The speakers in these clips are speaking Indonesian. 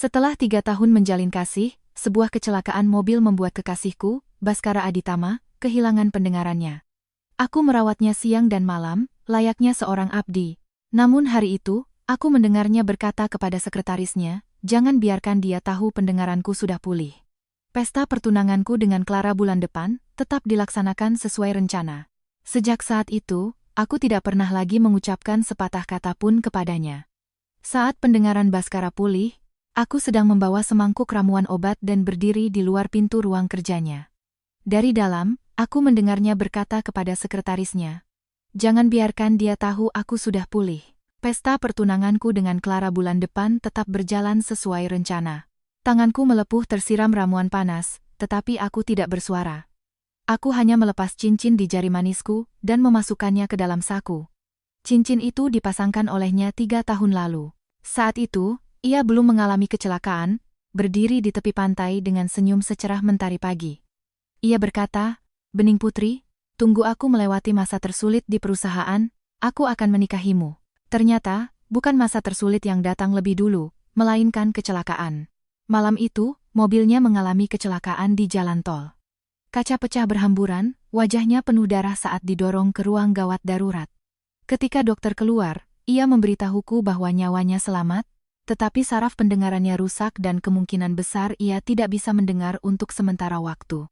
Setelah 3 tahun menjalin kasih, sebuah kecelakaan mobil membuat kekasihku, Baskara Aditama, kehilangan pendengarannya. Aku merawatnya siang dan malam, layaknya seorang abdi. Namun hari itu, aku mendengarnya berkata kepada sekretarisnya, "Jangan biarkan dia tahu pendengaranku sudah pulih." Pesta pertunanganku dengan Clara bulan depan tetap dilaksanakan sesuai rencana. Sejak saat itu, aku tidak pernah lagi mengucapkan sepatah kata pun kepadanya. Saat pendengaran Baskara pulih, aku sedang membawa semangkuk ramuan obat dan berdiri di luar pintu ruang kerjanya. Dari dalam, aku mendengarnya berkata kepada sekretarisnya, "Jangan biarkan dia tahu aku sudah pulih." Pesta pertunanganku dengan Clara bulan depan tetap berjalan sesuai rencana. Tanganku melepuh tersiram ramuan panas, tetapi aku tidak bersuara. Aku hanya melepas cincin di jari manisku dan memasukkannya ke dalam saku. Cincin itu dipasangkan olehnya 3 tahun lalu. Saat itu, ia belum mengalami kecelakaan, berdiri di tepi pantai dengan senyum secerah mentari pagi. Ia berkata, "Bening Putri, tunggu aku melewati masa tersulit di perusahaan, aku akan menikahimu." Ternyata, bukan masa tersulit yang datang lebih dulu, melainkan kecelakaan. Malam itu, mobilnya mengalami kecelakaan di jalan tol. Kaca pecah berhamburan, wajahnya penuh darah saat didorong ke ruang gawat darurat. Ketika dokter keluar, ia memberitahuku bahwa nyawanya selamat, tetapi saraf pendengarannya rusak dan kemungkinan besar ia tidak bisa mendengar untuk sementara waktu.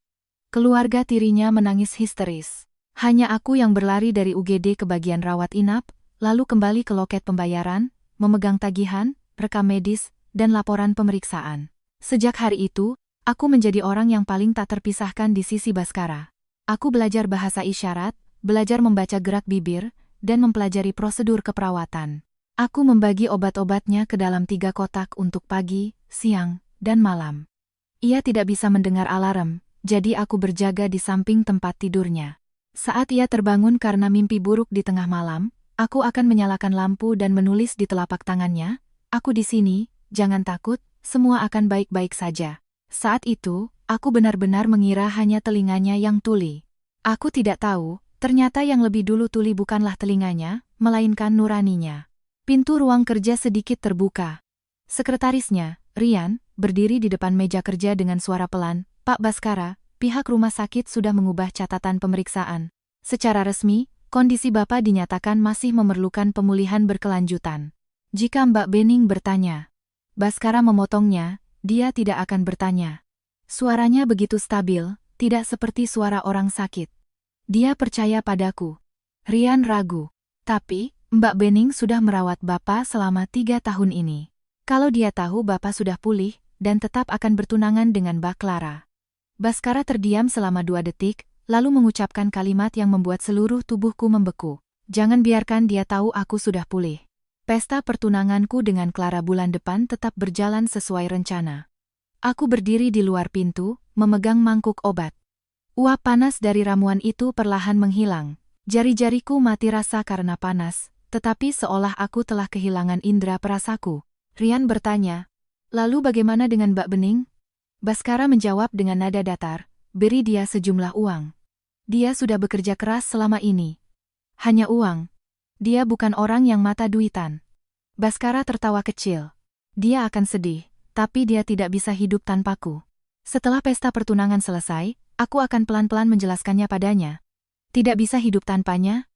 Keluarga tirinya menangis histeris. Hanya aku yang berlari dari UGD ke bagian rawat inap, lalu kembali ke loket pembayaran, memegang tagihan, rekam medis, dan laporan pemeriksaan. Sejak hari itu, aku menjadi orang yang paling tak terpisahkan di sisi Baskara. Aku belajar bahasa isyarat, belajar membaca gerak bibir, dan mempelajari prosedur keperawatan. Aku membagi obat-obatnya ke dalam 3 kotak untuk pagi, siang, dan malam. Ia tidak bisa mendengar alarm, jadi aku berjaga di samping tempat tidurnya. Saat ia terbangun karena mimpi buruk di tengah malam, aku akan menyalakan lampu dan menulis di telapak tangannya, "Aku di sini, jangan takut, semua akan baik-baik saja." Saat itu, aku benar-benar mengira hanya telinganya yang tuli. Aku tidak tahu, ternyata yang lebih dulu tuli bukanlah telinganya, melainkan nuraninya. Pintu ruang kerja sedikit terbuka. Sekretarisnya, Rian, berdiri di depan meja kerja dengan suara pelan, "Pak Baskara, pihak rumah sakit sudah mengubah catatan pemeriksaan. Secara resmi, kondisi Bapak dinyatakan masih memerlukan pemulihan berkelanjutan." Jika Mbak Bening bertanya, Baskara memotongnya, "Dia tidak akan bertanya." Suaranya begitu stabil, tidak seperti suara orang sakit. "Dia percaya padaku." Rian ragu. "Tapi, Mbak Bening sudah merawat Bapak selama 3 tahun ini. Kalau dia tahu Bapak sudah pulih, dan tetap akan bertunangan dengan Mbak Clara." Baskara terdiam selama 2 detik, lalu mengucapkan kalimat yang membuat seluruh tubuhku membeku. "Jangan biarkan dia tahu aku sudah pulih." Pesta pertunanganku dengan Clara bulan depan tetap berjalan sesuai rencana. Aku berdiri di luar pintu, memegang mangkuk obat. Uap panas dari ramuan itu perlahan menghilang. Jari-jariku mati rasa karena panas, tetapi seolah aku telah kehilangan indera perasaku. Rian bertanya, "Lalu bagaimana dengan Mbak Bening?" Baskara menjawab dengan nada datar, "Beri dia sejumlah uang. Dia sudah bekerja keras selama ini." "Hanya uang? Dia bukan orang yang mata duitan." Baskara tertawa kecil. "Dia akan sedih, tapi dia tidak bisa hidup tanpaku. Setelah pesta pertunangan selesai, aku akan pelan-pelan menjelaskannya padanya. Tidak bisa hidup tanpanya."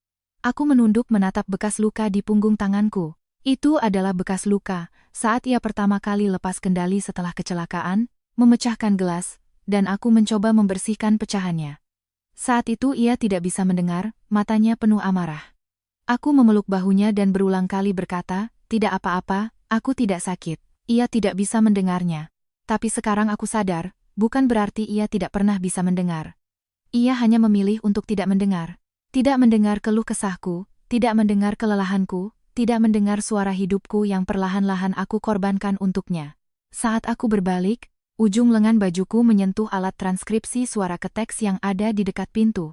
Aku menunduk menatap bekas luka di punggung tanganku. Itu adalah bekas luka saat ia pertama kali lepas kendali setelah kecelakaan, memecahkan gelas, dan aku mencoba membersihkan pecahannya. Saat itu ia tidak bisa mendengar, matanya penuh amarah. Aku memeluk bahunya dan berulang kali berkata, "Tidak apa-apa, aku tidak sakit." Ia tidak bisa mendengarnya. Tapi sekarang aku sadar, bukan berarti ia tidak pernah bisa mendengar. Ia hanya memilih untuk tidak mendengar. Tidak mendengar keluh kesahku, tidak mendengar kelelahanku, tidak mendengar suara hidupku yang perlahan-lahan aku korbankan untuknya. Saat aku berbalik, ujung lengan bajuku menyentuh alat transkripsi suara ke teks yang ada di dekat pintu.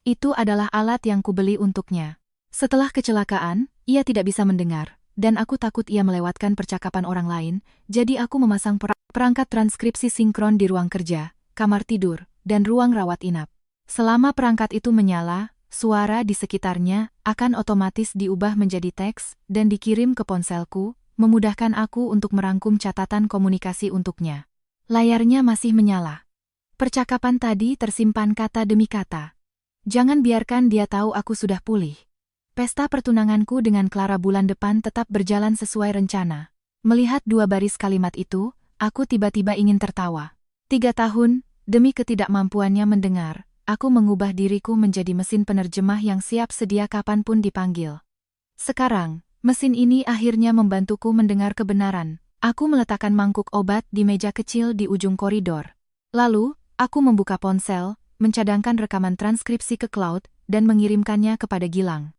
Itu adalah alat yang kubeli untuknya. Setelah kecelakaan, ia tidak bisa mendengar, dan aku takut ia melewatkan percakapan orang lain, jadi aku memasang perangkat transkripsi sinkron di ruang kerja, kamar tidur, dan ruang rawat inap. Selama perangkat itu menyala, suara di sekitarnya akan otomatis diubah menjadi teks dan dikirim ke ponselku, memudahkan aku untuk merangkum catatan komunikasi untuknya. Layarnya masih menyala. Percakapan tadi tersimpan kata demi kata. Jangan biarkan dia tahu aku sudah pulih. Pesta pertunanganku dengan Clara bulan depan tetap berjalan sesuai rencana. Melihat dua baris kalimat itu, aku tiba-tiba ingin tertawa. 3 tahun, demi ketidakmampuannya mendengar, aku mengubah diriku menjadi mesin penerjemah yang siap sedia kapanpun dipanggil. Sekarang, mesin ini akhirnya membantuku mendengar kebenaran. Aku meletakkan mangkuk obat di meja kecil di ujung koridor. Lalu, aku membuka ponsel, mencadangkan rekaman transkripsi ke cloud, dan mengirimkannya kepada Gilang.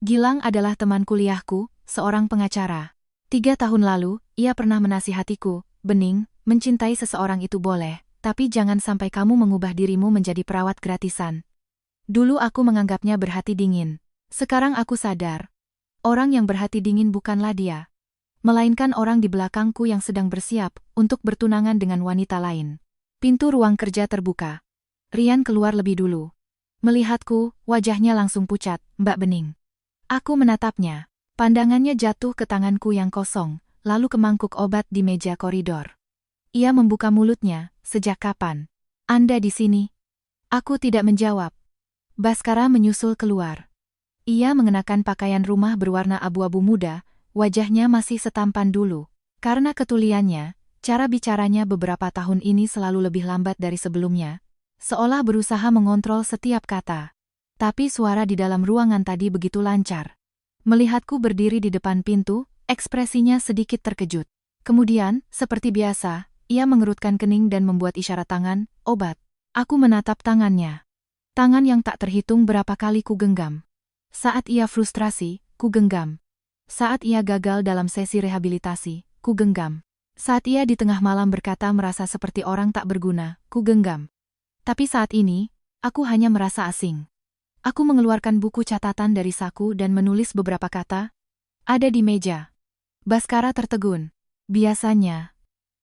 Gilang adalah teman kuliahku, seorang pengacara. 3 tahun lalu, ia pernah menasihatiku, "Bening, mencintai seseorang itu boleh, tapi jangan sampai kamu mengubah dirimu menjadi perawat gratisan." Dulu aku menganggapnya berhati dingin. Sekarang aku sadar. Orang yang berhati dingin bukanlah dia, melainkan orang di belakangku yang sedang bersiap untuk bertunangan dengan wanita lain. Pintu ruang kerja terbuka. Rian keluar lebih dulu. Melihatku, wajahnya langsung pucat. "Mbak Bening." Aku menatapnya. Pandangannya jatuh ke tanganku yang kosong, lalu ke mangkuk obat di meja koridor. Ia membuka mulutnya. "Sejak kapan Anda di sini?" Aku tidak menjawab. Baskara menyusul keluar. Ia mengenakan pakaian rumah berwarna abu-abu muda, wajahnya masih setampan dulu. Karena ketuliannya, cara bicaranya beberapa tahun ini selalu lebih lambat dari sebelumnya, seolah berusaha mengontrol setiap kata. Tapi suara di dalam ruangan tadi begitu lancar. Melihatku berdiri di depan pintu, ekspresinya sedikit terkejut. Kemudian, seperti biasa, ia mengerutkan kening dan membuat isyarat tangan, "Obat." Aku menatap tangannya. Tangan yang tak terhitung berapa kali ku genggam. Saat ia frustrasi, ku genggam. Saat ia gagal dalam sesi rehabilitasi, ku genggam. Saat ia di tengah malam berkata merasa seperti orang tak berguna, ku genggam. Tapi saat ini, aku hanya merasa asing. Aku mengeluarkan buku catatan dari saku dan menulis beberapa kata. Ada di meja. Baskara tertegun. Biasanya,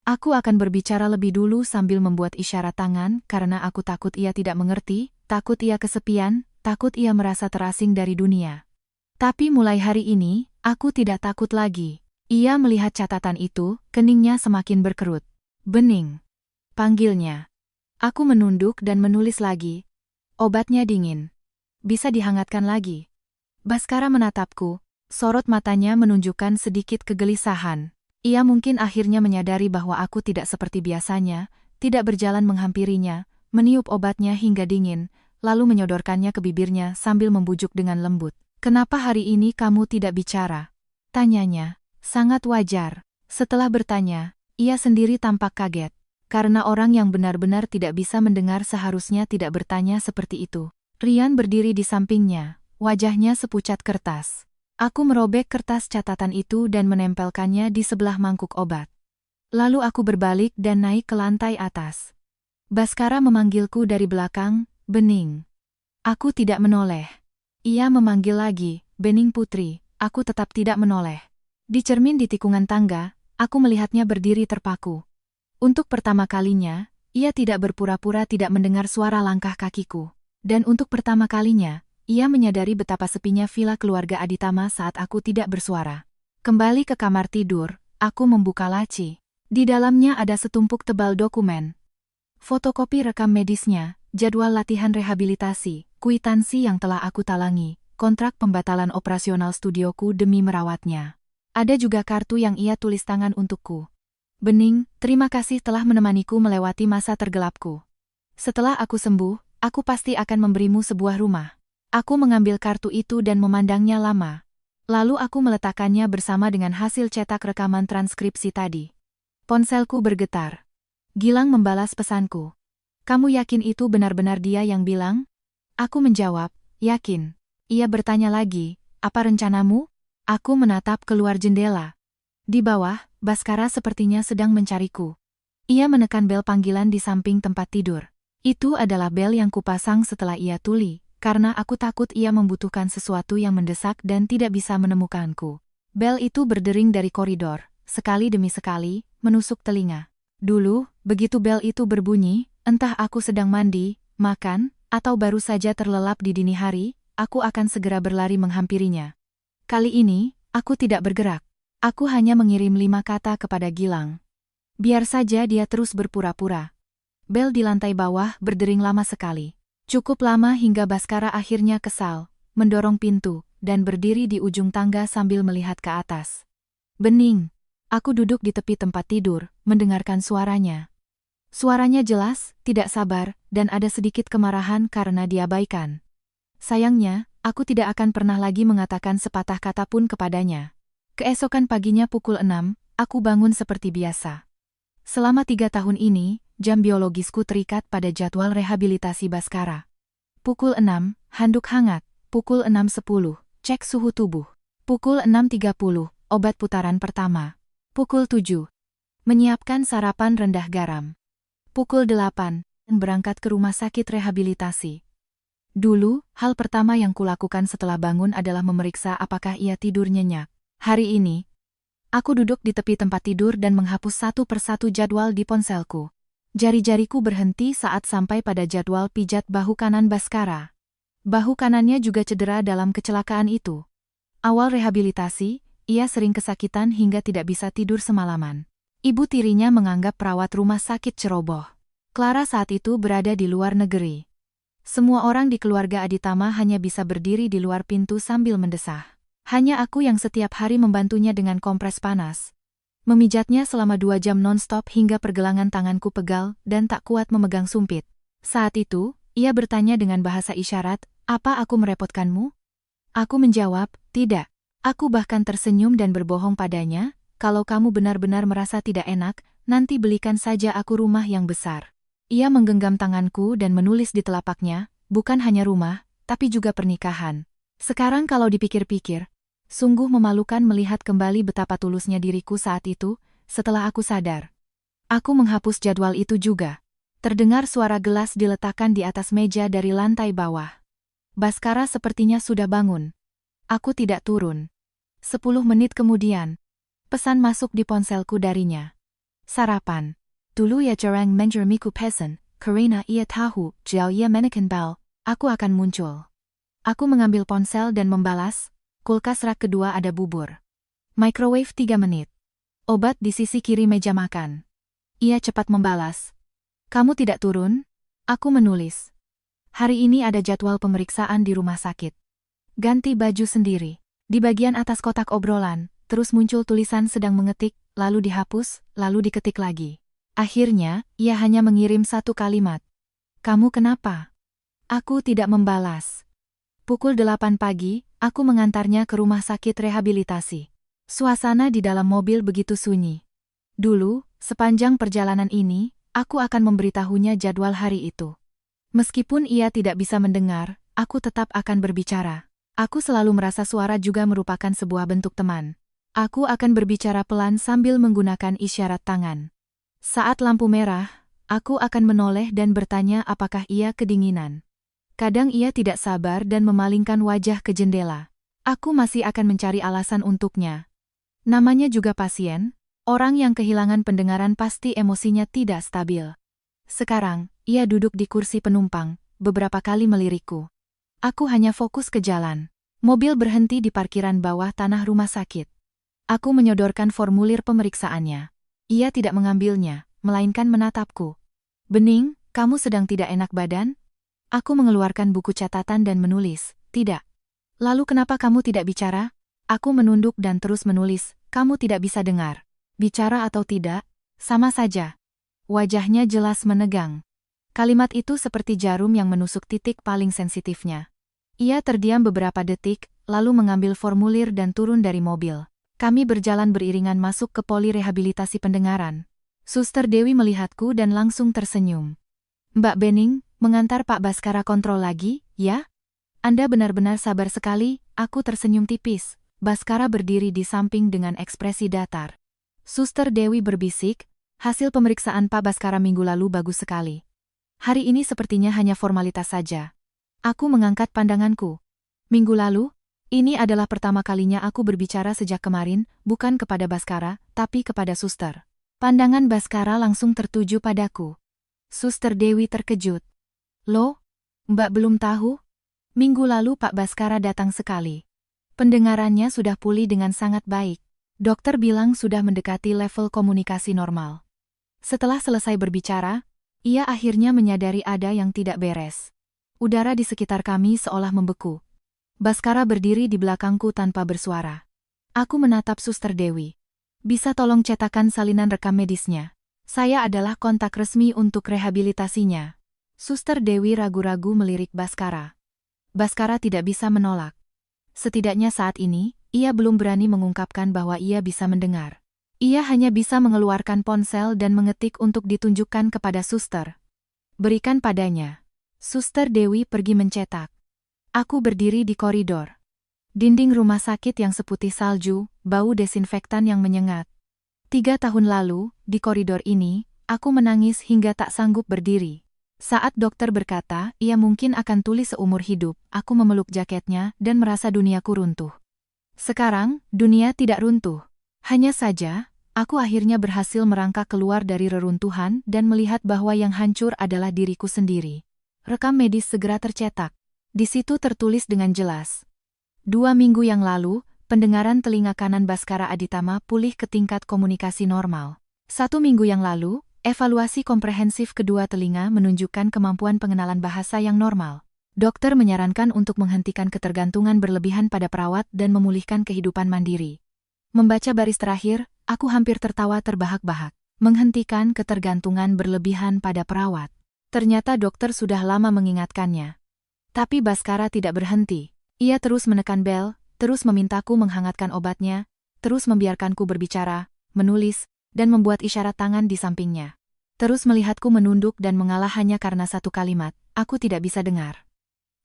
aku akan berbicara lebih dulu sambil membuat isyarat tangan karena aku takut ia tidak mengerti, takut ia kesepian, takut ia merasa terasing dari dunia. Tapi mulai hari ini, aku tidak takut lagi. Ia melihat catatan itu, keningnya semakin berkerut. "Bening," panggilnya. Aku menunduk dan menulis lagi. "Obatnya dingin. Bisa dihangatkan lagi." Baskara menatapku, sorot matanya menunjukkan sedikit kegelisahan. Ia mungkin akhirnya menyadari bahwa aku tidak seperti biasanya, tidak berjalan menghampirinya, meniup obatnya hingga dingin, lalu menyodorkannya ke bibirnya sambil membujuk dengan lembut. "Kenapa hari ini kamu tidak bicara?" Tanyanya. Sangat wajar. Setelah bertanya, ia sendiri tampak kaget. Karena orang yang benar-benar tidak bisa mendengar seharusnya tidak bertanya seperti itu. Rian berdiri di sampingnya, wajahnya sepucat kertas. Aku merobek kertas catatan itu dan menempelkannya di sebelah mangkuk obat. Lalu aku berbalik dan naik ke lantai atas. Baskara memanggilku dari belakang, "Bening." Aku tidak menoleh. Ia memanggil lagi, "Bening Putri." Aku tetap tidak menoleh. Di cermin di tikungan tangga, aku melihatnya berdiri terpaku. Untuk pertama kalinya, ia tidak berpura-pura tidak mendengar suara langkah kakiku. Dan untuk pertama kalinya, ia menyadari betapa sepinya villa keluarga Aditama saat aku tidak bersuara. Kembali ke kamar tidur, aku membuka laci. Di dalamnya ada setumpuk tebal dokumen. Fotokopi rekam medisnya, jadwal latihan rehabilitasi, kwitansi yang telah aku talangi, kontrak pembatalan operasional studioku demi merawatnya. Ada juga kartu yang ia tulis tangan untukku. "Bening, terima kasih telah menemaniku melewati masa tergelapku. Setelah aku sembuh, aku pasti akan memberimu sebuah rumah." Aku mengambil kartu itu dan memandangnya lama. Lalu aku meletakkannya bersama dengan hasil cetak rekaman transkripsi tadi. Ponselku bergetar. Gilang membalas pesanku. "Kamu yakin itu benar-benar dia yang bilang?" Aku menjawab, "Yakin." Ia bertanya lagi, "Apa rencanamu?" Aku menatap keluar jendela. Di bawah, Baskara sepertinya sedang mencariku. Ia menekan bel panggilan di samping tempat tidur. Itu adalah bel yang kupasang setelah ia tuli, karena aku takut ia membutuhkan sesuatu yang mendesak dan tidak bisa menemukanku. Bel itu berdering dari koridor, sekali demi sekali, menusuk telinga. Dulu, begitu bel itu berbunyi, entah aku sedang mandi, makan, atau baru saja terlelap di dini hari, aku akan segera berlari menghampirinya. Kali ini, aku tidak bergerak. Aku hanya mengirim 5 kata kepada Gilang. Biar saja dia terus berpura-pura. Bel di lantai bawah berdering lama sekali. Cukup lama hingga Baskara akhirnya kesal, mendorong pintu, dan berdiri di ujung tangga sambil melihat ke atas. Bening. Aku duduk di tepi tempat tidur, mendengarkan suaranya. Suaranya jelas, tidak sabar, dan ada sedikit kemarahan karena diabaikan. Sayangnya, aku tidak akan pernah lagi mengatakan sepatah kata pun kepadanya. Keesokan paginya pukul 6, aku bangun seperti biasa. Selama 3 tahun ini, jam biologisku terikat pada jadwal rehabilitasi Baskara. Pukul 6, handuk hangat. Pukul 6.10, cek suhu tubuh. Pukul 6.30, obat putaran pertama. Pukul 7, menyiapkan sarapan rendah garam. Pukul 8, berangkat ke rumah sakit rehabilitasi. Dulu, hal pertama yang kulakukan setelah bangun adalah memeriksa apakah ia tidur nyenyak. Hari ini, aku duduk di tepi tempat tidur dan menghapus satu persatu jadwal di ponselku. Jari-jariku berhenti saat sampai pada jadwal pijat bahu kanan Baskara. Bahu kanannya juga cedera dalam kecelakaan itu. Awal rehabilitasi, ia sering kesakitan hingga tidak bisa tidur semalaman. Ibu tirinya menganggap perawat rumah sakit ceroboh. Clara saat itu berada di luar negeri. Semua orang di keluarga Aditama hanya bisa berdiri di luar pintu sambil mendesah. Hanya aku yang setiap hari membantunya dengan kompres panas. Memijatnya selama 2 jam non-stop hingga pergelangan tanganku pegal dan tak kuat memegang sumpit. Saat itu, ia bertanya dengan bahasa isyarat, "Apa aku merepotkanmu?" Aku menjawab, "Tidak." Aku bahkan tersenyum dan berbohong padanya, "Kalau kamu benar-benar merasa tidak enak, nanti belikan saja aku rumah yang besar." Ia menggenggam tanganku dan menulis di telapaknya, "Bukan hanya rumah, tapi juga pernikahan." Sekarang kalau dipikir-pikir, sungguh memalukan melihat kembali betapa tulusnya diriku saat itu, setelah aku sadar. Aku menghapus jadwal itu juga. Terdengar suara gelas diletakkan di atas meja dari lantai bawah. Baskara sepertinya sudah bangun. Aku tidak turun. 10 menit kemudian, pesan masuk di ponselku darinya. Sarapan. Dulu ya jarang menjermiku pesen, karena ia tahu, jauh ia menekan bel, aku akan muncul. Aku mengambil ponsel dan membalas, kulkas rak kedua ada bubur. Microwave 3 menit. Obat di sisi kiri meja makan. Ia cepat membalas. Kamu tidak turun? Aku menulis. Hari ini ada jadwal pemeriksaan di rumah sakit. Ganti baju sendiri. Di bagian atas kotak obrolan, terus muncul tulisan sedang mengetik, lalu dihapus, lalu diketik lagi. Akhirnya, ia hanya mengirim satu kalimat. Kamu kenapa? Aku tidak membalas. Pukul 8 pagi, aku mengantarnya ke rumah sakit rehabilitasi. Suasana di dalam mobil begitu sunyi. Dulu, sepanjang perjalanan ini, aku akan memberitahunya jadwal hari itu. Meskipun ia tidak bisa mendengar, aku tetap akan berbicara. Aku selalu merasa suara juga merupakan sebuah bentuk teman. Aku akan berbicara pelan sambil menggunakan isyarat tangan. Saat lampu merah, aku akan menoleh dan bertanya apakah ia kedinginan. Kadang ia tidak sabar dan memalingkan wajah ke jendela. Aku masih akan mencari alasan untuknya. Namanya juga pasien, orang yang kehilangan pendengaran pasti emosinya tidak stabil. Sekarang, ia duduk di kursi penumpang, beberapa kali melirikku. Aku hanya fokus ke jalan. Mobil berhenti di parkiran bawah tanah rumah sakit. Aku menyodorkan formulir pemeriksaannya. Ia tidak mengambilnya, melainkan menatapku. Bening, kamu sedang tidak enak badan? Aku mengeluarkan buku catatan dan menulis, tidak. Lalu kenapa kamu tidak bicara? Aku menunduk dan terus menulis, kamu tidak bisa dengar. Bicara atau tidak, sama saja. Wajahnya jelas menegang. Kalimat itu seperti jarum yang menusuk titik paling sensitifnya. Ia terdiam beberapa detik, lalu mengambil formulir dan turun dari mobil. Kami berjalan beriringan masuk ke poli rehabilitasi pendengaran. Suster Dewi melihatku dan langsung tersenyum. Mbak Bening, mengantar Pak Baskara kontrol lagi, ya? Anda benar-benar sabar sekali, aku tersenyum tipis. Baskara berdiri di samping dengan ekspresi datar. Suster Dewi berbisik, hasil pemeriksaan Pak Baskara minggu lalu bagus sekali. Hari ini sepertinya hanya formalitas saja. Aku mengangkat pandanganku. Minggu lalu? Ini adalah pertama kalinya aku berbicara sejak kemarin, bukan kepada Baskara, tapi kepada suster. Pandangan Baskara langsung tertuju padaku. Suster Dewi terkejut. Loh? Mbak belum tahu? Minggu lalu Pak Baskara datang sekali. Pendengarannya sudah pulih dengan sangat baik. Dokter bilang sudah mendekati level komunikasi normal. Setelah selesai berbicara, ia akhirnya menyadari ada yang tidak beres. Udara di sekitar kami seolah membeku. Baskara berdiri di belakangku tanpa bersuara. Aku menatap Suster Dewi. Bisa tolong cetakan salinan rekam medisnya. Saya adalah kontak resmi untuk rehabilitasinya. Suster Dewi ragu-ragu melirik Baskara. Baskara tidak bisa menolak. Setidaknya saat ini, ia belum berani mengungkapkan bahwa ia bisa mendengar. Ia hanya bisa mengeluarkan ponsel dan mengetik untuk ditunjukkan kepada suster. Berikan padanya. Suster Dewi pergi mencetak. Aku berdiri di koridor. Dinding rumah sakit yang seputih salju, bau desinfektan yang menyengat. 3 tahun lalu, di koridor ini, aku menangis hingga tak sanggup berdiri. Saat dokter berkata, ia mungkin akan tuli seumur hidup, aku memeluk jaketnya dan merasa duniaku runtuh. Sekarang, dunia tidak runtuh. Hanya saja, aku akhirnya berhasil merangkak keluar dari reruntuhan dan melihat bahwa yang hancur adalah diriku sendiri. Rekam medis segera tercetak. Di situ tertulis dengan jelas. 2 minggu yang lalu, pendengaran telinga kanan Baskara Aditama pulih ke tingkat komunikasi normal. 1 minggu yang lalu, evaluasi komprehensif kedua telinga menunjukkan kemampuan pengenalan bahasa yang normal. Dokter menyarankan untuk menghentikan ketergantungan berlebihan pada perawat dan memulihkan kehidupan mandiri. Membaca baris terakhir, aku hampir tertawa terbahak-bahak. Menghentikan ketergantungan berlebihan pada perawat. Ternyata dokter sudah lama mengingatkannya. Tapi Baskara tidak berhenti. Ia terus menekan bel, terus memintaku menghangatkan obatnya, terus membiarkanku berbicara, menulis, dan membuat isyarat tangan di sampingnya. Terus melihatku menunduk dan mengalah hanya karena satu kalimat, aku tidak bisa dengar.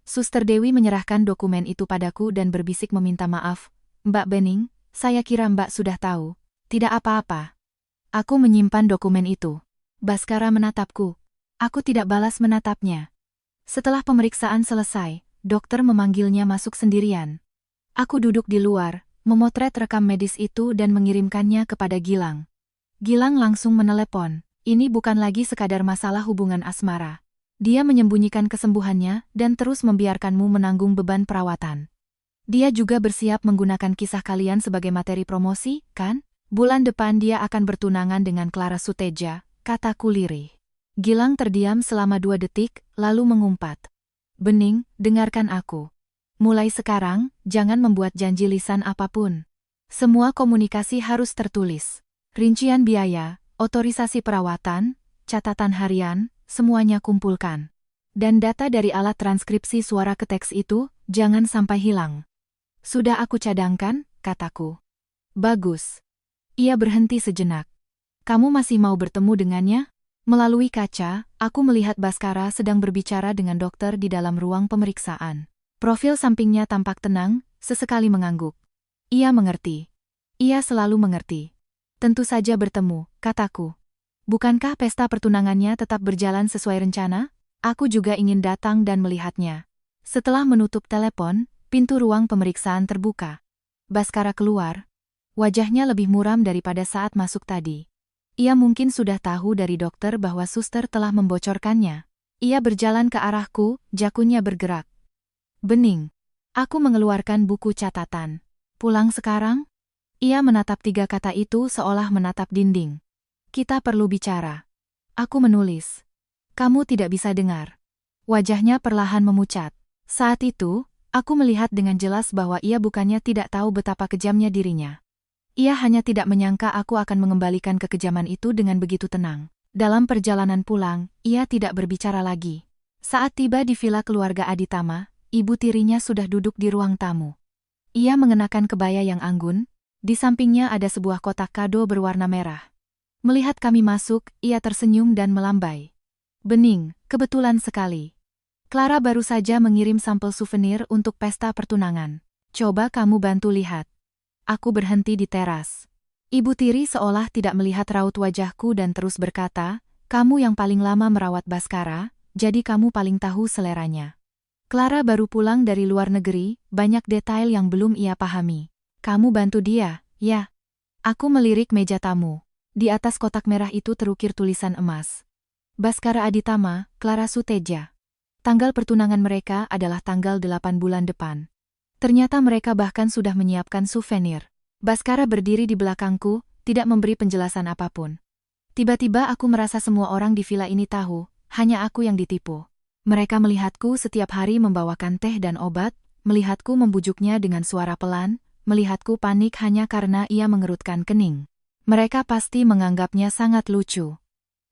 Suster Dewi menyerahkan dokumen itu padaku dan berbisik meminta maaf. Mbak Bening, saya kira Mbak sudah tahu. Tidak apa-apa. Aku menyimpan dokumen itu. Baskara menatapku. Aku tidak balas menatapnya. Setelah pemeriksaan selesai, dokter memanggilnya masuk sendirian. Aku duduk di luar, memotret rekam medis itu dan mengirimkannya kepada Gilang. Gilang langsung menelepon. Ini bukan lagi sekadar masalah hubungan asmara. Dia menyembunyikan kesembuhannya dan terus membiarkanmu menanggung beban perawatan. Dia juga bersiap menggunakan kisah kalian sebagai materi promosi, kan? Bulan depan dia akan bertunangan dengan Clara Suteja, kataku lirih. Gilang terdiam selama 2 detik, lalu mengumpat. Bening, dengarkan aku. Mulai sekarang, jangan membuat janji lisan apapun. Semua komunikasi harus tertulis. Rincian biaya, otorisasi perawatan, catatan harian, semuanya kumpulkan. Dan data dari alat transkripsi suara ke teks itu, jangan sampai hilang. Sudah aku cadangkan, kataku. Bagus. Ia berhenti sejenak. Kamu masih mau bertemu dengannya? Melalui kaca, aku melihat Baskara sedang berbicara dengan dokter di dalam ruang pemeriksaan. Profil sampingnya tampak tenang, sesekali mengangguk. Ia mengerti. Ia selalu mengerti. Tentu saja bertemu, kataku. Bukankah pesta pertunangannya tetap berjalan sesuai rencana? Aku juga ingin datang dan melihatnya. Setelah menutup telepon, pintu ruang pemeriksaan terbuka. Baskara keluar. Wajahnya lebih muram daripada saat masuk tadi. Ia mungkin sudah tahu dari dokter bahwa suster telah membocorkannya. Ia berjalan ke arahku, jakunnya bergerak. Bening. Aku mengeluarkan buku catatan. Pulang sekarang? Ia menatap 3 kata itu seolah menatap dinding. Kita perlu bicara. Aku menulis. Kamu tidak bisa dengar. Wajahnya perlahan memucat. Saat itu, aku melihat dengan jelas bahwa ia bukannya tidak tahu betapa kejamnya dirinya. Ia hanya tidak menyangka aku akan mengembalikan kekejaman itu dengan begitu tenang. Dalam perjalanan pulang, ia tidak berbicara lagi. Saat tiba di villa keluarga Aditama, ibu tirinya sudah duduk di ruang tamu. Ia mengenakan kebaya yang anggun, di sampingnya ada sebuah kotak kado berwarna merah. Melihat kami masuk, ia tersenyum dan melambai. Bening, kebetulan sekali. Clara baru saja mengirim sampel souvenir untuk pesta pertunangan. Coba kamu bantu lihat. Aku berhenti di teras. Ibu tiri seolah tidak melihat raut wajahku dan terus berkata, kamu yang paling lama merawat Baskara, jadi kamu paling tahu seleranya. Clara baru pulang dari luar negeri, banyak detail yang belum ia pahami. Kamu bantu dia, ya? Aku melirik meja tamu. Di atas kotak merah itu terukir tulisan emas. Baskara Aditama, Clara Suteja. Tanggal pertunangan mereka adalah tanggal 8 bulan depan. Ternyata mereka bahkan sudah menyiapkan souvenir. Baskara berdiri di belakangku, tidak memberi penjelasan apapun. Tiba-tiba aku merasa semua orang di villa ini tahu, hanya aku yang ditipu. Mereka melihatku setiap hari membawakan teh dan obat, melihatku membujuknya dengan suara pelan, melihatku panik hanya karena ia mengerutkan kening. Mereka pasti menganggapnya sangat lucu.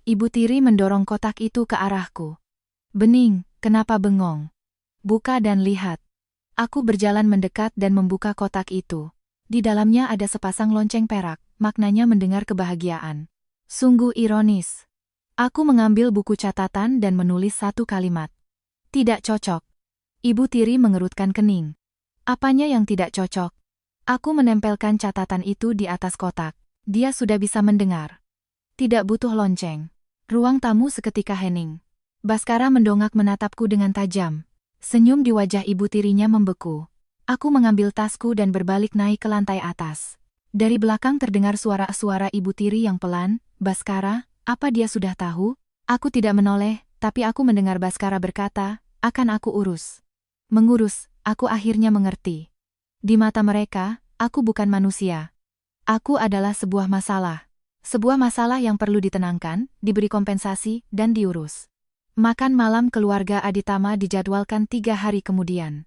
Ibu tiri mendorong kotak itu ke arahku. "Bening, kenapa bengong? Buka dan lihat." Aku berjalan mendekat dan membuka kotak itu. Di dalamnya ada sepasang lonceng perak, maknanya mendengar kebahagiaan. Sungguh ironis. Aku mengambil buku catatan dan menulis satu kalimat. Tidak cocok. Ibu tiri mengerutkan kening. Apanya yang tidak cocok? Aku menempelkan catatan itu di atas kotak. Dia sudah bisa mendengar. Tidak butuh lonceng. Ruang tamu seketika hening. Baskara mendongak menatapku dengan tajam. Senyum di wajah ibu tirinya membeku. Aku mengambil tasku dan berbalik naik ke lantai atas. Dari belakang terdengar suara-suara ibu tiri yang pelan. "Baskara, apa dia sudah tahu?" Aku tidak menoleh, tapi aku mendengar Baskara berkata, "Akan aku urus." Mengurus, aku akhirnya mengerti. Di mata mereka, aku bukan manusia. Aku adalah sebuah masalah. Sebuah masalah yang perlu ditenangkan, diberi kompensasi, dan diurus. Makan malam keluarga Aditama dijadwalkan 3 hari kemudian.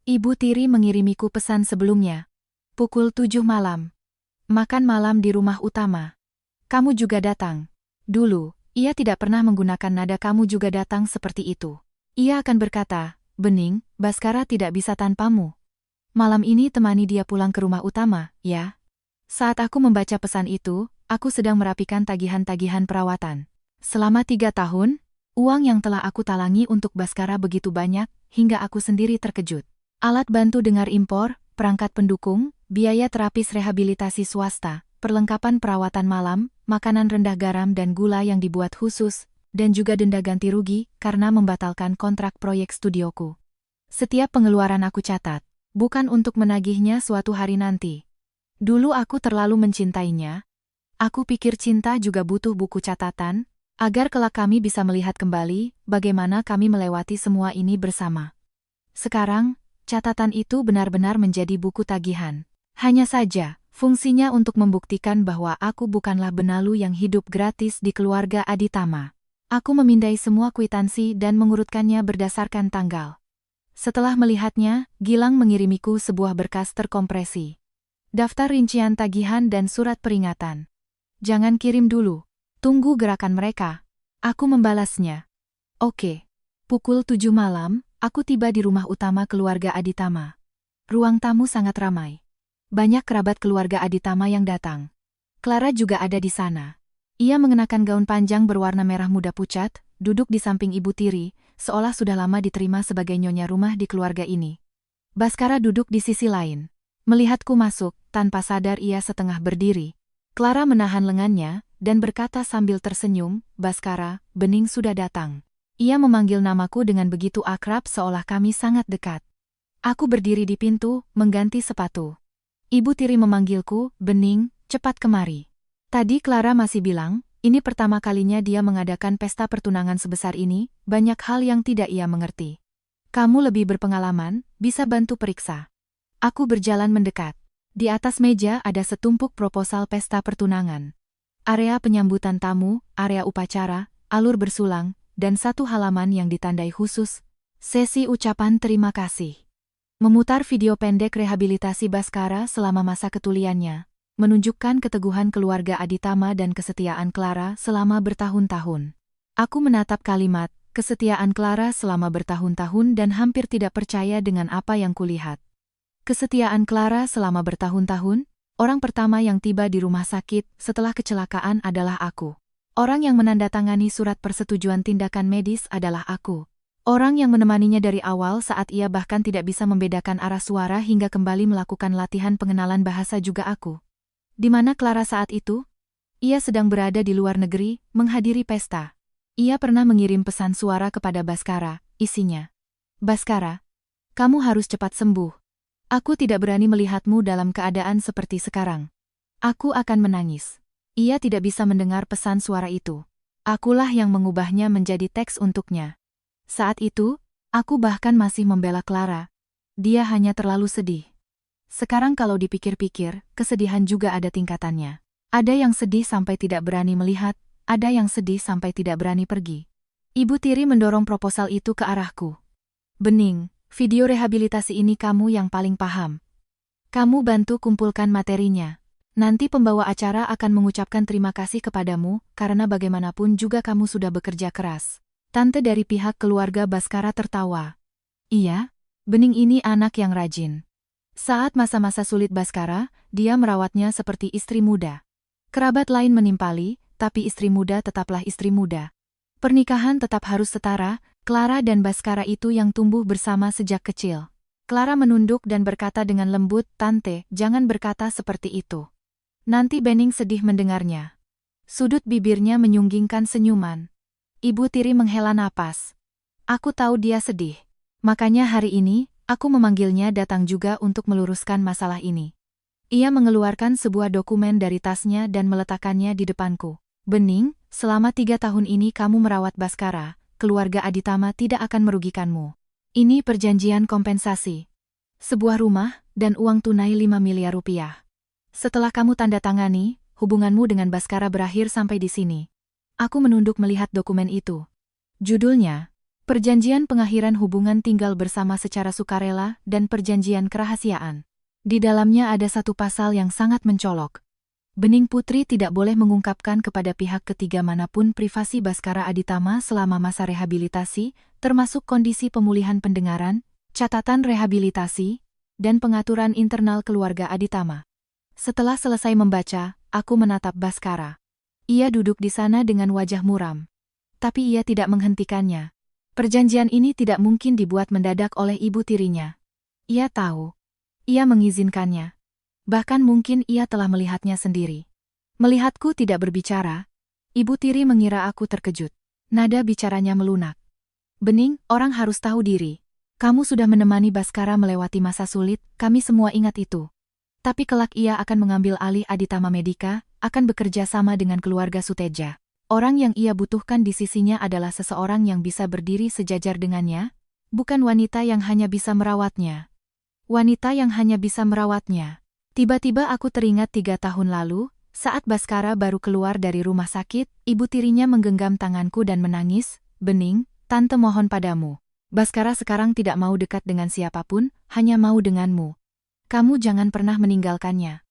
Ibu tiri mengirimiku pesan sebelumnya. Pukul 7 malam. Makan malam di rumah utama. "Kamu juga datang." Dulu, ia tidak pernah menggunakan nada "kamu juga datang" seperti itu. Ia akan berkata, "Bening, Baskara tidak bisa tanpamu. Malam ini temani dia pulang ke rumah utama, ya." Saat aku membaca pesan itu, aku sedang merapikan tagihan-tagihan perawatan. Selama 3 tahun, uang yang telah aku talangi untuk Baskara begitu banyak, hingga aku sendiri terkejut. Alat bantu dengar impor, perangkat pendukung, biaya terapis rehabilitasi swasta, perlengkapan perawatan malam, makanan rendah garam dan gula yang dibuat khusus, dan juga denda ganti rugi karena membatalkan kontrak proyek studioku. Setiap pengeluaran aku catat, bukan untuk menagihnya suatu hari nanti. Dulu aku terlalu mencintainya. Aku pikir cinta juga butuh buku catatan, agar kelak kami bisa melihat kembali bagaimana kami melewati semua ini bersama. Sekarang, catatan itu benar-benar menjadi buku tagihan. Hanya saja, fungsinya untuk membuktikan bahwa aku bukanlah benalu yang hidup gratis di keluarga Aditama. Aku memindai semua kwitansi dan mengurutkannya berdasarkan tanggal. Setelah melihatnya, Gilang mengirimiku sebuah berkas terkompresi. Daftar rincian tagihan dan surat peringatan. "Jangan kirim dulu. Tunggu gerakan mereka." Aku membalasnya. "Oke." Pukul 7 malam, aku tiba di rumah utama keluarga Aditama. Ruang tamu sangat ramai. Banyak kerabat keluarga Aditama yang datang. Clara juga ada di sana. Ia mengenakan gaun panjang berwarna merah muda pucat, duduk di samping ibu tiri, seolah sudah lama diterima sebagai nyonya rumah di keluarga ini. Baskara duduk di sisi lain. Melihatku masuk, tanpa sadar ia setengah berdiri. Clara menahan lengannya, dan berkata sambil tersenyum, "Baskara, Bening sudah datang." Ia memanggil namaku dengan begitu akrab seolah kami sangat dekat. Aku berdiri di pintu, mengganti sepatu. Ibu tiri memanggilku, "Bening, cepat kemari." Tadi Clara masih bilang, ini pertama kalinya dia mengadakan pesta pertunangan sebesar ini, banyak hal yang tidak ia mengerti. "Kamu lebih berpengalaman, bisa bantu periksa." Aku berjalan mendekat. Di atas meja ada setumpuk proposal pesta pertunangan. Area penyambutan tamu, area upacara, alur bersulang, dan satu halaman yang ditandai khusus, sesi ucapan terima kasih. Memutar video pendek rehabilitasi Baskara selama masa ketuliannya, menunjukkan keteguhan keluarga Aditama dan kesetiaan Clara selama bertahun-tahun. Aku menatap kalimat, kesetiaan Clara selama bertahun-tahun dan hampir tidak percaya dengan apa yang kulihat. Kesetiaan Clara selama bertahun-tahun, orang pertama yang tiba di rumah sakit setelah kecelakaan adalah aku. Orang yang menandatangani surat persetujuan tindakan medis adalah aku. Orang yang menemaninya dari awal saat ia bahkan tidak bisa membedakan arah suara hingga kembali melakukan latihan pengenalan bahasa juga aku. Di mana Clara saat itu? Ia sedang berada di luar negeri, menghadiri pesta. Ia pernah mengirim pesan suara kepada Baskara, isinya, "Baskara, kamu harus cepat sembuh. Aku tidak berani melihatmu dalam keadaan seperti sekarang. Aku akan menangis." Ia tidak bisa mendengar pesan suara itu. Akulah yang mengubahnya menjadi teks untuknya. Saat itu, aku bahkan masih membela Clara. Dia hanya terlalu sedih. Sekarang kalau dipikir-pikir, kesedihan juga ada tingkatannya. Ada yang sedih sampai tidak berani melihat, ada yang sedih sampai tidak berani pergi. Ibu tiri mendorong proposal itu ke arahku. Bening, video rehabilitasi ini kamu yang paling paham. Kamu bantu kumpulkan materinya. Nanti pembawa acara akan mengucapkan terima kasih kepadamu, karena bagaimanapun juga kamu sudah bekerja keras. Tante dari pihak keluarga Baskara tertawa. Iya, Bening ini anak yang rajin. Saat masa-masa sulit Baskara, dia merawatnya seperti istri muda. Kerabat lain menimpali, tapi istri muda tetaplah istri muda. Pernikahan tetap harus setara, Clara dan Baskara itu yang tumbuh bersama sejak kecil. Clara menunduk dan berkata dengan lembut, "Tante, jangan berkata seperti itu." Nanti Bening sedih mendengarnya. Sudut bibirnya menyunggingkan senyuman. Ibu tiri menghela napas. Aku tahu dia sedih. Makanya hari ini, aku memanggilnya datang juga untuk meluruskan masalah ini. Ia mengeluarkan sebuah dokumen dari tasnya dan meletakkannya di depanku. Bening, selama 3 tahun ini kamu merawat Baskara, keluarga Aditama tidak akan merugikanmu. Ini perjanjian kompensasi. Sebuah rumah, dan uang tunai 5 miliar rupiah. Setelah kamu tanda tangani, hubunganmu dengan Baskara berakhir sampai di sini. Aku menunduk melihat dokumen itu. Judulnya, Perjanjian Pengakhiran Hubungan Tinggal Bersama Secara Sukarela dan Perjanjian Kerahasiaan. Di dalamnya ada satu pasal yang sangat mencolok. Bening Putri tidak boleh mengungkapkan kepada pihak ketiga manapun privasi Baskara Aditama selama masa rehabilitasi, termasuk kondisi pemulihan pendengaran, catatan rehabilitasi, dan pengaturan internal keluarga Aditama. Setelah selesai membaca, aku menatap Baskara. Ia duduk di sana dengan wajah muram. Tapi ia tidak menghentikannya. Perjanjian ini tidak mungkin dibuat mendadak oleh ibu tirinya. Ia tahu. Ia mengizinkannya. Bahkan mungkin ia telah melihatnya sendiri. Melihatku tidak berbicara, ibu tiri mengira aku terkejut. Nada bicaranya melunak. Bening, orang harus tahu diri. Kamu sudah menemani Baskara melewati masa sulit, kami semua ingat itu. Tapi kelak ia akan mengambil alih Aditama Medica, akan bekerja sama dengan keluarga Suteja. Orang yang ia butuhkan di sisinya adalah seseorang yang bisa berdiri sejajar dengannya, bukan wanita yang hanya bisa merawatnya. Wanita yang hanya bisa merawatnya. Tiba-tiba aku teringat 3 tahun lalu, saat Baskara baru keluar dari rumah sakit, ibu tirinya menggenggam tanganku dan menangis, "Bening, tante mohon padamu. Baskara sekarang tidak mau dekat dengan siapapun, hanya mau denganmu. Kamu jangan pernah meninggalkannya."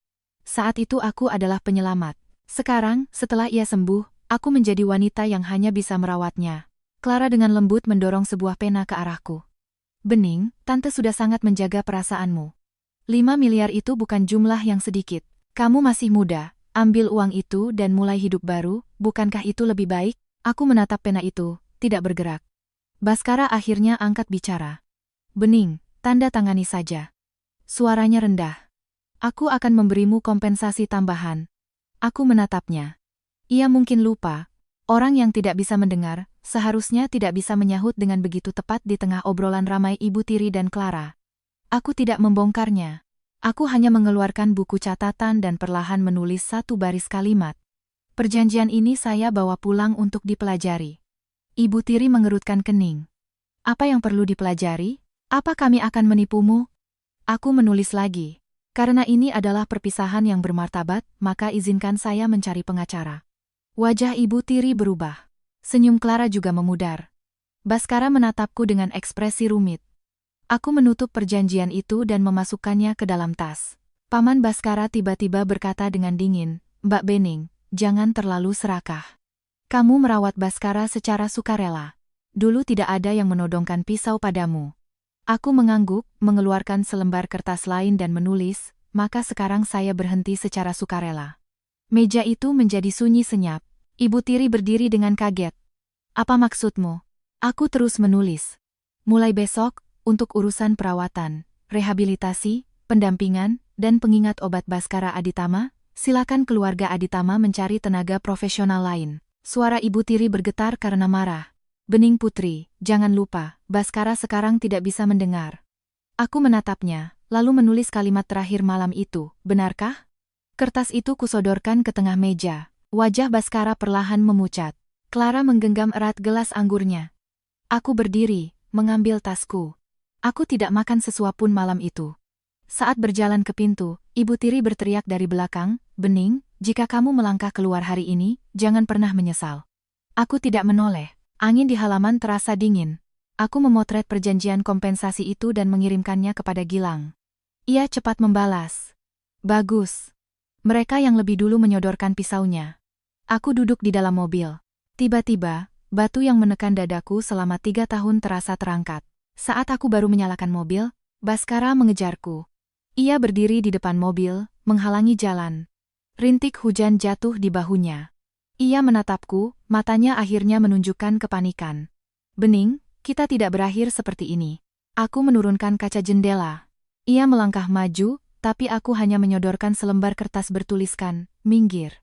Saat itu aku adalah penyelamat. Sekarang, setelah ia sembuh, aku menjadi wanita yang hanya bisa merawatnya. Clara dengan lembut mendorong sebuah pena ke arahku. "Bening, tante sudah sangat menjaga perasaanmu. 5 miliar itu bukan jumlah yang sedikit. Kamu masih muda, ambil uang itu dan mulai hidup baru, bukankah itu lebih baik?" Aku menatap pena itu, tidak bergerak. Baskara akhirnya angkat bicara. "Bening, tanda tangani saja." Suaranya rendah. "Aku akan memberimu kompensasi tambahan." Aku menatapnya. Ia mungkin lupa. Orang yang tidak bisa mendengar, seharusnya tidak bisa menyahut dengan begitu tepat di tengah obrolan ramai ibu tiri dan Clara. Aku tidak membongkarnya. Aku hanya mengeluarkan buku catatan dan perlahan menulis satu baris kalimat. "Perjanjian ini saya bawa pulang untuk dipelajari." Ibu tiri mengerutkan kening. "Apa yang perlu dipelajari? Apa kami akan menipumu?" Aku menulis lagi. "Karena ini adalah perpisahan yang bermartabat, maka izinkan saya mencari pengacara." Wajah ibu tiri berubah. Senyum Clara juga memudar. Baskara menatapku dengan ekspresi rumit. Aku menutup perjanjian itu dan memasukkannya ke dalam tas. Paman Baskara tiba-tiba berkata dengan dingin, "Mbak Bening, jangan terlalu serakah. Kamu merawat Baskara secara sukarela. Dulu tidak ada yang menodongkan pisau padamu." Aku mengangguk, mengeluarkan selembar kertas lain dan menulis, "Maka sekarang saya berhenti secara sukarela." Meja itu menjadi sunyi senyap. Ibu tiri berdiri dengan kaget. "Apa maksudmu?" Aku terus menulis. "Mulai besok, untuk urusan perawatan, rehabilitasi, pendampingan, dan pengingat obat Baskara Aditama, silakan keluarga Aditama mencari tenaga profesional lain." Suara ibu tiri bergetar karena marah. "Bening Putri, jangan lupa, Baskara sekarang tidak bisa mendengar." Aku menatapnya, lalu menulis kalimat terakhir malam itu, "Benarkah?" Kertas itu kusodorkan ke tengah meja. Wajah Baskara perlahan memucat. Clara menggenggam erat gelas anggurnya. Aku berdiri, mengambil tasku. Aku tidak makan sesuapun malam itu. Saat berjalan ke pintu, Ibu Tiri berteriak dari belakang, "Bening, jika kamu melangkah keluar hari ini, jangan pernah menyesal." Aku tidak menoleh. Angin di halaman terasa dingin. Aku memotret perjanjian kompensasi itu dan mengirimkannya kepada Gilang. Ia cepat membalas. "Bagus." Mereka yang lebih dulu menyodorkan pisaunya. Aku duduk di dalam mobil. Tiba-tiba, batu yang menekan dadaku selama 3 tahun terasa terangkat. Saat aku baru menyalakan mobil, Baskara mengejarku. Ia berdiri di depan mobil, menghalangi jalan. Rintik hujan jatuh di bahunya. Ia menatapku, matanya akhirnya menunjukkan kepanikan. "Bening, kita tidak berakhir seperti ini." Aku menurunkan kaca jendela. Ia melangkah maju, tapi aku hanya menyodorkan selembar kertas bertuliskan, "Minggir."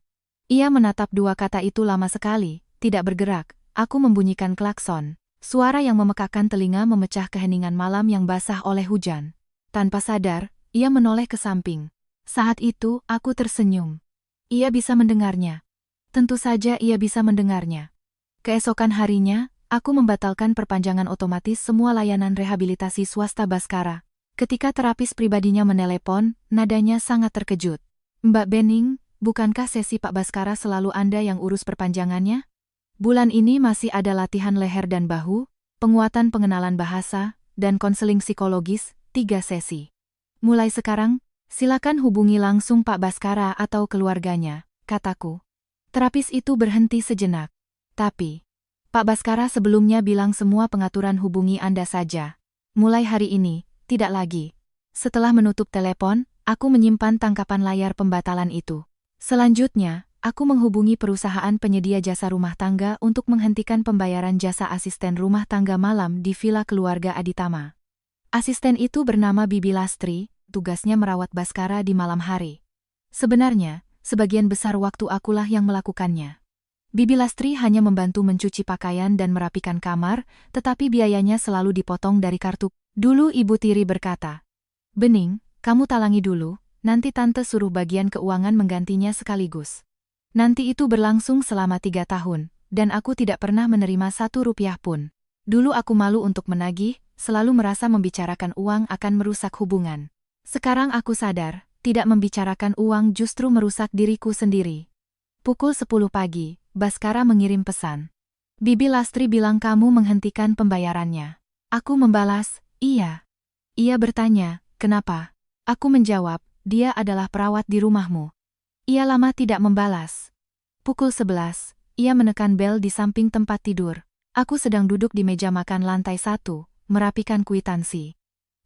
Ia menatap dua kata itu lama sekali, tidak bergerak. Aku membunyikan klakson. Suara yang memekakkan telinga memecah keheningan malam yang basah oleh hujan. Tanpa sadar, ia menoleh ke samping. Saat itu, aku tersenyum. Ia bisa mendengarnya. Tentu saja ia bisa mendengarnya. Keesokan harinya, aku membatalkan perpanjangan otomatis semua layanan rehabilitasi swasta Baskara. Ketika terapis pribadinya menelepon, nadanya sangat terkejut. "Mbak Bening, bukankah sesi Pak Baskara selalu Anda yang urus perpanjangannya? Bulan ini masih ada latihan leher dan bahu, penguatan pengenalan bahasa, dan konseling psikologis, 3 sesi. Mulai sekarang, silakan hubungi langsung Pak Baskara atau keluarganya," kataku. Terapis itu berhenti sejenak. "Tapi, Pak Baskara sebelumnya bilang semua pengaturan hubungi Anda saja. Mulai hari ini, tidak lagi." Setelah menutup telepon, aku menyimpan tangkapan layar pembatalan itu. Selanjutnya, aku menghubungi perusahaan penyedia jasa rumah tangga untuk menghentikan pembayaran jasa asisten rumah tangga malam di villa keluarga Aditama. Asisten itu bernama Bibi Lastri, tugasnya merawat Baskara di malam hari. Sebenarnya, sebagian besar waktu akulah yang melakukannya. Bibi Lastri hanya membantu mencuci pakaian dan merapikan kamar, tetapi biayanya selalu dipotong dari kartu. Dulu Ibu Tiri berkata, "Bening, kamu talangi dulu, nanti tante suruh bagian keuangan menggantinya sekaligus." Nanti itu berlangsung selama 3 tahun, dan aku tidak pernah menerima 1 rupiah pun. Dulu aku malu untuk menagih, selalu merasa membicarakan uang akan merusak hubungan. Sekarang aku sadar, tidak membicarakan uang justru merusak diriku sendiri. Pukul 10 pagi, Baskara mengirim pesan. "Bibi Lastri bilang kamu menghentikan pembayarannya." Aku membalas, "Iya." Ia bertanya, "Kenapa?" Aku menjawab, "Dia adalah perawat di rumahmu." Ia lama tidak membalas. Pukul 11, ia menekan bel di samping tempat tidur. Aku sedang duduk di meja makan lantai 1, merapikan kwitansi.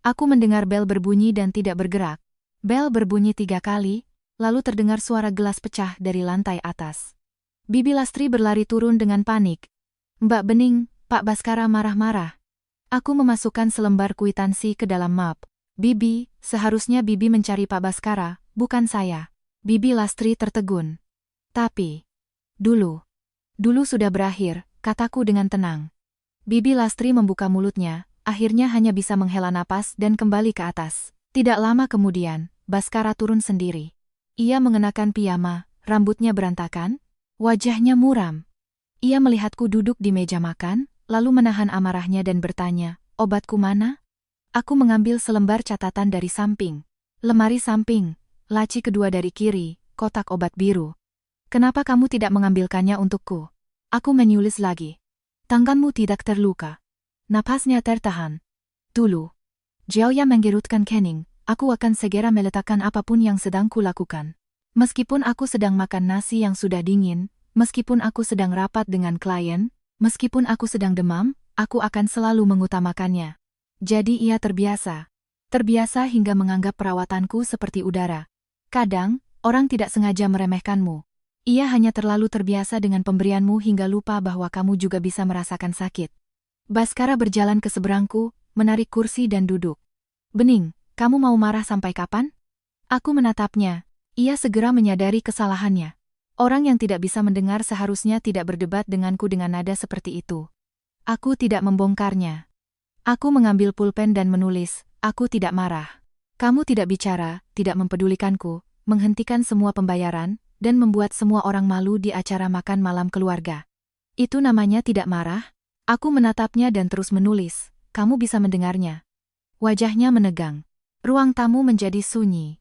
Aku mendengar bel berbunyi dan tidak bergerak. Bel berbunyi 3 kali, lalu terdengar suara gelas pecah dari lantai atas. Bibi Lastri berlari turun dengan panik. "Mbak Bening, Pak Baskara marah-marah." Aku memasukkan selembar kwitansi ke dalam map. "Bibi, seharusnya Bibi mencari Pak Baskara, bukan saya." Bibi Lastri tertegun. "Tapi, dulu sudah berakhir," kataku dengan tenang. Bibi Lastri membuka mulutnya, akhirnya hanya bisa menghela napas dan kembali ke atas. Tidak lama kemudian, Baskara turun sendiri. Ia mengenakan piyama, rambutnya berantakan, wajahnya muram. Ia melihatku duduk di meja makan, lalu menahan amarahnya dan bertanya, "Obatku mana?" Aku mengambil selembar catatan dari samping. Lemari samping, laci kedua dari kiri, kotak obat biru. "Kenapa kamu tidak mengambilkannya untukku?" Aku menulis lagi. "Tanganmu tidak terluka. Napasnya tertahan. Dulu." Jiaoya menggerutkan kening, "Aku akan segera meletakkan apapun yang sedang kulakukan. Meskipun aku sedang makan nasi yang sudah dingin, meskipun aku sedang rapat dengan klien, meskipun aku sedang demam, aku akan selalu mengutamakannya." Jadi ia terbiasa. Terbiasa hingga menganggap perawatanku seperti udara. Kadang, orang tidak sengaja meremehkanmu. Ia hanya terlalu terbiasa dengan pemberianmu hingga lupa bahwa kamu juga bisa merasakan sakit. Baskara berjalan ke seberangku, menarik kursi dan duduk. "Bening, kamu mau marah sampai kapan?" Aku menatapnya. Ia segera menyadari kesalahannya. Orang yang tidak bisa mendengar seharusnya tidak berdebat denganku dengan nada seperti itu. Aku tidak membongkarnya. Aku mengambil pulpen dan menulis, "Aku tidak marah. Kamu tidak bicara, tidak mempedulikanku, menghentikan semua pembayaran, dan membuat semua orang malu di acara makan malam keluarga. Itu namanya tidak marah?" Aku menatapnya dan terus menulis, "Kamu bisa mendengarnya." Wajahnya menegang. Ruang tamu menjadi sunyi.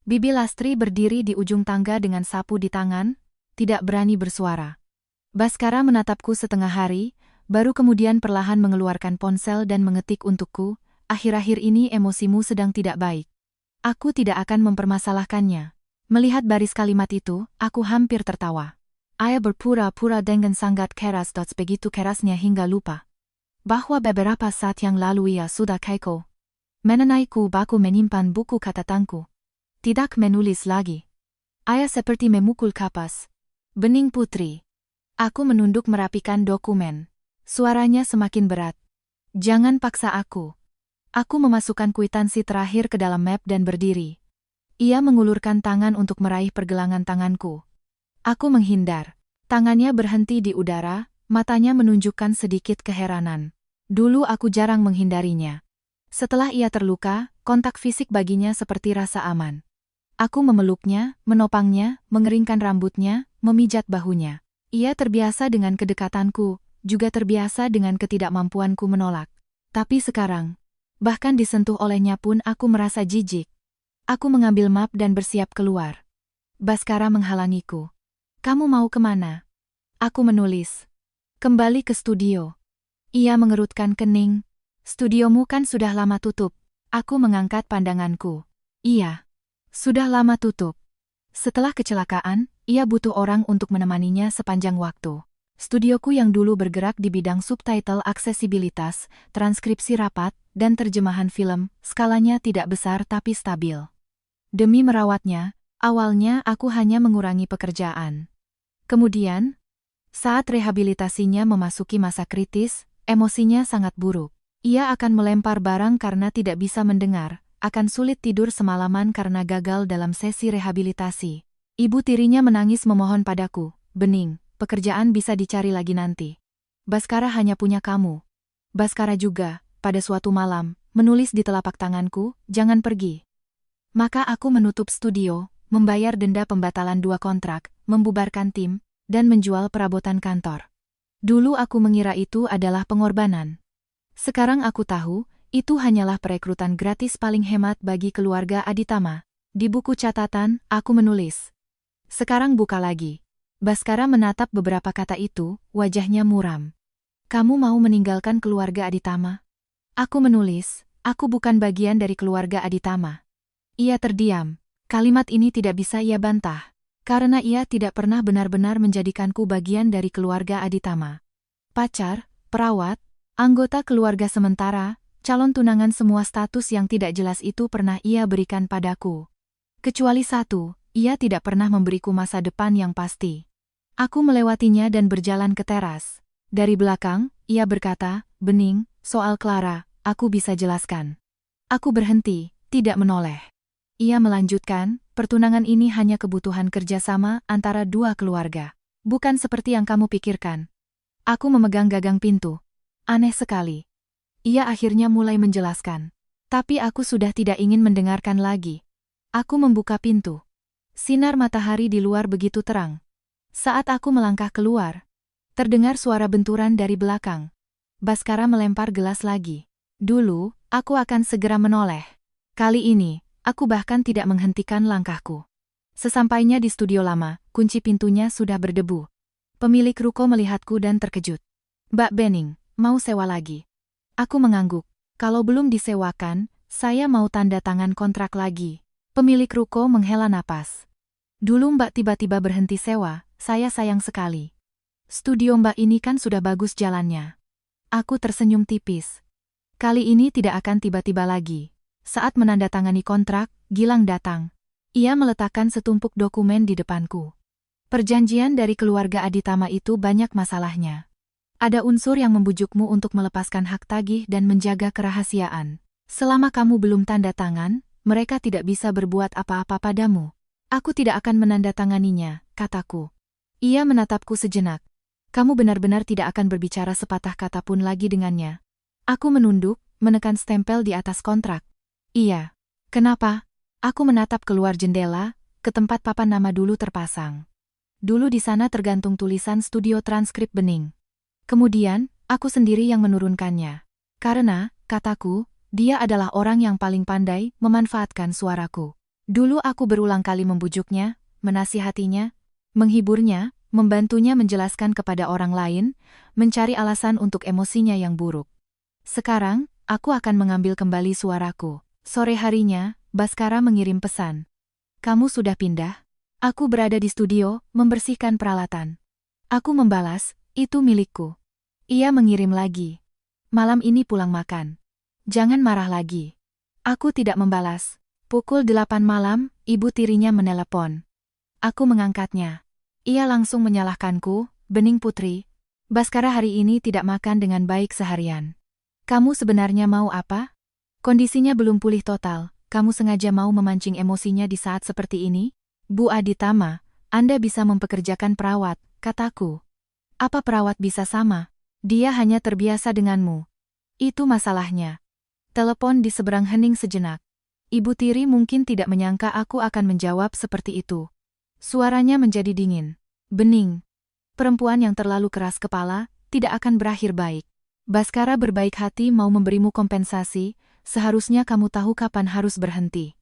Bibi Lastri berdiri di ujung tangga dengan sapu di tangan, tidak berani bersuara. Baskara menatapku setengah hari, baru kemudian perlahan mengeluarkan ponsel dan mengetik untukku, akhir-akhir ini emosimu sedang tidak baik. Aku tidak akan mempermasalahkannya. Melihat baris kalimat itu, aku hampir tertawa. Ayah berpura-pura dengan sangat keras. Begitu kerasnya hingga lupa bahwa beberapa saat yang lalu ia sudah keiko menenaiku baku menyimpan buku catatanku. Tidak menulis lagi. Ayah seperti memukul kapas. Bening putri. Aku menunduk merapikan dokumen. Suaranya semakin berat. Jangan paksa aku. Aku memasukkan kwitansi terakhir ke dalam map dan berdiri. Ia mengulurkan tangan untuk meraih pergelangan tanganku. Aku menghindar. Tangannya berhenti di udara, matanya menunjukkan sedikit keheranan. Dulu aku jarang menghindarinya. Setelah ia terluka, kontak fisik baginya seperti rasa aman. Aku memeluknya, menopangnya, mengeringkan rambutnya, memijat bahunya. Ia terbiasa dengan kedekatanku, juga terbiasa dengan ketidakmampuanku menolak. Tapi sekarang, bahkan disentuh olehnya pun aku merasa jijik. Aku mengambil map dan bersiap keluar. Baskara menghalangiku. Kamu mau kemana? Aku menulis. Kembali ke studio. Ia mengerutkan kening. Studiomu kan sudah lama tutup. Aku mengangkat pandanganku. Iya. Sudah lama tutup. Setelah kecelakaan, ia butuh orang untuk menemaninya sepanjang waktu. Studioku yang dulu bergerak di bidang subtitle aksesibilitas, transkripsi rapat, dan terjemahan film, skalanya tidak besar tapi stabil. Demi merawatnya, awalnya aku hanya mengurangi pekerjaan. Kemudian, saat rehabilitasinya memasuki masa kritis, emosinya sangat buruk. Ia akan melempar barang karena tidak bisa mendengar, akan sulit tidur semalaman karena gagal dalam sesi rehabilitasi. Ibu tirinya menangis memohon padaku, Bening, pekerjaan bisa dicari lagi nanti. Baskara hanya punya kamu. Baskara juga, pada suatu malam, menulis di telapak tanganku, jangan pergi. Maka aku menutup studio, membayar denda pembatalan 2 kontrak, membubarkan tim, dan menjual perabotan kantor. Dulu aku mengira itu adalah pengorbanan. Sekarang aku tahu, itu hanyalah perekrutan gratis paling hemat bagi keluarga Aditama. Di buku catatan, aku menulis. Sekarang buka lagi. Baskara menatap beberapa kata itu, wajahnya muram. Kamu mau meninggalkan keluarga Aditama? Aku menulis, aku bukan bagian dari keluarga Aditama. Ia terdiam. Kalimat ini tidak bisa ia bantah. Karena ia tidak pernah benar-benar menjadikanku bagian dari keluarga Aditama. Pacar, perawat, anggota keluarga sementara, calon tunangan, semua status yang tidak jelas itu pernah ia berikan padaku. Kecuali satu, ia tidak pernah memberiku masa depan yang pasti. Aku melewatinya dan berjalan ke teras. Dari belakang, ia berkata, Bening, soal Clara, aku bisa jelaskan. Aku berhenti, tidak menoleh. Ia melanjutkan, pertunangan ini hanya kebutuhan kerjasama antara 2 keluarga. Bukan seperti yang kamu pikirkan. Aku memegang gagang pintu. Aneh sekali. Ia akhirnya mulai menjelaskan. Tapi aku sudah tidak ingin mendengarkan lagi. Aku membuka pintu. Sinar matahari di luar begitu terang. Saat aku melangkah keluar, terdengar suara benturan dari belakang. Baskara melempar gelas lagi. Dulu, aku akan segera menoleh. Kali ini, aku bahkan tidak menghentikan langkahku. Sesampainya di studio lama, kunci pintunya sudah berdebu. Pemilik ruko melihatku dan terkejut. Mbak Bening, mau sewa lagi? Aku mengangguk. Kalau belum disewakan, saya mau tanda tangan kontrak lagi. Pemilik ruko menghela napas. Dulu Mbak tiba-tiba berhenti sewa, saya sayang sekali. Studio Mbak ini kan sudah bagus jalannya. Aku tersenyum tipis. Kali ini tidak akan tiba-tiba lagi. Saat menandatangani kontrak, Gilang datang. Ia meletakkan setumpuk dokumen di depanku. Perjanjian dari keluarga Aditama itu banyak masalahnya. Ada unsur yang membujukmu untuk melepaskan hak tagih dan menjaga kerahasiaan. Selama kamu belum tanda tangan, mereka tidak bisa berbuat apa-apa padamu. Aku tidak akan menandatanganinya, kataku. Ia menatapku sejenak. Kamu benar-benar tidak akan berbicara sepatah kata pun lagi dengannya. Aku menunduk, menekan stempel di atas kontrak. Iya. Kenapa? Aku menatap keluar jendela, ke tempat papan nama dulu terpasang. Dulu di sana tergantung tulisan studio transkrip Bening. Kemudian, aku sendiri yang menurunkannya. Karena, kataku, Dia adalah orang yang paling pandai memanfaatkan suaraku. Dulu aku berulang kali membujuknya, menasihatinya, menghiburnya, membantunya menjelaskan kepada orang lain, mencari alasan untuk emosinya yang buruk. Sekarang, aku akan mengambil kembali suaraku. Sore harinya, Baskara mengirim pesan. Kamu sudah pindah? Aku berada di studio, membersihkan peralatan. Aku membalas, itu milikku. Ia mengirim lagi. Malam ini pulang makan. Jangan marah lagi. Aku tidak membalas. Pukul 8 malam, ibu tirinya menelepon. Aku mengangkatnya. Ia langsung menyalahkanku, Bening Putri. Baskara hari ini tidak makan dengan baik seharian. Kamu sebenarnya mau apa? Kondisinya belum pulih total, kamu sengaja mau memancing emosinya di saat seperti ini? Bu Aditama, Anda bisa mempekerjakan perawat, kataku. Apa perawat bisa sama? Dia hanya terbiasa denganmu. Itu masalahnya. Telepon di seberang hening sejenak. Ibu tiri mungkin tidak menyangka aku akan menjawab seperti itu. Suaranya menjadi dingin. Bening. Perempuan yang terlalu keras kepala, tidak akan berakhir baik. Baskara berbaik hati mau memberimu kompensasi, seharusnya kamu tahu kapan harus berhenti.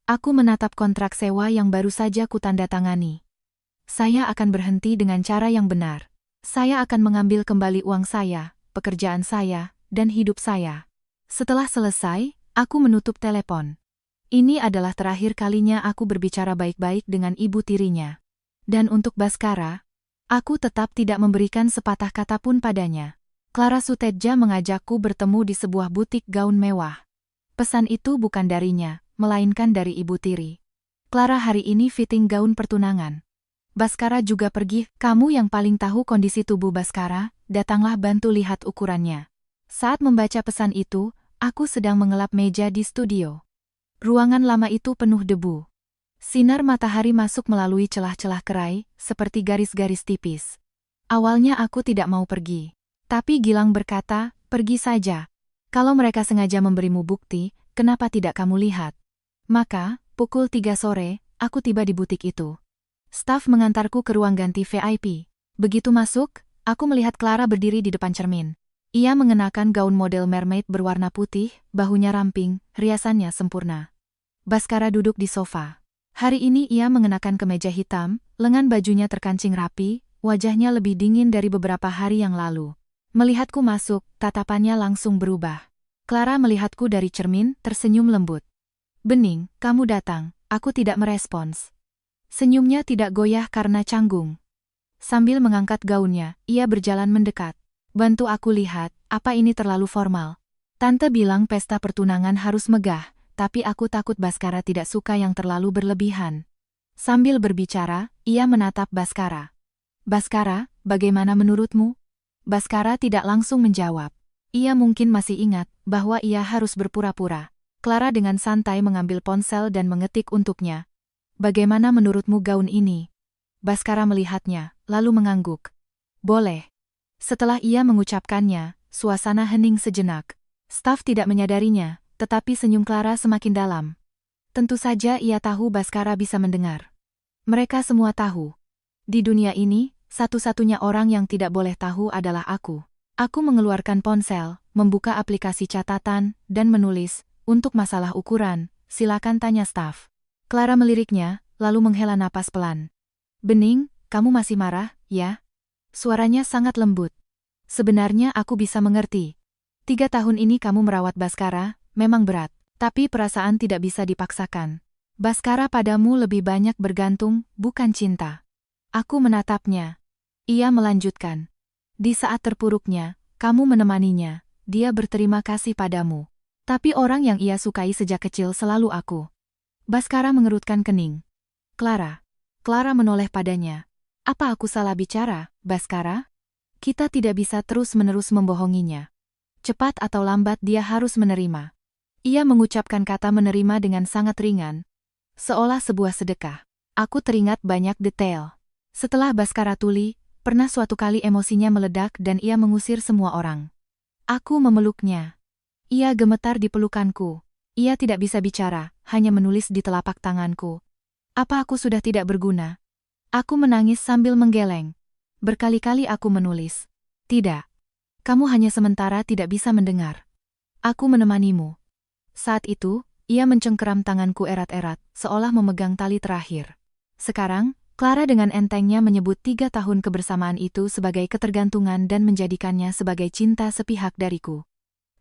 Aku menatap kontrak sewa yang baru saja kutandatangani. Saya akan berhenti dengan cara yang benar. Saya akan mengambil kembali uang saya, pekerjaan saya, dan hidup saya. Setelah selesai, aku menutup telepon. Ini adalah terakhir kalinya aku berbicara baik-baik dengan ibu tirinya. Dan untuk Baskara, aku tetap tidak memberikan sepatah kata pun padanya. Clara Sutedja mengajakku bertemu di sebuah butik gaun mewah. Pesan itu bukan darinya, melainkan dari ibu tiri. Clara hari ini fitting gaun pertunangan. Baskara juga pergi, kamu yang paling tahu kondisi tubuh Baskara, datanglah bantu lihat ukurannya. Saat membaca pesan itu, aku sedang mengelap meja di studio. Ruangan lama itu penuh debu. Sinar matahari masuk melalui celah-celah kerai, seperti garis-garis tipis. Awalnya aku tidak mau pergi. Tapi Gilang berkata, pergi saja. Kalau mereka sengaja memberimu bukti, kenapa tidak kamu lihat? Maka, pukul 3 sore, aku tiba di butik itu. Staf mengantarku ke ruang ganti VIP. Begitu masuk, aku melihat Clara berdiri di depan cermin. Ia mengenakan gaun model mermaid berwarna putih, bahunya ramping, riasannya sempurna. Baskara duduk di sofa. Hari ini ia mengenakan kemeja hitam, lengan bajunya terkancing rapi, wajahnya lebih dingin dari beberapa hari yang lalu. Melihatku masuk, tatapannya langsung berubah. Clara melihatku dari cermin, tersenyum lembut. Bening, kamu datang, aku tidak merespons. Senyumnya tidak goyah karena canggung. Sambil mengangkat gaunnya, ia berjalan mendekat. Bantu aku lihat, apa ini terlalu formal? Tante bilang pesta pertunangan harus megah, tapi aku takut Baskara tidak suka yang terlalu berlebihan. Sambil berbicara, ia menatap Baskara. Baskara, bagaimana menurutmu? Baskara tidak langsung menjawab. Ia mungkin masih ingat bahwa ia harus berpura-pura. Clara dengan santai mengambil ponsel dan mengetik untuknya. Bagaimana menurutmu gaun ini? Baskara melihatnya, lalu mengangguk. Boleh. Setelah ia mengucapkannya, suasana hening sejenak. Staf tidak menyadarinya, tetapi senyum Clara semakin dalam. Tentu saja ia tahu Baskara bisa mendengar. Mereka semua tahu. Di dunia ini, satu-satunya orang yang tidak boleh tahu adalah aku. Aku mengeluarkan ponsel, membuka aplikasi catatan, dan menulis, untuk masalah ukuran, silakan tanya staf. Clara meliriknya, lalu menghela napas pelan. Bening, kamu masih marah, ya? Suaranya sangat lembut. Sebenarnya aku bisa mengerti. 3 tahun ini kamu merawat Baskara, memang berat, tapi perasaan tidak bisa dipaksakan. Baskara padamu lebih banyak bergantung, bukan cinta. Aku menatapnya. Ia melanjutkan. Di saat terpuruknya, kamu menemaninya, dia berterima kasih padamu. Tapi orang yang ia sukai sejak kecil selalu aku. Baskara mengerutkan kening. Clara. Clara menoleh padanya. Apa aku salah bicara, Baskara? Kita tidak bisa terus-menerus membohonginya. Cepat atau lambat dia harus menerima. Ia mengucapkan kata menerima dengan sangat ringan. Seolah sebuah sedekah. Aku teringat banyak detail. Setelah Baskara tuli, pernah suatu kali emosinya meledak dan ia mengusir semua orang. Aku memeluknya. Ia gemetar di pelukanku. Ia tidak bisa bicara, hanya menulis di telapak tanganku. Apa aku sudah tidak berguna? Aku menangis sambil menggeleng. Berkali-kali aku menulis. Tidak. Kamu hanya sementara tidak bisa mendengar. Aku menemanimu, Saat itu, ia mencengkeram tanganku erat-erat, seolah memegang tali terakhir. Sekarang, Clara dengan entengnya menyebut 3 tahun kebersamaan itu sebagai ketergantungan dan menjadikannya sebagai cinta sepihak dariku.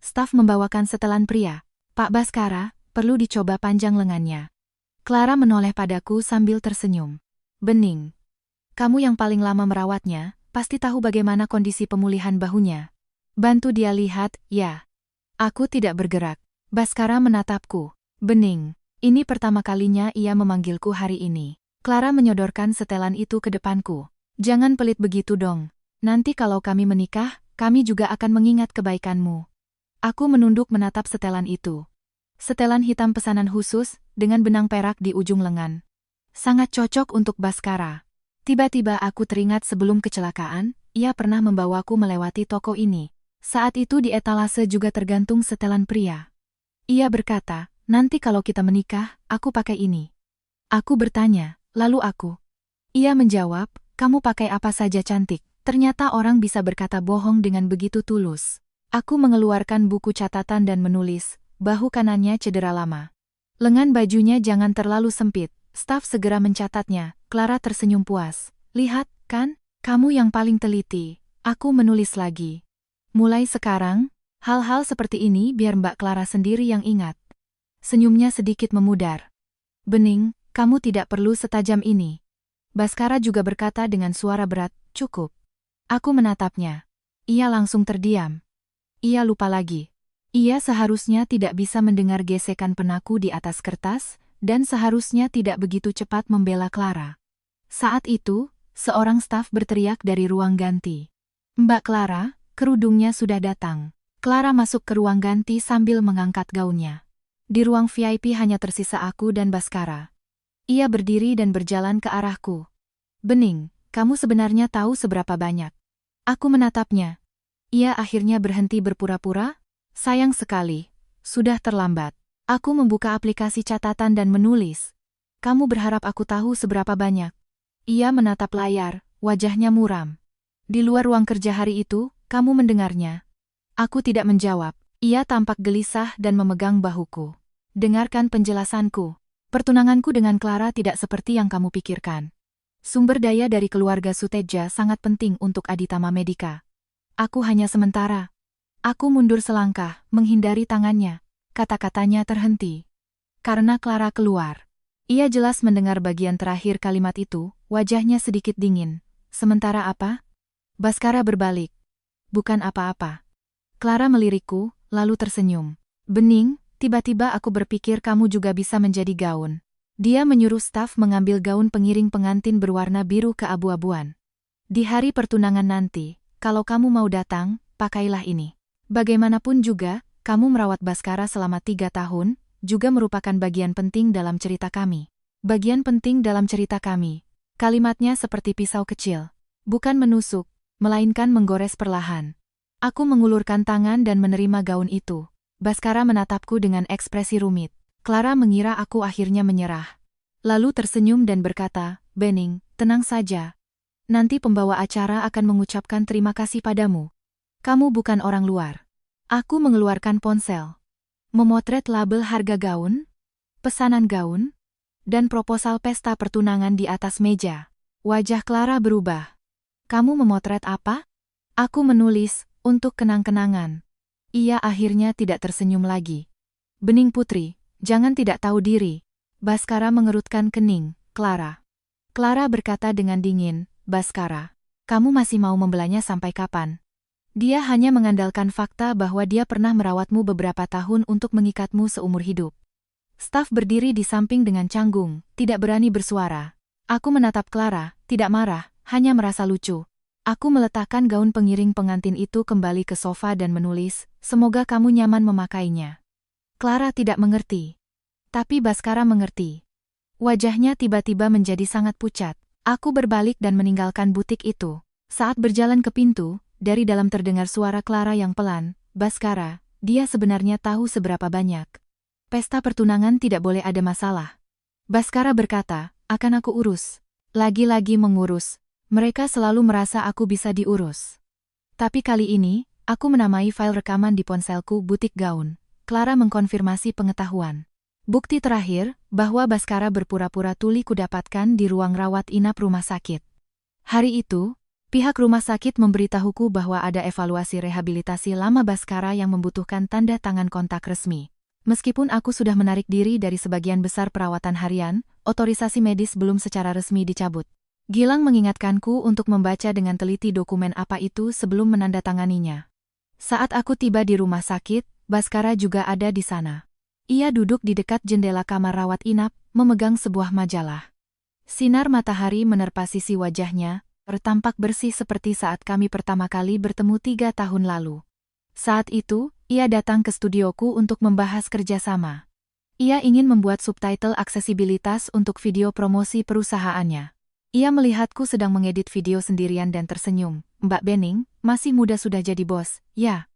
Staf membawakan setelan pria. Pak Baskara, perlu dicoba panjang lengannya. Clara menoleh padaku sambil tersenyum. Bening. Kamu yang paling lama merawatnya, pasti tahu bagaimana kondisi pemulihan bahunya. Bantu dia lihat, ya. Aku tidak bergerak. Baskara menatapku. Bening. Ini pertama kalinya ia memanggilku hari ini. Clara menyodorkan setelan itu ke depanku. Jangan pelit begitu dong. Nanti kalau kami menikah, kami juga akan mengingat kebaikanmu. Aku menunduk menatap setelan itu. Setelan hitam pesanan khusus, dengan benang perak di ujung lengan. Sangat cocok untuk Baskara. Tiba-tiba aku teringat sebelum kecelakaan, ia pernah membawaku melewati toko ini. Saat itu di etalase juga tergantung setelan pria. Ia berkata, nanti kalau kita menikah, aku pakai ini. Aku bertanya, lalu aku? Ia menjawab, kamu pakai apa saja cantik. Ternyata orang bisa berkata bohong dengan begitu tulus. Aku mengeluarkan buku catatan dan menulis, bahu kanannya cedera lama. Lengan bajunya jangan terlalu sempit. Staf segera mencatatnya. Clara tersenyum puas. Lihat, kan? Kamu yang paling teliti. Aku menulis lagi. Mulai sekarang, hal-hal seperti ini biar Mbak Clara sendiri yang ingat. Senyumnya sedikit memudar. Bening, kamu tidak perlu setajam ini. Baskara juga berkata dengan suara berat, cukup. Aku menatapnya. Ia langsung terdiam. Ia lupa lagi. Ia seharusnya tidak bisa mendengar gesekan penaku di atas kertas, dan seharusnya tidak begitu cepat membela Clara. Saat itu, seorang staf berteriak dari ruang ganti. Mbak Clara, kerudungnya sudah datang. Clara masuk ke ruang ganti sambil mengangkat gaunnya. Di ruang VIP hanya tersisa aku dan Baskara. Ia berdiri dan berjalan ke arahku. Bening, kamu sebenarnya tahu seberapa banyak? Aku menatapnya. Ia akhirnya berhenti berpura-pura. Sayang sekali, sudah terlambat. Aku membuka aplikasi catatan dan menulis. Kamu berharap aku tahu seberapa banyak? Ia menatap layar, wajahnya muram. Di luar ruang kerja hari itu, kamu mendengarnya. Aku tidak menjawab. Ia tampak gelisah dan memegang bahuku. Dengarkan penjelasanku. Pertunanganku dengan Clara tidak seperti yang kamu pikirkan. Sumber daya dari keluarga Suteja sangat penting untuk Aditama Medica. Aku hanya sementara. Aku mundur selangkah, menghindari tangannya. Kata-katanya terhenti. Karena Clara keluar. Ia jelas mendengar bagian terakhir kalimat itu, wajahnya sedikit dingin. Sementara apa? Baskara berbalik. Bukan apa-apa. Clara melirikku, lalu tersenyum. Bening, tiba-tiba aku berpikir kamu juga bisa menjadi gaun. Dia menyuruh staf mengambil gaun pengiring pengantin berwarna biru keabu-abuan. Di hari pertunangan nanti, kalau kamu mau datang, pakailah ini. Bagaimanapun juga, kamu merawat Baskara selama 3 tahun, juga merupakan bagian penting dalam cerita kami. Bagian penting dalam cerita kami. Kalimatnya seperti pisau kecil. Bukan menusuk, melainkan menggores perlahan. Aku mengulurkan tangan dan menerima gaun itu. Baskara menatapku dengan ekspresi rumit. Clara mengira aku akhirnya menyerah. Lalu tersenyum dan berkata, Bening, tenang saja. Nanti pembawa acara akan mengucapkan terima kasih padamu. Kamu bukan orang luar. Aku mengeluarkan ponsel. Memotret label harga gaun, pesanan gaun, dan proposal pesta pertunangan di atas meja. Wajah Clara berubah. Kamu memotret apa? Aku menulis, untuk kenang-kenangan. Ia akhirnya tidak tersenyum lagi. Bening Putri, jangan tidak tahu diri. Baskara mengerutkan kening. Clara. Clara berkata dengan dingin, Baskara, kamu masih mau membelanya sampai kapan? Dia hanya mengandalkan fakta bahwa dia pernah merawatmu beberapa tahun untuk mengikatmu seumur hidup. Staf berdiri di samping dengan canggung, tidak berani bersuara. Aku menatap Clara, tidak marah, hanya merasa lucu. Aku meletakkan gaun pengiring pengantin itu kembali ke sofa dan menulis, semoga kamu nyaman memakainya. Clara tidak mengerti. Tapi Baskara mengerti. Wajahnya tiba-tiba menjadi sangat pucat. Aku berbalik dan meninggalkan butik itu. Saat berjalan ke pintu, dari dalam terdengar suara Clara yang pelan, Baskara, dia sebenarnya tahu seberapa banyak. Pesta pertunangan tidak boleh ada masalah. Baskara berkata, akan aku urus. Lagi-lagi mengurus. Mereka selalu merasa aku bisa diurus. Tapi kali ini, aku menamai file rekaman di ponselku butik gaun. Clara mengkonfirmasi pengetahuan. Bukti terakhir, bahwa Baskara berpura-pura tuli kudapatkan di ruang rawat inap rumah sakit. Hari itu, pihak rumah sakit memberitahuku bahwa ada evaluasi rehabilitasi lama Baskara yang membutuhkan tanda tangan kontak resmi. Meskipun aku sudah menarik diri dari sebagian besar perawatan harian, otorisasi medis belum secara resmi dicabut. Gilang mengingatkanku untuk membaca dengan teliti dokumen apa itu sebelum menandatanganinya. Saat aku tiba di rumah sakit, Baskara juga ada di sana. Ia duduk di dekat jendela kamar rawat inap, memegang sebuah majalah. Sinar matahari menerpa sisi wajahnya, tampak bersih seperti saat kami pertama kali bertemu 3 tahun lalu. Saat itu, ia datang ke studioku untuk membahas kerjasama. Ia ingin membuat subtitle aksesibilitas untuk video promosi perusahaannya. Ia melihatku sedang mengedit video sendirian dan tersenyum. Mbak Bening, masih muda sudah jadi bos, ya?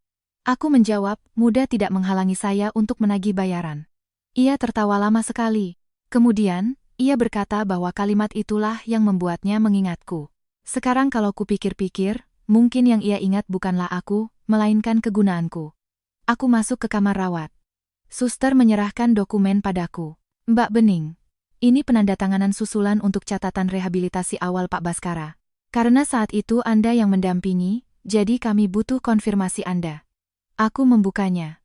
Aku menjawab, muda tidak menghalangi saya untuk menagih bayaran. Ia tertawa lama sekali. Kemudian, ia berkata bahwa kalimat itulah yang membuatnya mengingatku. Sekarang kalau kupikir-pikir, mungkin yang ia ingat bukanlah aku, melainkan kegunaanku. Aku masuk ke kamar rawat. Suster menyerahkan dokumen padaku. Mbak Bening, ini penandatanganan susulan untuk catatan rehabilitasi awal Pak Baskara. Karena saat itu Anda yang mendampingi, jadi kami butuh konfirmasi Anda. Aku membukanya.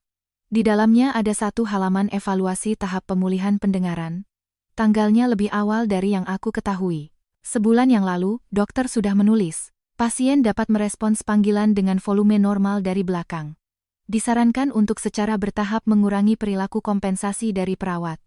Di dalamnya ada 1 halaman evaluasi tahap pemulihan pendengaran. Tanggalnya lebih awal dari yang aku ketahui. Sebulan yang lalu, dokter sudah menulis, pasien dapat merespons panggilan dengan volume normal dari belakang. Disarankan untuk secara bertahap mengurangi perilaku kompensasi dari perawat.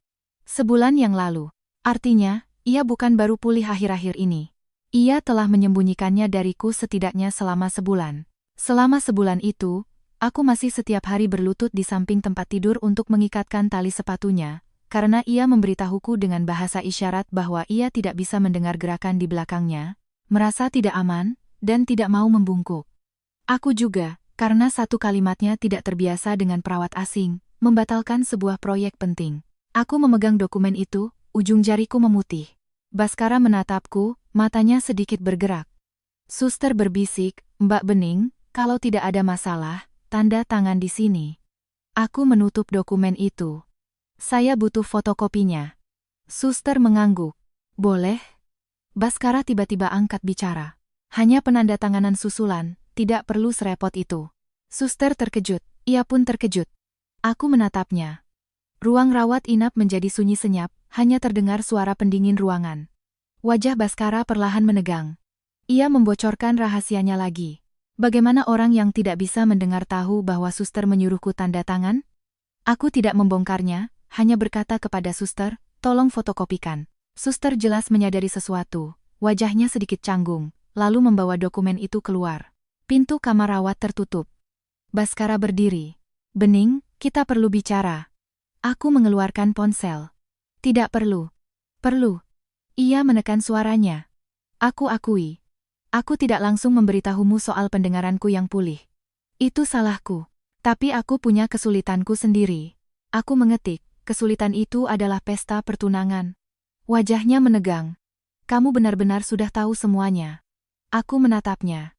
Sebulan yang lalu. Artinya, ia bukan baru pulih akhir-akhir ini. Ia telah menyembunyikannya dariku setidaknya selama sebulan. Selama sebulan itu, aku masih setiap hari berlutut di samping tempat tidur untuk mengikatkan tali sepatunya, karena ia memberitahuku dengan bahasa isyarat bahwa ia tidak bisa mendengar gerakan di belakangnya, merasa tidak aman, dan tidak mau membungkuk. Aku juga, karena 1 kalimatnya tidak terbiasa dengan perawat asing, membatalkan sebuah proyek penting. Aku memegang dokumen itu, ujung jariku memutih. Baskara menatapku, matanya sedikit bergerak. Suster berbisik, Mbak Bening, kalau tidak ada masalah, tanda tangan di sini. Aku menutup dokumen itu. Saya butuh fotokopinya. Suster mengangguk. Boleh? Baskara tiba-tiba angkat bicara. Hanya penandatanganan susulan, tidak perlu serepot itu. Suster terkejut, ia pun terkejut. Aku menatapnya. Ruang rawat inap menjadi sunyi senyap, hanya terdengar suara pendingin ruangan. Wajah Baskara perlahan menegang. Ia membocorkan rahasianya lagi. Bagaimana orang yang tidak bisa mendengar tahu bahwa suster menyuruhku tanda tangan? Aku tidak membongkarnya, hanya berkata kepada suster, tolong fotokopikan. Suster jelas menyadari sesuatu, wajahnya sedikit canggung, lalu membawa dokumen itu keluar. Pintu kamar rawat tertutup. Baskara berdiri. Bening, kita perlu bicara. Aku mengeluarkan ponsel. Tidak perlu. Perlu. Ia menekan suaranya. Aku akui. Aku tidak langsung memberitahumu soal pendengaranku yang pulih. Itu salahku. Tapi aku punya kesulitanku sendiri. Aku mengetik. Kesulitan itu adalah pesta pertunangan. Wajahnya menegang. Kamu benar-benar sudah tahu semuanya. Aku menatapnya.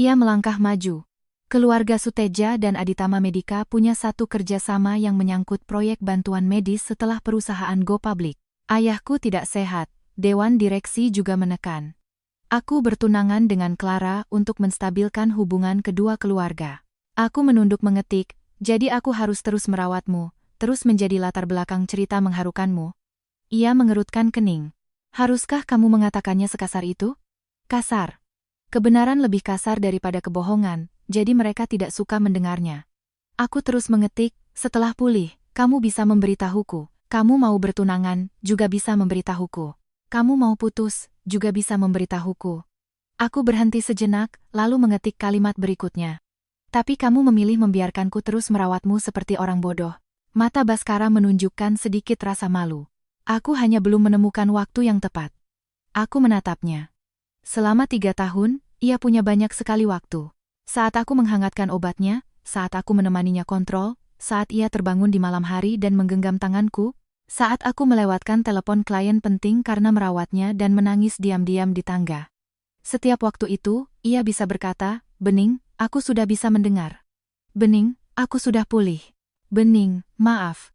Ia melangkah maju. Keluarga Suteja dan Aditama Medika punya 1 kerjasama yang menyangkut proyek bantuan medis setelah perusahaan go public. Ayahku tidak sehat, Dewan Direksi juga menekan. Aku bertunangan dengan Clara untuk menstabilkan hubungan kedua keluarga. Aku menunduk mengetik, jadi aku harus terus merawatmu. Terus menjadi latar belakang cerita mengharukanmu. Ia mengerutkan kening. Haruskah kamu mengatakannya sekasar itu? Kasar. Kebenaran lebih kasar daripada kebohongan, jadi mereka tidak suka mendengarnya. Aku terus mengetik, setelah pulih, kamu bisa memberitahuku. Kamu mau bertunangan, juga bisa memberitahuku. Kamu mau putus, juga bisa memberitahuku. Aku berhenti sejenak, lalu mengetik kalimat berikutnya. Tapi kamu memilih membiarkanku terus merawatmu seperti orang bodoh. Mata Baskara menunjukkan sedikit rasa malu. Aku hanya belum menemukan waktu yang tepat. Aku menatapnya. Selama 3 tahun, ia punya banyak sekali waktu. Saat aku menghangatkan obatnya, saat aku menemaninya kontrol, saat ia terbangun di malam hari dan menggenggam tanganku, saat aku melewatkan telepon klien penting karena merawatnya dan menangis diam-diam di tangga. Setiap waktu itu, ia bisa berkata, Bening, aku sudah bisa mendengar. Bening, aku sudah pulih. Bening, maaf.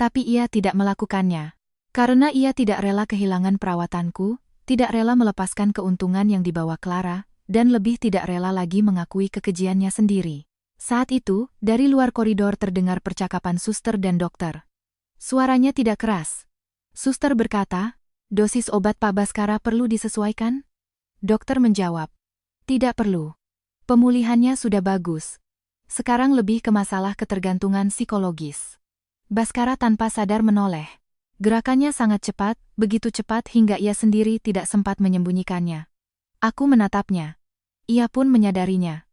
Tapi ia tidak melakukannya. Karena ia tidak rela kehilangan perawatanku, tidak rela melepaskan keuntungan yang dibawa Clara, dan lebih tidak rela lagi mengakui kekejiannya sendiri. Saat itu, dari luar koridor terdengar percakapan suster dan dokter. Suaranya tidak keras. Suster berkata, "Dosis obat Pak Baskara perlu disesuaikan?" Dokter menjawab, "Tidak perlu. Pemulihannya sudah bagus. Sekarang lebih ke masalah ketergantungan psikologis." Baskara tanpa sadar menoleh. Gerakannya sangat cepat, begitu cepat hingga ia sendiri tidak sempat menyembunyikannya. Aku menatapnya. Ia pun menyadarinya.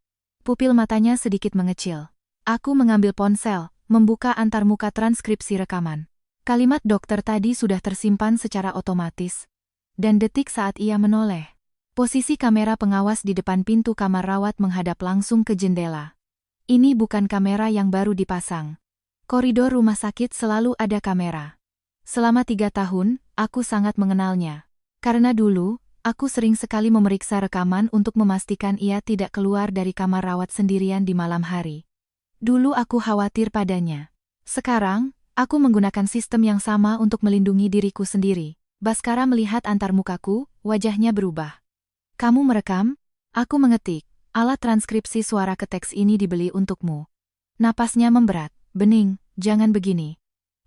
Pupil matanya sedikit mengecil. Aku mengambil ponsel, membuka antarmuka transkripsi rekaman. Kalimat dokter tadi sudah tersimpan secara otomatis. Dan detik saat ia menoleh, posisi kamera pengawas di depan pintu kamar rawat menghadap langsung ke jendela. Ini bukan kamera yang baru dipasang. Koridor rumah sakit selalu ada kamera. Selama 3 tahun, aku sangat mengenalnya. Karena dulu, aku sering sekali memeriksa rekaman untuk memastikan ia tidak keluar dari kamar rawat sendirian di malam hari. Dulu aku khawatir padanya. Sekarang, aku menggunakan sistem yang sama untuk melindungi diriku sendiri. Baskara melihat antarmukaku, wajahnya berubah. "Kamu merekam?" Aku mengetik. "Alat transkripsi suara ke teks ini dibeli untukmu." Napasnya memberat. "Bening, jangan begini.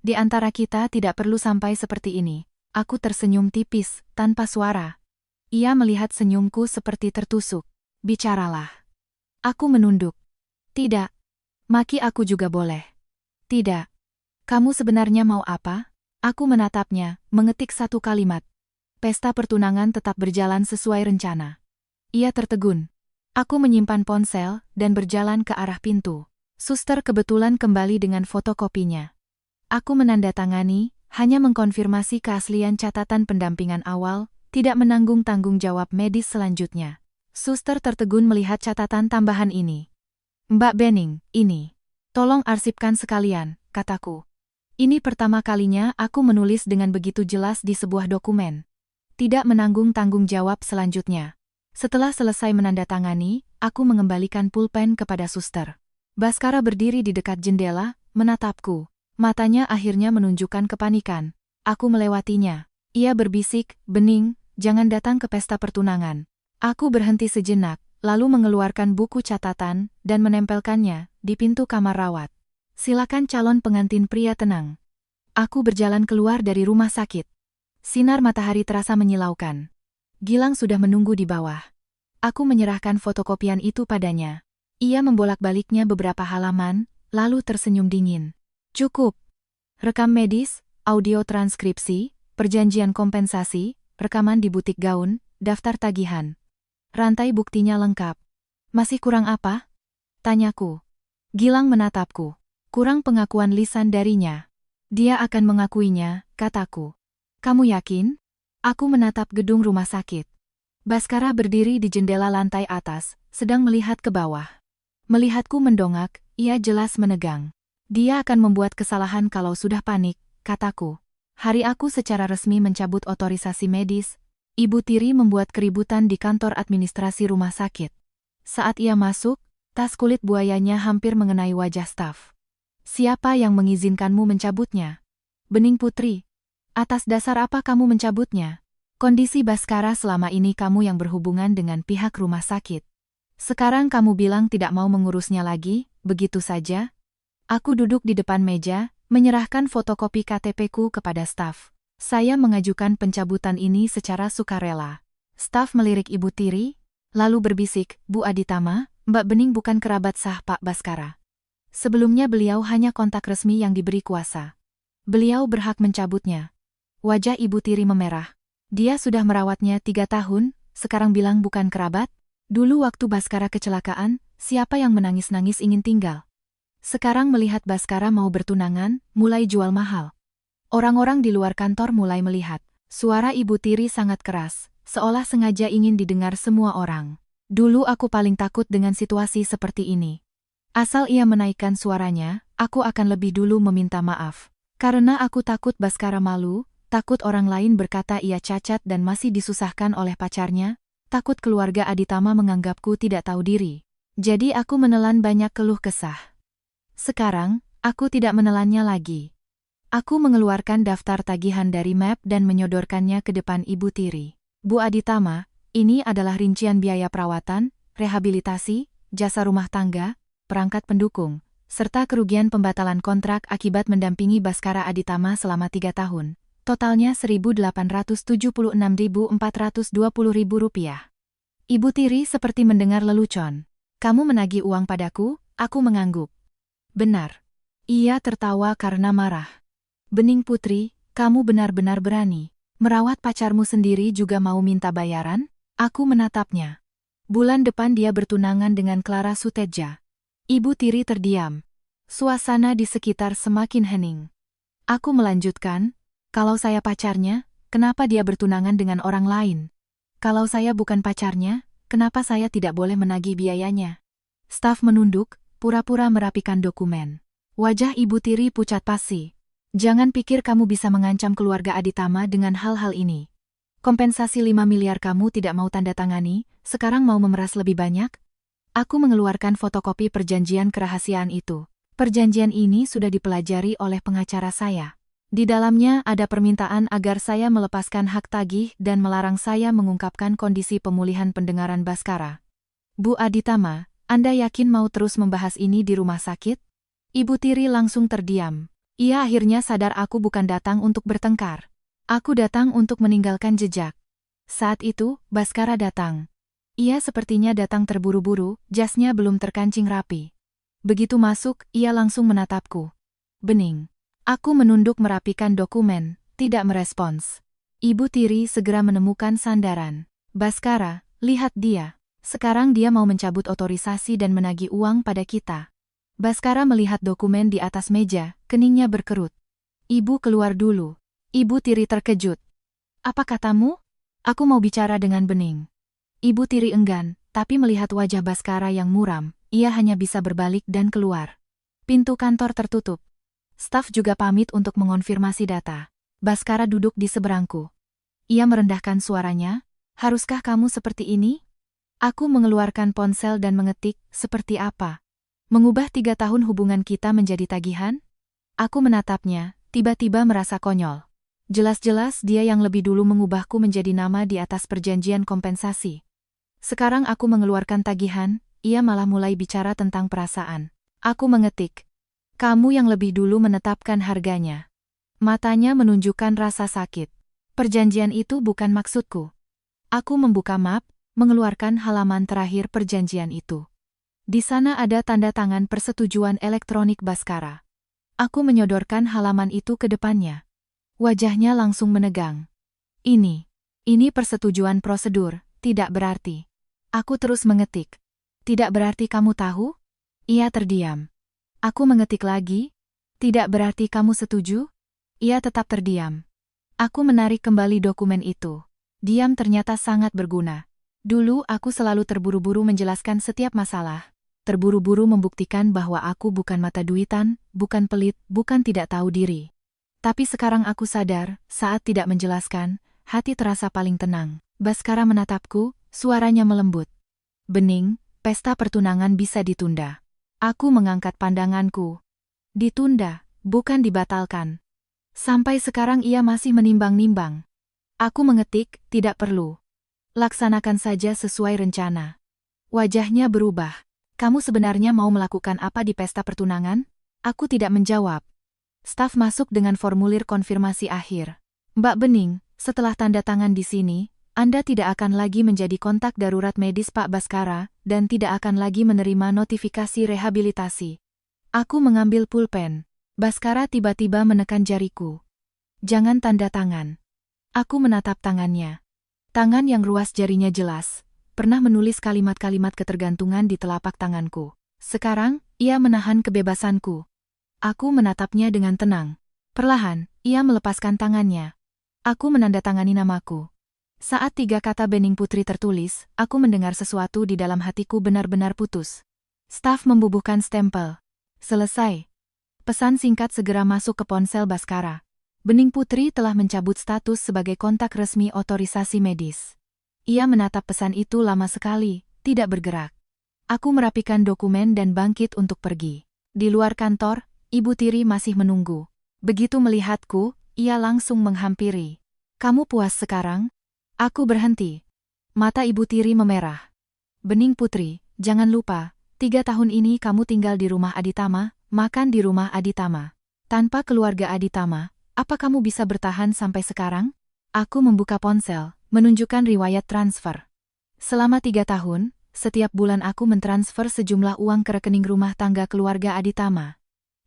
Di antara kita tidak perlu sampai seperti ini." Aku tersenyum tipis, tanpa suara. Ia melihat senyumku seperti tertusuk. "Bicaralah." Aku menunduk. "Tidak. Maki aku juga boleh." "Tidak. Kamu sebenarnya mau apa?" Aku menatapnya, mengetik satu kalimat. "Pesta pertunangan tetap berjalan sesuai rencana." Ia tertegun. Aku menyimpan ponsel, dan berjalan ke arah pintu. Suster kebetulan kembali dengan fotokopinya. Aku menandatangani, hanya mengkonfirmasi keaslian catatan pendampingan awal, tidak menanggung tanggung jawab medis selanjutnya. Suster tertegun melihat catatan tambahan ini. "Mbak Bening, ini. Tolong arsipkan sekalian," kataku. Ini pertama kalinya aku menulis dengan begitu jelas di sebuah dokumen. Tidak menanggung tanggung jawab selanjutnya. Setelah selesai menandatangani, aku mengembalikan pulpen kepada suster. Baskara berdiri di dekat jendela, menatapku. Matanya akhirnya menunjukkan kepanikan. Aku melewatinya. Ia berbisik, "Bening, jangan datang ke pesta pertunangan." Aku berhenti sejenak, lalu mengeluarkan buku catatan, dan menempelkannya di pintu kamar rawat. "Silakan calon pengantin pria tenang." Aku berjalan keluar dari rumah sakit. Sinar matahari terasa menyilaukan. Gilang sudah menunggu di bawah. Aku menyerahkan fotokopian itu padanya. Ia membolak-baliknya beberapa halaman, lalu tersenyum dingin. "Cukup. Rekam medis, audio transkripsi, perjanjian kompensasi, rekaman di butik gaun, daftar tagihan. Rantai buktinya lengkap. Masih kurang apa?" tanyaku. Gilang menatapku. "Kurang pengakuan lisan darinya." "Dia akan mengakuinya," kataku. "Kamu yakin?" Aku menatap gedung rumah sakit. Baskara berdiri di jendela lantai atas, sedang melihat ke bawah. Melihatku mendongak, ia jelas menegang. "Dia akan membuat kesalahan kalau sudah panik," kataku. Hari aku secara resmi mencabut otorisasi medis, Ibu Tiri membuat keributan di kantor administrasi rumah sakit. Saat ia masuk, tas kulit buayanya hampir mengenai wajah staf. "Siapa yang mengizinkanmu mencabutnya?" "Bening Putri." "Atas dasar apa kamu mencabutnya?" "Kondisi Baskara selama ini kamu yang berhubungan dengan pihak rumah sakit. Sekarang kamu bilang tidak mau mengurusnya lagi, begitu saja?" Aku duduk di depan meja, menyerahkan fotokopi KTP-ku kepada staf. "Saya mengajukan pencabutan ini secara sukarela." Staf melirik Ibu Tiri, lalu berbisik, "Bu Aditama, Mbak Bening bukan kerabat sah Pak Baskara. Sebelumnya beliau hanya kontak resmi yang diberi kuasa. Beliau berhak mencabutnya." Wajah Ibu Tiri memerah. "Dia sudah merawatnya 3 tahun, sekarang bilang bukan kerabat? Dulu waktu Baskara kecelakaan, siapa yang menangis-nangis ingin tinggal? Sekarang melihat Baskara mau bertunangan, mulai jual mahal." Orang-orang di luar kantor mulai melihat. Suara Ibu Tiri sangat keras, seolah sengaja ingin didengar semua orang. "Dulu aku paling takut dengan situasi seperti ini. Asal ia menaikkan suaranya, aku akan lebih dulu meminta maaf. Karena aku takut Baskara malu, takut orang lain berkata ia cacat dan masih disusahkan oleh pacarnya, takut keluarga Aditama menganggapku tidak tahu diri. Jadi aku menelan banyak keluh kesah. Sekarang, Aku tidak menelannya lagi. Aku mengeluarkan daftar tagihan dari Map dan menyodorkannya ke depan Ibu Tiri. Bu Aditama, ini adalah rincian biaya perawatan, rehabilitasi, jasa rumah tangga, perangkat pendukung, serta kerugian pembatalan kontrak akibat mendampingi Baskara Aditama selama 3 tahun. Totalnya Rp1.876.420. Ibu Tiri seperti mendengar lelucon. Kamu menagih uang padaku, aku mengangguk. Benar. Ia tertawa karena marah. Bening Putri, kamu benar-benar berani. Merawat pacarmu sendiri juga mau minta bayaran? Aku menatapnya. Bulan depan dia bertunangan dengan Clara Suteja. Ibu Tiri terdiam. Suasana di sekitar semakin hening. Aku melanjutkan, kalau saya pacarnya, kenapa dia bertunangan dengan orang lain? Kalau saya bukan pacarnya, kenapa saya tidak boleh menagih biayanya? Staf menunduk, pura-pura merapikan dokumen. Wajah Ibu Tiri pucat pasi. Jangan pikir kamu bisa mengancam keluarga Aditama dengan hal-hal ini. Kompensasi 5 miliar kamu tidak mau tanda tangani, sekarang mau memeras lebih banyak? Aku mengeluarkan fotokopi perjanjian kerahasiaan itu. Perjanjian ini sudah dipelajari oleh pengacara saya. Di dalamnya ada permintaan agar saya melepaskan hak tagih dan melarang saya mengungkapkan kondisi pemulihan pendengaran Baskara. Bu Aditama, Anda yakin mau terus membahas ini di rumah sakit? Ibu Tiri langsung terdiam. Ia akhirnya sadar aku bukan datang untuk bertengkar. Aku datang untuk meninggalkan jejak. Saat itu, Baskara datang. Ia sepertinya datang terburu-buru, jasnya belum terkancing rapi. Begitu masuk, ia langsung menatapku. Bening. Aku menunduk merapikan dokumen, tidak merespons. Ibu Tiri segera menemukan sandaran. Baskara, lihat dia. Sekarang dia mau mencabut otorisasi dan menagih uang pada kita. Baskara melihat dokumen di atas meja, keningnya berkerut. Ibu keluar dulu. Ibu Tiri terkejut. Apa katamu? Aku mau bicara dengan Bening. Ibu Tiri enggan, tapi melihat wajah Baskara yang muram, ia hanya bisa berbalik dan keluar. Pintu kantor tertutup. Staf juga pamit untuk mengonfirmasi data. Baskara duduk di seberangku. Ia merendahkan suaranya, haruskah kamu seperti ini? Aku mengeluarkan ponsel dan mengetik, seperti apa? Mengubah 3 tahun hubungan kita menjadi tagihan? Aku menatapnya, tiba-tiba merasa konyol. Jelas-jelas dia yang lebih dulu mengubahku menjadi nama di atas perjanjian kompensasi. Sekarang aku mengeluarkan tagihan, ia malah mulai bicara tentang perasaan. Aku mengetik. Kamu yang lebih dulu menetapkan harganya. Matanya menunjukkan rasa sakit. Perjanjian itu bukan maksudku. Aku membuka map, mengeluarkan halaman terakhir perjanjian itu. Di sana ada tanda tangan persetujuan elektronik Baskara. Aku menyodorkan halaman itu ke depannya. Wajahnya langsung menegang. Ini persetujuan prosedur, tidak berarti. Aku terus mengetik. Tidak berarti kamu tahu? Ia terdiam. Aku mengetik lagi. Tidak berarti kamu setuju? Ia tetap terdiam. Aku menarik kembali dokumen itu. Diam ternyata sangat berguna. Dulu aku selalu terburu-buru menjelaskan setiap masalah. Terburu-buru membuktikan bahwa aku bukan mata duitan, bukan pelit, bukan tidak tahu diri. Tapi sekarang aku sadar, saat tidak menjelaskan, hati terasa paling tenang. Baskara menatapku, suaranya melembut. Bening, pesta pertunangan bisa ditunda. Aku mengangkat pandanganku. Ditunda, bukan dibatalkan. Sampai sekarang ia masih menimbang-nimbang. Aku mengetik, tidak perlu. Laksanakan saja sesuai rencana. Wajahnya berubah. Kamu sebenarnya mau melakukan apa di pesta pertunangan? Aku tidak menjawab. Staf masuk dengan formulir konfirmasi akhir. Mbak Bening, setelah tanda tangan di sini, Anda tidak akan lagi menjadi kontak darurat medis Pak Baskara, dan tidak akan lagi menerima notifikasi rehabilitasi. Aku mengambil pulpen. Baskara tiba-tiba menekan jariku. Jangan tanda tangan. Aku menatap tangannya. Tangan yang ruas jarinya jelas. Pernah menulis kalimat-kalimat ketergantungan di telapak tanganku. Sekarang, ia menahan kebebasanku. Aku menatapnya dengan tenang. Perlahan, ia melepaskan tangannya. Aku menandatangani namaku. Saat 3 kata Bening Putri tertulis, aku mendengar sesuatu di dalam hatiku benar-benar putus. Staf membubuhkan stempel. Selesai. Pesan singkat segera masuk ke ponsel Baskara. Bening Putri telah mencabut status sebagai kontak resmi otorisasi medis. Ia menatap pesan itu lama sekali, tidak bergerak. Aku merapikan dokumen dan bangkit untuk pergi. Di luar kantor, Ibu tiri masih menunggu. Begitu melihatku, ia langsung menghampiri. Kamu puas sekarang? Aku berhenti. Mata ibu tiri memerah. Bening putri, jangan lupa, 3 tahun ini kamu tinggal di rumah Aditama, makan di rumah Aditama. Tanpa keluarga Aditama, apa kamu bisa bertahan sampai sekarang? Aku membuka ponsel, menunjukkan riwayat transfer. Selama 3 tahun, setiap bulan aku mentransfer sejumlah uang ke rekening rumah tangga keluarga Aditama.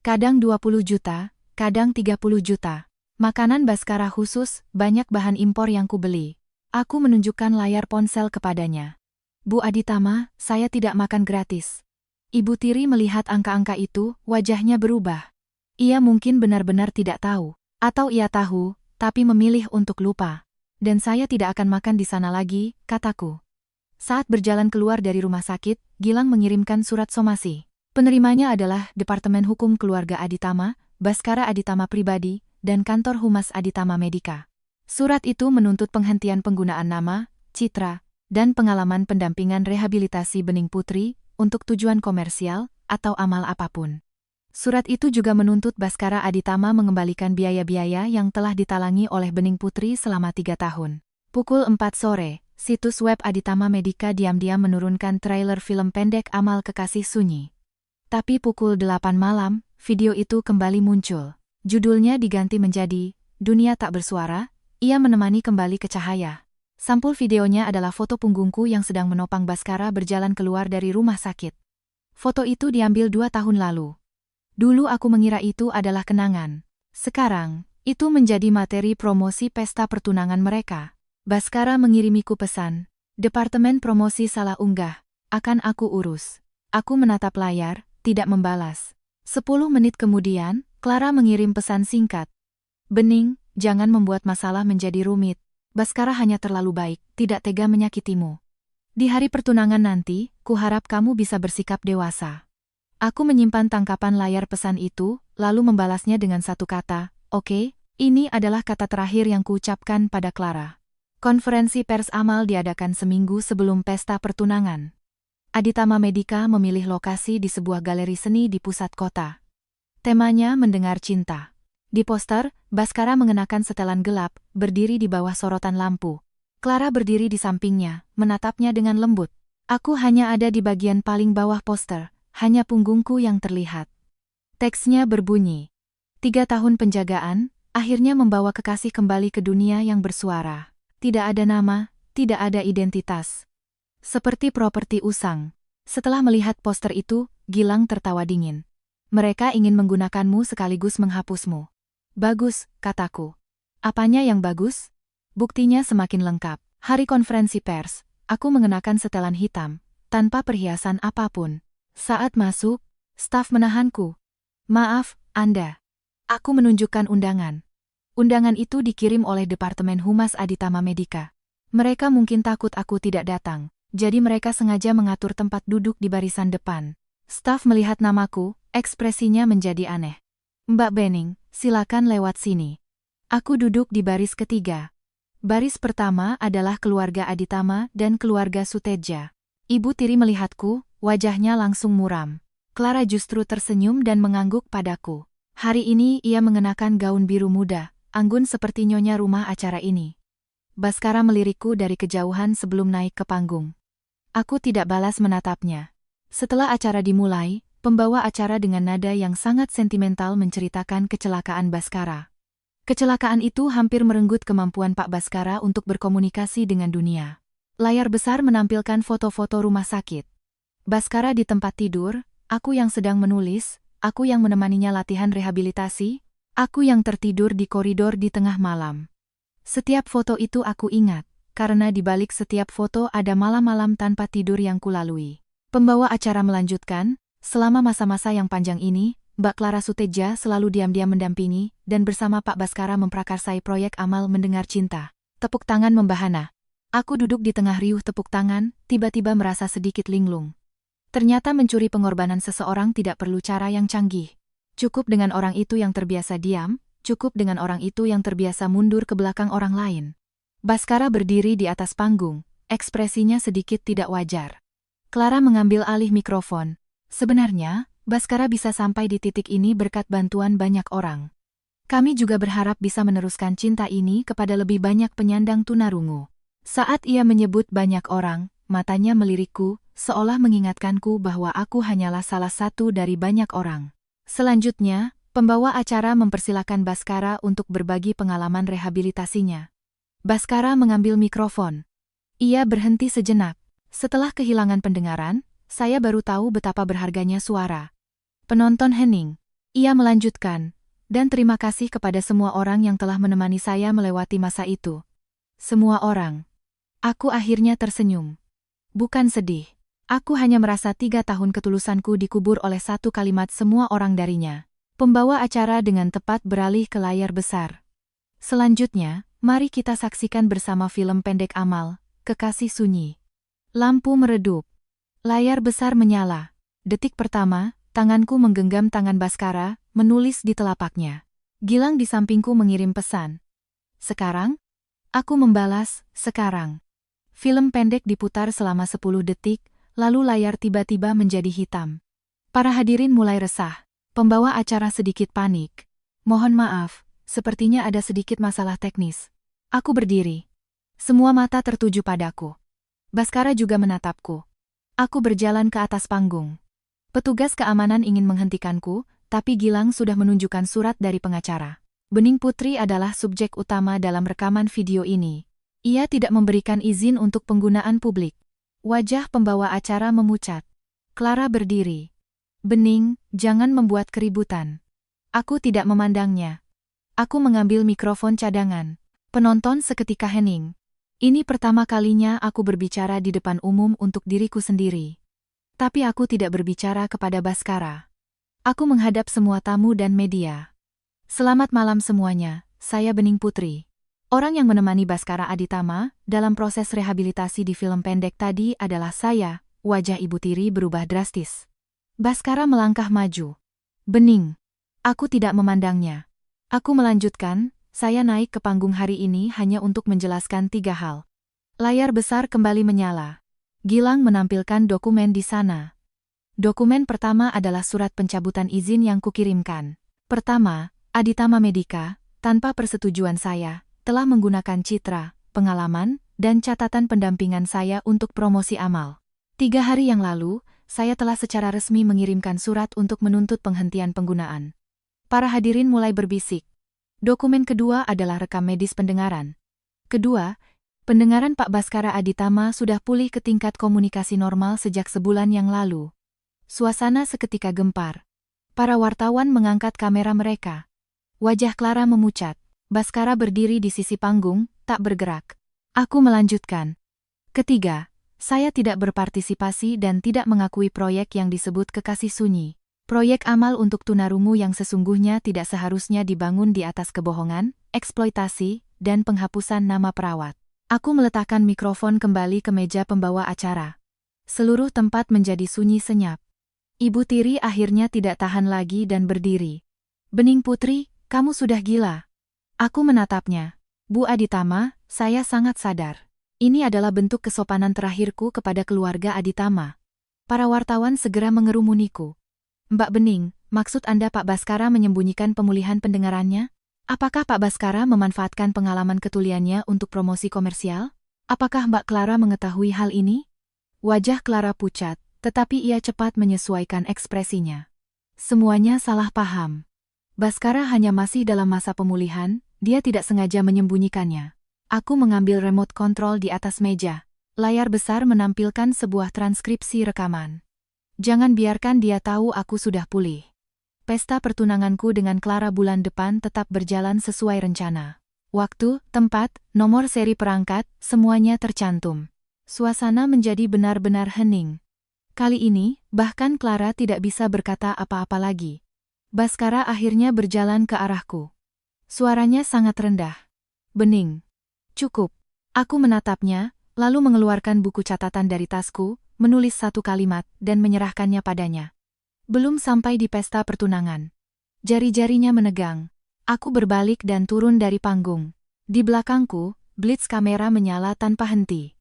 Kadang 20 juta, kadang 30 juta. Makanan Baskara khusus, banyak bahan impor yang kubeli. Aku menunjukkan layar ponsel kepadanya. Bu Aditama, saya tidak makan gratis. Ibu tiri melihat angka-angka itu, wajahnya berubah. Ia mungkin benar-benar tidak tahu. Atau ia tahu, tapi memilih untuk lupa. Dan saya tidak akan makan di sana lagi, kataku. Saat berjalan keluar dari rumah sakit, Gilang mengirimkan surat somasi. Penerimanya adalah Departemen Hukum Keluarga Aditama, Baskara Aditama Pribadi, dan Kantor Humas Aditama Medika. Surat itu menuntut penghentian penggunaan nama, citra, dan pengalaman pendampingan rehabilitasi Bening Putri untuk tujuan komersial atau amal apapun. Surat itu juga menuntut Baskara Aditama mengembalikan biaya-biaya yang telah ditalangi oleh Bening Putri selama 3 tahun. Pukul 4 sore, situs web Aditama Medika diam-diam menurunkan trailer film pendek Amal Kekasih Sunyi. Tapi pukul 8 malam, video itu kembali muncul. Judulnya diganti menjadi Dunia Tak Bersuara, ia menemani kembali ke cahaya. Sampul videonya adalah foto punggungku yang sedang menopang Baskara berjalan keluar dari rumah sakit. Foto itu diambil 2 tahun lalu. Dulu aku mengira itu adalah kenangan. Sekarang, itu menjadi materi promosi pesta pertunangan mereka. Baskara mengirimiku pesan. Departemen promosi salah unggah. Akan aku urus. Aku menatap layar, tidak membalas. 10 menit kemudian, Clara mengirim pesan singkat. Bening, jangan membuat masalah menjadi rumit. Baskara hanya terlalu baik, tidak tega menyakitimu. Di hari pertunangan nanti, kuharap kamu bisa bersikap dewasa. Aku menyimpan tangkapan layar pesan itu, lalu membalasnya dengan satu kata, oke, ini adalah kata terakhir yang kuucapkan pada Clara. Konferensi pers Amal diadakan seminggu sebelum pesta pertunangan. Aditama Medika memilih lokasi di sebuah galeri seni di pusat kota. Temanya mendengar cinta. Di poster, Baskara mengenakan setelan gelap, berdiri di bawah sorotan lampu. Clara berdiri di sampingnya, menatapnya dengan lembut. Aku hanya ada di bagian paling bawah poster, hanya punggungku yang terlihat. Teksnya berbunyi. 3 tahun penjagaan, akhirnya membawa kekasih kembali ke dunia yang bersuara. Tidak ada nama, tidak ada identitas. Seperti properti usang. Setelah melihat poster itu, Gilang tertawa dingin. Mereka ingin menggunakanmu sekaligus menghapusmu. Bagus, kataku. Apanya yang bagus? Buktinya semakin lengkap. Hari konferensi pers, aku mengenakan setelan hitam, tanpa perhiasan apapun. Saat masuk, staf menahanku. Maaf, Anda. Aku menunjukkan undangan. Undangan itu dikirim oleh Departemen Humas Aditama Medika. Mereka mungkin takut aku tidak datang, jadi mereka sengaja mengatur tempat duduk di barisan depan. Staf melihat namaku, ekspresinya menjadi aneh. Mbak Bening, silakan lewat sini. Aku duduk di baris ketiga. Baris pertama adalah keluarga Aditama dan keluarga Suteja. Ibu tiri melihatku, wajahnya langsung muram. Clara justru tersenyum dan mengangguk padaku. Hari ini ia mengenakan gaun biru muda, anggun seperti nyonya rumah acara ini. Baskara melirikku dari kejauhan sebelum naik ke panggung. Aku tidak balas menatapnya. Setelah acara dimulai, pembawa acara dengan nada yang sangat sentimental menceritakan kecelakaan Baskara. Kecelakaan itu hampir merenggut kemampuan Pak Baskara untuk berkomunikasi dengan dunia. Layar besar menampilkan foto-foto rumah sakit. Baskara di tempat tidur, aku yang sedang menulis, aku yang menemaninya latihan rehabilitasi, aku yang tertidur di koridor di tengah malam. Setiap foto itu aku ingat, karena di balik setiap foto ada malam-malam tanpa tidur yang kulalui. Pembawa acara melanjutkan, selama masa-masa yang panjang ini, Mbak Clara Suteja selalu diam-diam mendampingi, dan bersama Pak Baskara memprakarsai proyek Amal Mendengar Cinta. Tepuk tangan membahana. Aku duduk di tengah riuh tepuk tangan, tiba-tiba merasa sedikit linglung. Ternyata mencuri pengorbanan seseorang tidak perlu cara yang canggih. Cukup dengan orang itu yang terbiasa diam, cukup dengan orang itu yang terbiasa mundur ke belakang orang lain. Baskara berdiri di atas panggung, ekspresinya sedikit tidak wajar. Clara mengambil alih mikrofon. Sebenarnya, Baskara bisa sampai di titik ini berkat bantuan banyak orang. Kami juga berharap bisa meneruskan cinta ini kepada lebih banyak penyandang tunarungu. Saat ia menyebut banyak orang, matanya melirikku, seolah mengingatkanku bahwa aku hanyalah salah satu dari banyak orang. Selanjutnya, pembawa acara mempersilakan Baskara untuk berbagi pengalaman rehabilitasinya. Baskara mengambil mikrofon. Ia berhenti sejenak. Setelah kehilangan pendengaran, saya baru tahu betapa berharganya suara. Penonton hening. Ia melanjutkan, dan terima kasih kepada semua orang yang telah menemani saya melewati masa itu. Semua orang. Aku akhirnya tersenyum. Bukan sedih. Aku hanya merasa 3 tahun ketulusanku dikubur oleh satu kalimat semua orang darinya. Pembawa acara dengan tepat beralih ke layar besar. Selanjutnya, mari kita saksikan bersama film pendek Amal, Kekasih Sunyi. Lampu meredup. Layar besar menyala. Detik pertama, tanganku menggenggam tangan Baskara, menulis di telapaknya. Gilang di sampingku mengirim pesan. Sekarang? Aku membalas, sekarang. Film pendek diputar selama 10 detik, lalu layar tiba-tiba menjadi hitam. Para hadirin mulai resah. Pembawa acara sedikit panik. Mohon maaf, sepertinya ada sedikit masalah teknis. Aku berdiri. Semua mata tertuju padaku. Baskara juga menatapku. Aku berjalan ke atas panggung. Petugas keamanan ingin menghentikanku, tapi Gilang sudah menunjukkan surat dari pengacara. Bening Putri adalah subjek utama dalam rekaman video ini. Ia tidak memberikan izin untuk penggunaan publik. Wajah pembawa acara memucat. Clara berdiri. Bening, jangan membuat keributan. Aku tidak memandangnya. Aku mengambil mikrofon cadangan. Penonton seketika hening. Ini pertama kalinya aku berbicara di depan umum untuk diriku sendiri. Tapi aku tidak berbicara kepada Baskara. Aku menghadap semua tamu dan media. Selamat malam semuanya, saya Bening Putri. Orang yang menemani Baskara Aditama dalam proses rehabilitasi di film pendek tadi adalah saya. Wajah Ibu Tiri berubah drastis. Baskara melangkah maju. Bening. Aku tidak memandangnya. Aku melanjutkan, saya naik ke panggung hari ini hanya untuk menjelaskan 3 hal. Layar besar kembali menyala. Gilang menampilkan dokumen di sana. Dokumen pertama adalah surat pencabutan izin yang kukirimkan. Pertama, Aditama Medika, tanpa persetujuan saya, telah menggunakan citra, pengalaman, dan catatan pendampingan saya untuk promosi Amal. 3 hari yang lalu, saya telah secara resmi mengirimkan surat untuk menuntut penghentian penggunaan. Para hadirin mulai berbisik. Dokumen kedua adalah rekam medis pendengaran. Kedua, pendengaran Pak Baskara Aditama sudah pulih ke tingkat komunikasi normal sejak sebulan yang lalu. Suasana seketika gempar. Para wartawan mengangkat kamera mereka. Wajah Clara memucat. Baskara berdiri di sisi panggung, tak bergerak. Aku melanjutkan. Ketiga, saya tidak berpartisipasi dan tidak mengakui proyek yang disebut Kekasih Sunyi. Proyek Amal untuk tunarungu yang sesungguhnya tidak seharusnya dibangun di atas kebohongan, eksploitasi, dan penghapusan nama perawat. Aku meletakkan mikrofon kembali ke meja pembawa acara. Seluruh tempat menjadi sunyi senyap. Ibu Tiri akhirnya tidak tahan lagi dan berdiri. Bening Putri, kamu sudah gila. Aku menatapnya. Bu Aditama, saya sangat sadar. Ini adalah bentuk kesopanan terakhirku kepada keluarga Aditama. Para wartawan segera mengerumuniku. Mbak Bening, maksud Anda Pak Baskara menyembunyikan pemulihan pendengarannya? Apakah Pak Baskara memanfaatkan pengalaman ketuliannya untuk promosi komersial? Apakah Mbak Clara mengetahui hal ini? Wajah Clara pucat, tetapi ia cepat menyesuaikan ekspresinya. Semuanya salah paham. Baskara hanya masih dalam masa pemulihan, dia tidak sengaja menyembunyikannya. Aku mengambil remote control di atas meja. Layar besar menampilkan sebuah transkripsi rekaman. Jangan biarkan dia tahu aku sudah pulih. Pesta pertunanganku dengan Clara bulan depan tetap berjalan sesuai rencana. Waktu, tempat, nomor seri perangkat, semuanya tercantum. Suasana menjadi benar-benar hening. Kali ini, bahkan Clara tidak bisa berkata apa-apa lagi. Baskara akhirnya berjalan ke arahku. Suaranya sangat rendah. Bening. Cukup. Aku menatapnya, lalu mengeluarkan buku catatan dari tasku, menulis 1 kalimat, dan menyerahkannya padanya. Belum sampai di pesta pertunangan. Jari-jarinya menegang. Aku berbalik dan turun dari panggung. Di belakangku, blitz kamera menyala tanpa henti.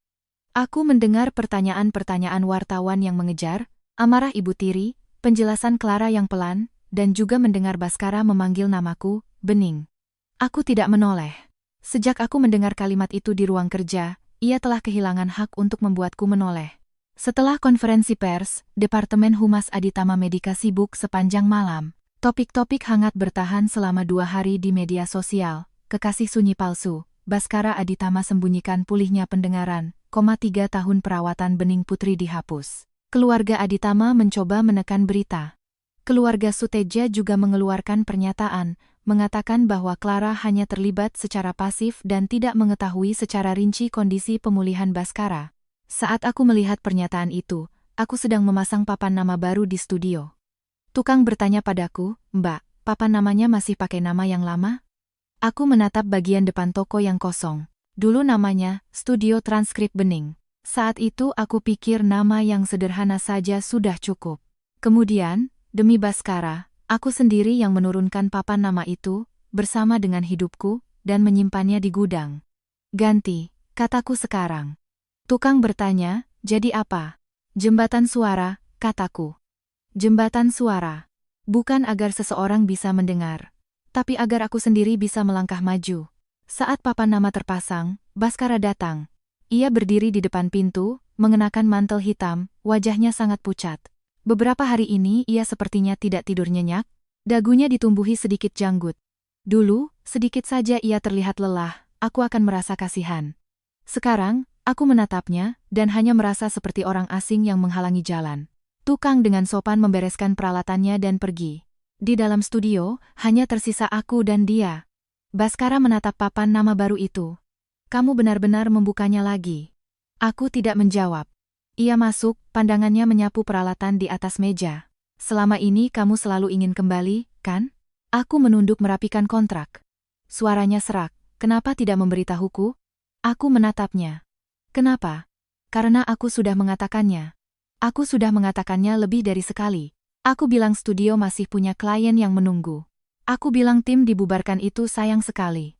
Aku mendengar pertanyaan-pertanyaan wartawan yang mengejar, amarah Ibu Tiri, Penjelasan Clara yang pelan, dan juga mendengar Baskara memanggil namaku, Bening. Aku tidak menoleh. Sejak aku mendengar kalimat itu di ruang kerja, ia telah kehilangan hak untuk membuatku menoleh. Setelah konferensi pers, Departemen Humas Aditama Medika sibuk sepanjang malam. Topik-topik hangat bertahan selama 2 hari di media sosial. Kekasih sunyi palsu, Baskara Aditama sembunyikan pulihnya pendengaran, 3 tahun perawatan Bening Putri dihapus. Keluarga Aditama mencoba menekan berita. Keluarga Suteja juga mengeluarkan pernyataan, mengatakan bahwa Clara hanya terlibat secara pasif dan tidak mengetahui secara rinci kondisi pemulihan Baskara. Saat aku melihat pernyataan itu, aku sedang memasang papan nama baru di studio. Tukang bertanya padaku, "Mbak, papan namanya masih pakai nama yang lama?" Aku menatap bagian depan toko yang kosong. Dulu namanya Studio Transkrip Bening. Saat itu aku pikir nama yang sederhana saja sudah cukup. Kemudian, demi Baskara, aku sendiri yang menurunkan papan nama itu, bersama dengan hidupku, dan menyimpannya di gudang. "Ganti," kataku sekarang. Tukang bertanya, "Jadi apa?" "Jembatan suara," kataku. Jembatan suara. Bukan agar seseorang bisa mendengar, tapi agar aku sendiri bisa melangkah maju. Saat papan nama terpasang, Baskara datang. Ia berdiri di depan pintu, mengenakan mantel hitam, wajahnya sangat pucat. Beberapa hari ini ia sepertinya tidak tidur nyenyak, dagunya ditumbuhi sedikit janggut. Dulu, sedikit saja ia terlihat lelah, aku akan merasa kasihan. Sekarang, aku menatapnya, dan hanya merasa seperti orang asing yang menghalangi jalan. Tukang dengan sopan membereskan peralatannya dan pergi. Di dalam studio, hanya tersisa aku dan dia. Baskara menatap papan nama baru itu. "Kamu benar-benar membukanya lagi?" Aku tidak menjawab. Ia masuk, pandangannya menyapu peralatan di atas meja. "Selama ini kamu selalu ingin kembali, kan?" Aku menunduk merapikan kontrak. Suaranya serak. "Kenapa tidak memberitahuku?" Aku menatapnya. "Kenapa?" "Karena aku sudah mengatakannya. Aku sudah mengatakannya lebih dari sekali. Aku bilang studio masih punya klien yang menunggu. Aku bilang tim dibubarkan itu sayang sekali.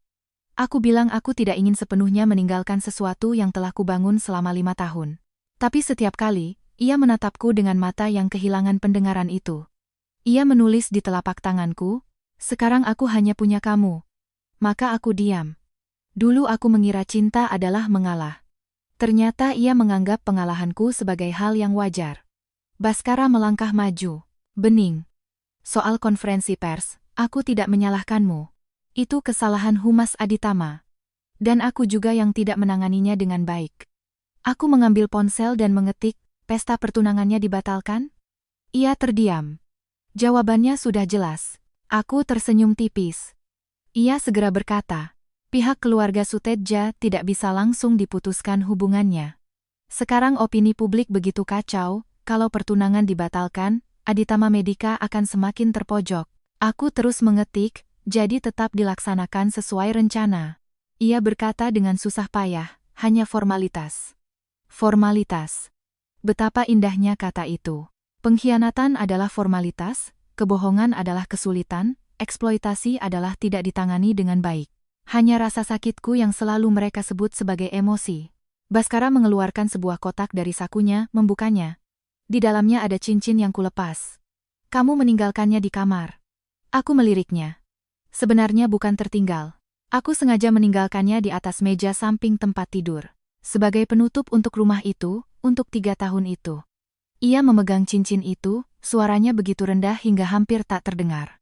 Aku bilang aku tidak ingin sepenuhnya meninggalkan sesuatu yang telah kubangun selama 5 tahun. Tapi setiap kali, ia menatapku dengan mata yang kehilangan pendengaran itu. Ia menulis di telapak tanganku, "Sekarang aku hanya punya kamu." Maka aku diam. Dulu aku mengira cinta adalah mengalah. Ternyata ia menganggap pengalahanku sebagai hal yang wajar. Baskara melangkah maju. "Bening. Soal konferensi pers, aku tidak menyalahkanmu. Itu kesalahan Humas Aditama. Dan aku juga yang tidak menanganinya dengan baik." Aku mengambil ponsel dan mengetik, "Pesta pertunangannya dibatalkan?" Ia terdiam. Jawabannya sudah jelas. Aku tersenyum tipis. Ia segera berkata, "Pihak keluarga Suteja tidak bisa langsung diputuskan hubungannya. Sekarang opini publik begitu kacau, kalau pertunangan dibatalkan, Aditama Medika akan semakin terpojok." Aku terus mengetik, "Jadi tetap dilaksanakan sesuai rencana." Ia berkata dengan susah payah, "Hanya formalitas." Formalitas. Betapa indahnya kata itu. Pengkhianatan adalah formalitas, kebohongan adalah kesulitan, eksploitasi adalah tidak ditangani dengan baik. Hanya rasa sakitku yang selalu mereka sebut sebagai emosi. Baskara mengeluarkan sebuah kotak dari sakunya, membukanya. Di dalamnya ada cincin yang kulepas. "Kamu meninggalkannya di kamar." Aku meliriknya. Sebenarnya bukan tertinggal. Aku sengaja meninggalkannya di atas meja samping tempat tidur. Sebagai penutup untuk rumah itu, untuk 3 tahun itu. Ia memegang cincin itu, suaranya begitu rendah hingga hampir tak terdengar.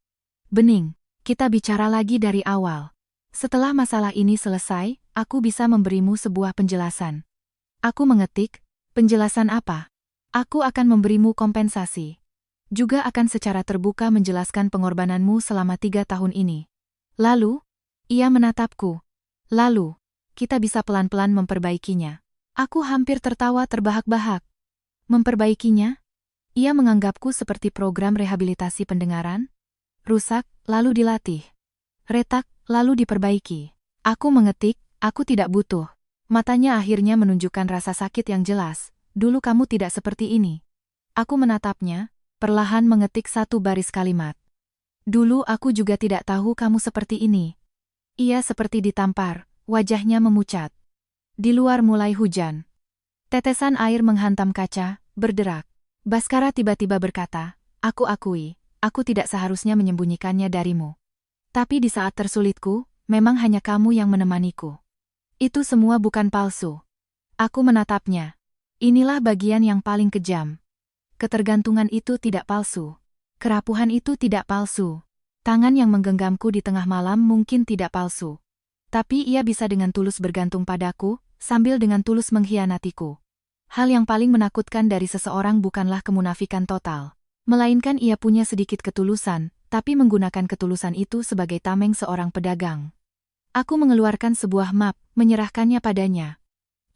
"Bening, kita bicara lagi dari awal. Setelah masalah ini selesai, aku bisa memberimu sebuah penjelasan." Aku mengetik, "Penjelasan apa?" "Aku akan memberimu kompensasi. Juga akan secara terbuka menjelaskan pengorbananmu selama 3 tahun ini." Lalu, ia menatapku. "Lalu, kita bisa pelan-pelan memperbaikinya." Aku hampir tertawa terbahak-bahak. Memperbaikinya? Ia menganggapku seperti program rehabilitasi pendengaran. Rusak, lalu dilatih. Retak, lalu diperbaiki. Aku mengetik, "Aku tidak butuh." Matanya akhirnya menunjukkan rasa sakit yang jelas. "Dulu kamu tidak seperti ini." Aku menatapnya, perlahan mengetik satu baris kalimat. "Dulu aku juga tidak tahu kamu seperti ini." Ia seperti ditampar, wajahnya memucat. Di luar mulai hujan. Tetesan air menghantam kaca, berderak. Baskara tiba-tiba berkata, Aku akui, aku tidak seharusnya menyembunyikannya darimu. Tapi di saat tersulitku, memang hanya kamu yang menemaniku. Itu semua bukan palsu. Aku menatapnya. Inilah bagian yang paling kejam. Ketergantungan itu tidak palsu. Kerapuhan itu tidak palsu. Tangan yang menggenggamku di tengah malam mungkin tidak palsu. Tapi ia bisa dengan tulus bergantung padaku, sambil dengan tulus mengkhianatiku. Hal yang paling menakutkan dari seseorang bukanlah kemunafikan total. Melainkan ia punya sedikit ketulusan, tapi menggunakan ketulusan itu sebagai tameng seorang pedagang. Aku mengeluarkan sebuah map, menyerahkannya padanya.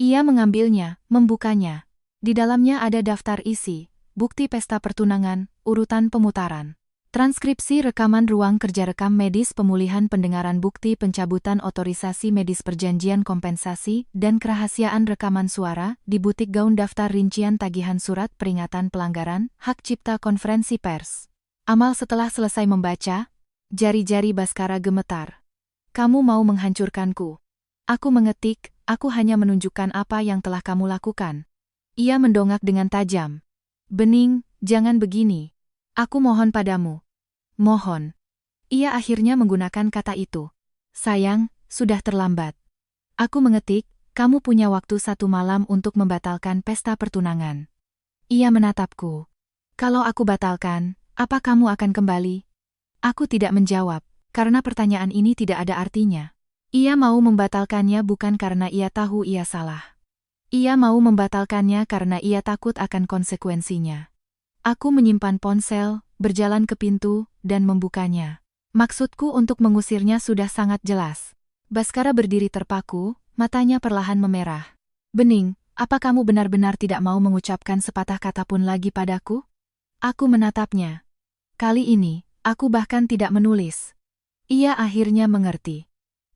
Ia mengambilnya, membukanya. Di dalamnya ada daftar isi, bukti pesta pertunangan, urutan pemutaran. Transkripsi rekaman ruang kerja rekam medis pemulihan pendengaran bukti pencabutan otorisasi medis perjanjian kompensasi dan kerahasiaan rekaman suara di butik gaun daftar rincian tagihan surat peringatan pelanggaran hak cipta konferensi pers. Amal setelah selesai membaca, jari-jari Baskara gemetar. Kamu mau menghancurkanku. Aku mengetik, aku hanya menunjukkan apa yang telah kamu lakukan. Ia mendongak dengan tajam. Bening, jangan begini. Aku mohon padamu. Mohon. Ia akhirnya menggunakan kata itu. Sayang, sudah terlambat. Aku mengetik, kamu punya waktu 1 malam untuk membatalkan pesta pertunangan. Ia menatapku. Kalau aku batalkan, apa kamu akan kembali? Aku tidak menjawab, karena pertanyaan ini tidak ada artinya. Ia mau membatalkannya bukan karena ia tahu ia salah. Ia mau membatalkannya karena ia takut akan konsekuensinya. Aku menyimpan ponsel, berjalan ke pintu, dan membukanya. Maksudku untuk mengusirnya sudah sangat jelas. Baskara berdiri terpaku, matanya perlahan memerah. Bening, apa kamu benar-benar tidak mau mengucapkan sepatah kata pun lagi padaku? Aku menatapnya. Kali ini, aku bahkan tidak menulis. Ia akhirnya mengerti.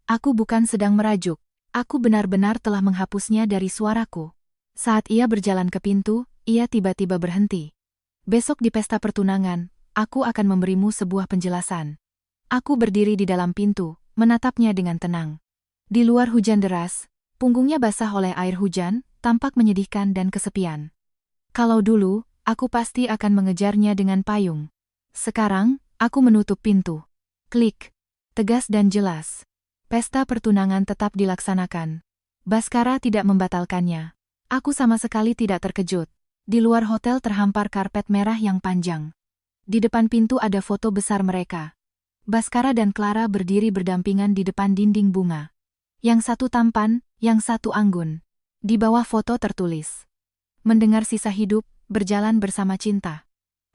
Aku bukan sedang merajuk. Aku benar-benar telah menghapusnya dari suaraku. Saat ia berjalan ke pintu, ia tiba-tiba berhenti. Besok di pesta pertunangan, aku akan memberimu sebuah penjelasan. Aku berdiri di dalam pintu, menatapnya dengan tenang. Di luar hujan deras, punggungnya basah oleh air hujan, tampak menyedihkan dan kesepian. Kalau dulu, aku pasti akan mengejarnya dengan payung. Sekarang, aku menutup pintu. Klik. Tegas dan jelas. Pesta pertunangan tetap dilaksanakan. Baskara tidak membatalkannya. Aku sama sekali tidak terkejut. Di luar hotel terhampar karpet merah yang panjang. Di depan pintu ada foto besar mereka. Baskara dan Clara berdiri berdampingan di depan dinding bunga. Yang satu tampan, yang satu anggun. Di bawah foto tertulis, mendengar sisa hidup, berjalan bersama cinta.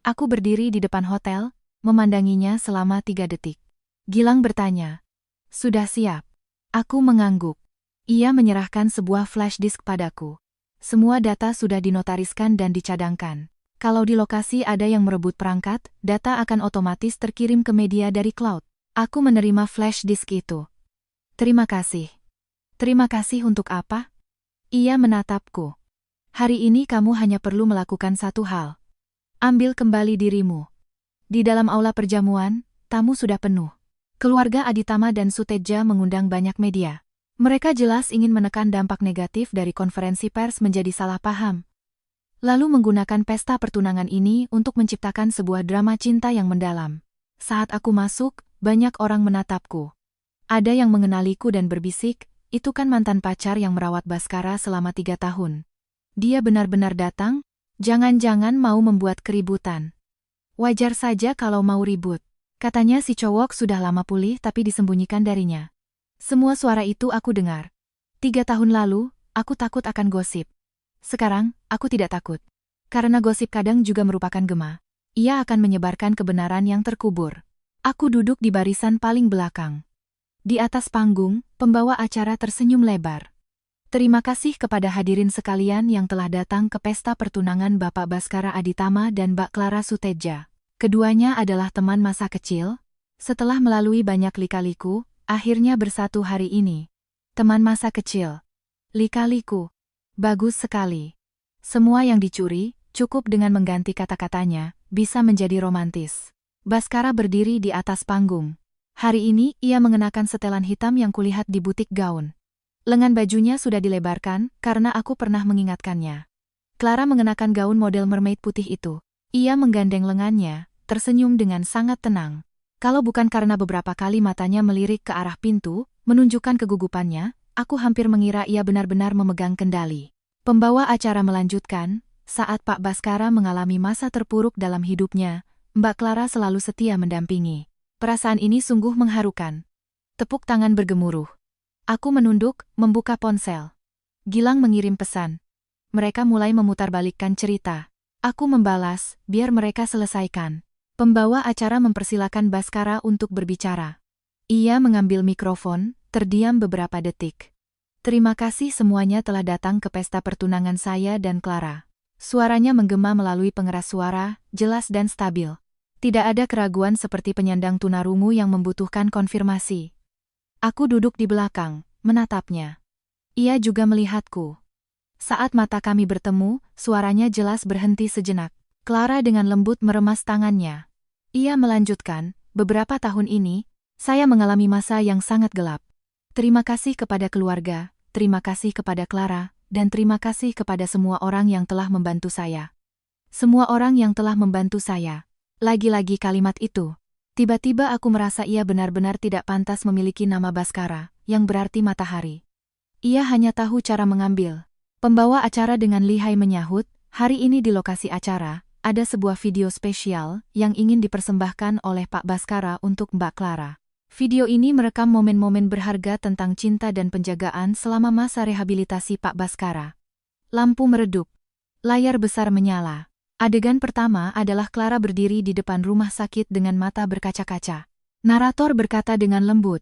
Aku berdiri di depan hotel, memandanginya selama 3 detik. Gilang bertanya, sudah siap? Aku mengangguk. Ia menyerahkan sebuah flash disk padaku. Semua data sudah dinotariskan dan dicadangkan. Kalau di lokasi ada yang merebut perangkat, data akan otomatis terkirim ke media dari cloud. Aku menerima flash disk itu. Terima kasih. Terima kasih untuk apa? Ia menatapku. Hari ini kamu hanya perlu melakukan satu hal. Ambil kembali dirimu. Di dalam aula perjamuan, tamu sudah penuh. Keluarga Aditama dan Suteja mengundang banyak media. Mereka jelas ingin menekan dampak negatif dari konferensi pers menjadi salah paham. Lalu menggunakan pesta pertunangan ini untuk menciptakan sebuah drama cinta yang mendalam. Saat aku masuk, banyak orang menatapku. Ada yang mengenaliku dan berbisik, itu kan mantan pacar yang merawat Baskara selama 3 tahun. Dia benar-benar datang? Jangan-jangan mau membuat keributan. Wajar saja kalau mau ribut. Katanya si cowok sudah lama pulih tapi disembunyikan darinya. Semua suara itu aku dengar. 3 tahun lalu, aku takut akan gosip. Sekarang, aku tidak takut. Karena gosip kadang juga merupakan gema. Ia akan menyebarkan kebenaran yang terkubur. Aku duduk di barisan paling belakang. Di atas panggung, pembawa acara tersenyum lebar. Terima kasih kepada hadirin sekalian yang telah datang ke pesta pertunangan Bapak Baskara Aditama dan Mbak Clara Suteja. Keduanya adalah teman masa kecil. Setelah melalui banyak lika-liku, akhirnya bersatu hari ini. Teman masa kecil. Lika-liku. Bagus sekali. Semua yang dicuri, cukup dengan mengganti kata-katanya, bisa menjadi romantis. Baskara berdiri di atas panggung. Hari ini, ia mengenakan setelan hitam yang kulihat di butik gaun. Lengan bajunya sudah dilebarkan, karena aku pernah mengingatkannya. Clara mengenakan gaun model mermaid putih itu. Ia menggandeng lengannya, tersenyum dengan sangat tenang. Kalau bukan karena beberapa kali matanya melirik ke arah pintu, menunjukkan kegugupannya, aku hampir mengira ia benar-benar memegang kendali. Pembawa acara melanjutkan, saat Pak Baskara mengalami masa terpuruk dalam hidupnya, Mbak Clara selalu setia mendampingi. Perasaan ini sungguh mengharukan. Tepuk tangan bergemuruh. Aku menunduk, membuka ponsel. Gilang mengirim pesan. Mereka mulai memutarbalikkan cerita. Aku membalas, biar mereka selesaikan. Pembawa acara mempersilakan Baskara untuk berbicara. Ia mengambil mikrofon, terdiam beberapa detik. Terima kasih semuanya telah datang ke pesta pertunangan saya dan Clara. Suaranya menggema melalui pengeras suara, jelas dan stabil. Tidak ada keraguan seperti penyandang tunarungu yang membutuhkan konfirmasi. Aku duduk di belakang, menatapnya. Ia juga melihatku. Saat mata kami bertemu, suaranya jelas berhenti sejenak. Clara dengan lembut meremas tangannya. Ia melanjutkan, beberapa tahun ini, saya mengalami masa yang sangat gelap. Terima kasih kepada keluarga, terima kasih kepada Clara, dan terima kasih kepada semua orang yang telah membantu saya. Semua orang yang telah membantu saya. Lagi-lagi kalimat itu. Tiba-tiba aku merasa ia benar-benar tidak pantas memiliki nama Baskara, yang berarti matahari. Ia hanya tahu cara mengambil. Pembawa acara dengan lihai menyahut, hari ini di lokasi acara, ada sebuah video spesial yang ingin dipersembahkan oleh Pak Baskara untuk Mbak Clara. Video ini merekam momen-momen berharga tentang cinta dan penjagaan selama masa rehabilitasi Pak Baskara. Lampu meredup. Layar besar menyala. Adegan pertama adalah Clara berdiri di depan rumah sakit dengan mata berkaca-kaca. Narator berkata dengan lembut,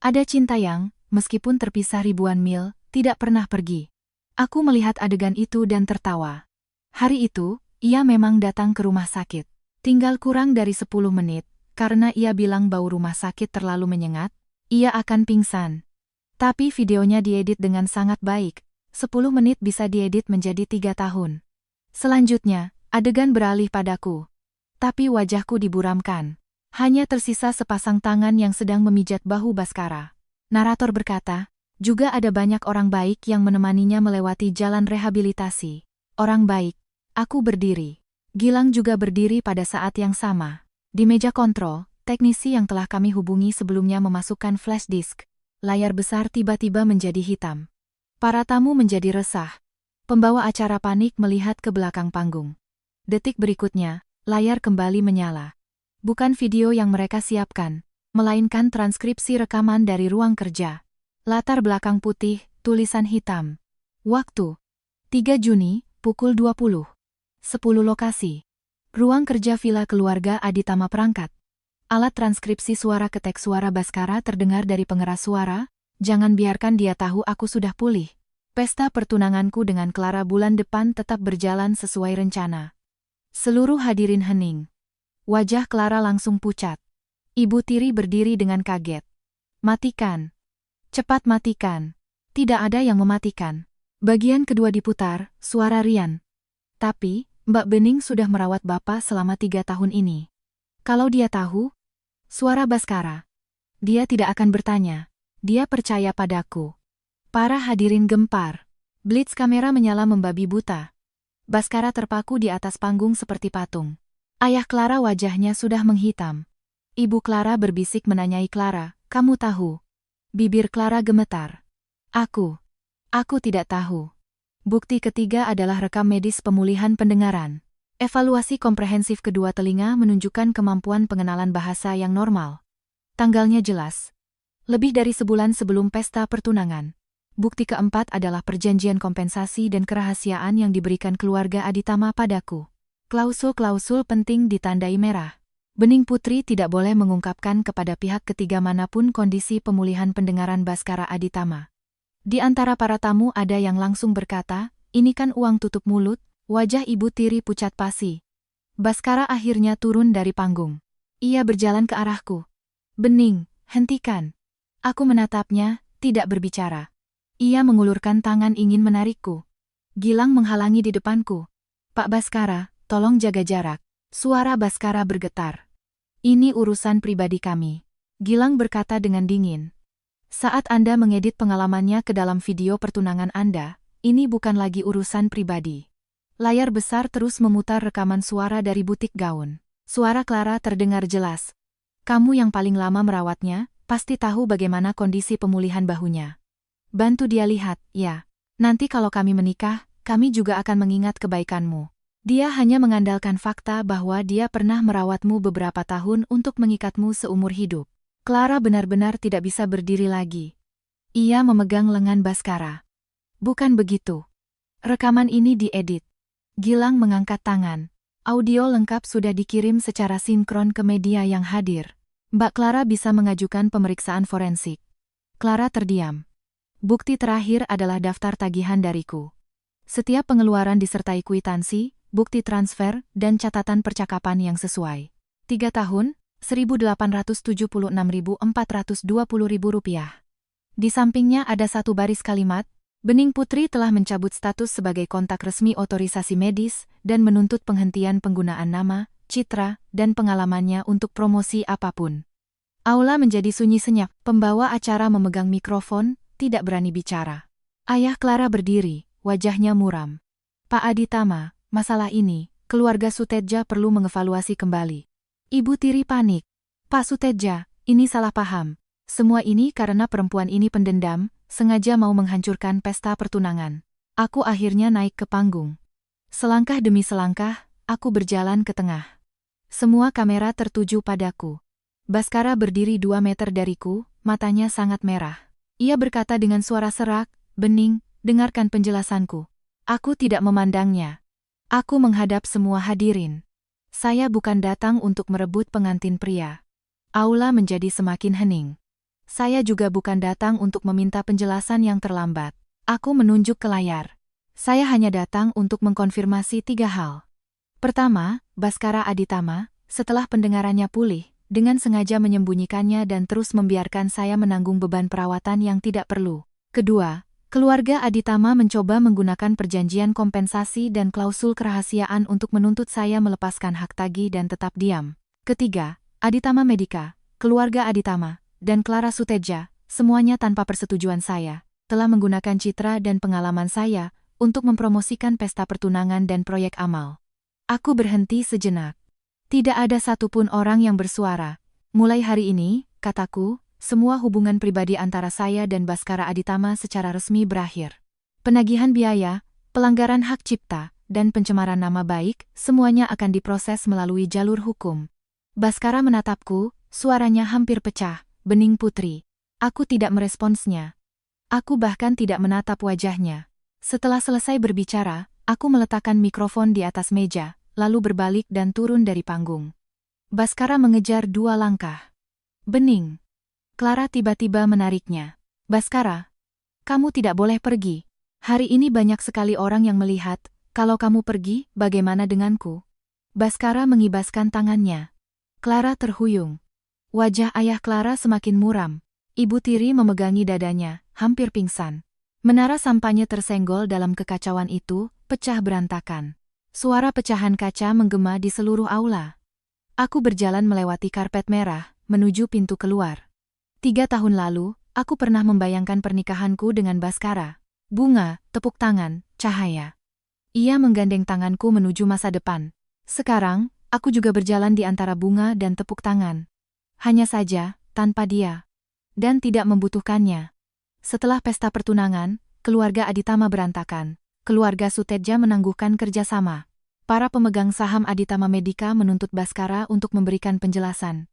"Ada cinta yang, meskipun terpisah ribuan mil, tidak pernah pergi." Aku melihat adegan itu dan tertawa. Hari itu, ia memang datang ke rumah sakit. Tinggal kurang dari 10 menit, karena ia bilang bau rumah sakit terlalu menyengat, ia akan pingsan. Tapi videonya diedit dengan sangat baik, 10 menit bisa diedit menjadi 3 tahun. Selanjutnya, adegan beralih padaku. Tapi wajahku diburamkan. Hanya tersisa sepasang tangan yang sedang memijat bahu Baskara. Narator berkata, juga ada banyak orang baik yang menemaninya melewati jalan rehabilitasi. Orang baik. Aku berdiri. Gilang juga berdiri pada saat yang sama. Di meja kontrol, teknisi yang telah kami hubungi sebelumnya memasukkan flash disk. Layar besar tiba-tiba menjadi hitam. Para tamu menjadi resah. Pembawa acara panik melihat ke belakang panggung. Detik berikutnya, layar kembali menyala. Bukan video yang mereka siapkan, melainkan transkripsi rekaman dari ruang kerja. Latar belakang putih, tulisan hitam. Waktu 3 Juni, pukul 20. 10 lokasi. Ruang kerja villa keluarga Aditama Perangkat. Alat transkripsi suara ketek suara Baskara terdengar dari pengeras suara. Jangan biarkan dia tahu aku sudah pulih. Pesta pertunanganku dengan Clara bulan depan tetap berjalan sesuai rencana. Seluruh hadirin hening. Wajah Clara langsung pucat. Ibu tiri berdiri dengan kaget. Matikan. Cepat matikan. Tidak ada yang mematikan. Bagian kedua diputar, suara Rian. Tapi, Mbak Bening sudah merawat Bapak selama 3 tahun ini. Kalau dia tahu, suara Baskara. Dia tidak akan bertanya. Dia percaya padaku. Para hadirin gempar. Blitz kamera menyala membabi buta. Baskara terpaku di atas panggung seperti patung. Ayah Clara wajahnya sudah menghitam. Ibu Clara berbisik menanyai Clara, "Kamu tahu?" Bibir Clara gemetar. Aku tidak tahu." Bukti ketiga adalah rekam medis pemulihan pendengaran. Evaluasi komprehensif kedua telinga menunjukkan kemampuan pengenalan bahasa yang normal. Tanggalnya jelas. Lebih dari sebulan sebelum pesta pertunangan. Bukti keempat adalah perjanjian kompensasi dan kerahasiaan yang diberikan keluarga Aditama padaku. Klausul-klausul penting ditandai merah. Bening Putri tidak boleh mengungkapkan kepada pihak ketiga manapun kondisi pemulihan pendengaran Baskara Aditama. Di antara para tamu ada yang langsung berkata, "Ini kan uang tutup mulut." Wajah ibu tiri pucat pasi. Baskara akhirnya turun dari panggung. Ia berjalan ke arahku. "Bening, hentikan." Aku menatapnya, tidak berbicara. Ia mengulurkan tangan ingin menarikku. Gilang menghalangi di depanku. "Pak Baskara, tolong jaga jarak." Suara Baskara bergetar. "Ini urusan pribadi kami." Gilang berkata dengan dingin. "Saat Anda mengedit pengalamannya ke dalam video pertunangan Anda, ini bukan lagi urusan pribadi. Layar besar terus memutar rekaman suara dari butik gaun. Suara Clara terdengar jelas. Kamu yang paling lama merawatnya, pasti tahu bagaimana kondisi pemulihan bahunya. Bantu dia lihat, ya. Nanti kalau kami menikah, kami juga akan mengingat kebaikanmu. Dia hanya mengandalkan fakta bahwa dia pernah merawatmu beberapa tahun untuk mengikatmu seumur hidup. Clara benar-benar tidak bisa berdiri lagi. Ia memegang lengan Baskara. Bukan begitu. Rekaman ini diedit. Gilang mengangkat tangan. Audio lengkap sudah dikirim secara sinkron ke media yang hadir. Mbak Clara bisa mengajukan pemeriksaan forensik. Clara terdiam. Bukti terakhir adalah daftar tagihan dariku. Setiap pengeluaran disertai kwitansi, bukti transfer, dan catatan percakapan yang sesuai. 3 tahun, Rp1.876.420.000. Di sampingnya ada satu baris kalimat, Bening Putri telah mencabut status sebagai kontak resmi otorisasi medis dan menuntut penghentian penggunaan nama, citra, dan pengalamannya untuk promosi apapun. Aula menjadi sunyi senyap, pembawa acara memegang mikrofon, tidak berani bicara. Ayah Clara berdiri, wajahnya muram. Pak Aditama, masalah ini, keluarga Sutedja perlu mengevaluasi kembali. Ibu Tiri panik. Pak Sutedja, ini salah paham. Semua ini karena perempuan ini pendendam, sengaja mau menghancurkan pesta pertunangan. Aku akhirnya naik ke panggung. Selangkah demi selangkah, aku berjalan ke tengah. Semua kamera tertuju padaku. Baskara berdiri 2 meter dariku, matanya sangat merah. Ia berkata dengan suara serak, Bening, dengarkan penjelasanku. Aku tidak memandangnya. Aku menghadap semua hadirin. Saya bukan datang untuk merebut pengantin pria. Aula menjadi semakin hening. Saya juga bukan datang untuk meminta penjelasan yang terlambat. Aku menunjuk ke layar. Saya hanya datang untuk mengkonfirmasi 3 hal. Pertama, Baskara Aditama, setelah pendengarannya pulih, dengan sengaja menyembunyikannya dan terus membiarkan saya menanggung beban perawatan yang tidak perlu. Kedua, keluarga Aditama mencoba menggunakan perjanjian kompensasi dan klausul kerahasiaan untuk menuntut saya melepaskan hak tagih dan tetap diam. Ketiga, Aditama Medica, keluarga Aditama, dan Clara Sutedja, semuanya tanpa persetujuan saya, telah menggunakan citra dan pengalaman saya untuk mempromosikan pesta pertunangan dan proyek amal. Aku berhenti sejenak. Tidak ada satupun orang yang bersuara. Mulai hari ini, kataku, semua hubungan pribadi antara saya dan Baskara Aditama secara resmi berakhir. Penagihan biaya, pelanggaran hak cipta, dan pencemaran nama baik, semuanya akan diproses melalui jalur hukum. Baskara menatapku, suaranya hampir pecah. Bening Putri. Aku tidak meresponsnya. Aku bahkan tidak menatap wajahnya. Setelah selesai berbicara, aku meletakkan mikrofon di atas meja, lalu berbalik dan turun dari panggung. Baskara mengejar 2 langkah. Bening. Clara tiba-tiba menariknya. Baskara, kamu tidak boleh pergi. Hari ini banyak sekali orang yang melihat, kalau kamu pergi, bagaimana denganku? Baskara mengibaskan tangannya. Clara terhuyung. Wajah ayah Clara semakin muram. Ibu Tiri memegangi dadanya, hampir pingsan. Menara sampahnya tersenggol dalam kekacauan itu, pecah berantakan. Suara pecahan kaca menggema di seluruh aula. Aku berjalan melewati karpet merah, menuju pintu keluar. 3 tahun lalu, aku pernah membayangkan pernikahanku dengan Baskara. Bunga, tepuk tangan, cahaya. Ia menggandeng tanganku menuju masa depan. Sekarang, aku juga berjalan di antara bunga dan tepuk tangan. Hanya saja, tanpa dia. Dan tidak membutuhkannya. Setelah pesta pertunangan, keluarga Aditama berantakan. Keluarga Sutedja menangguhkan kerjasama. Para pemegang saham Aditama Medica menuntut Baskara untuk memberikan penjelasan.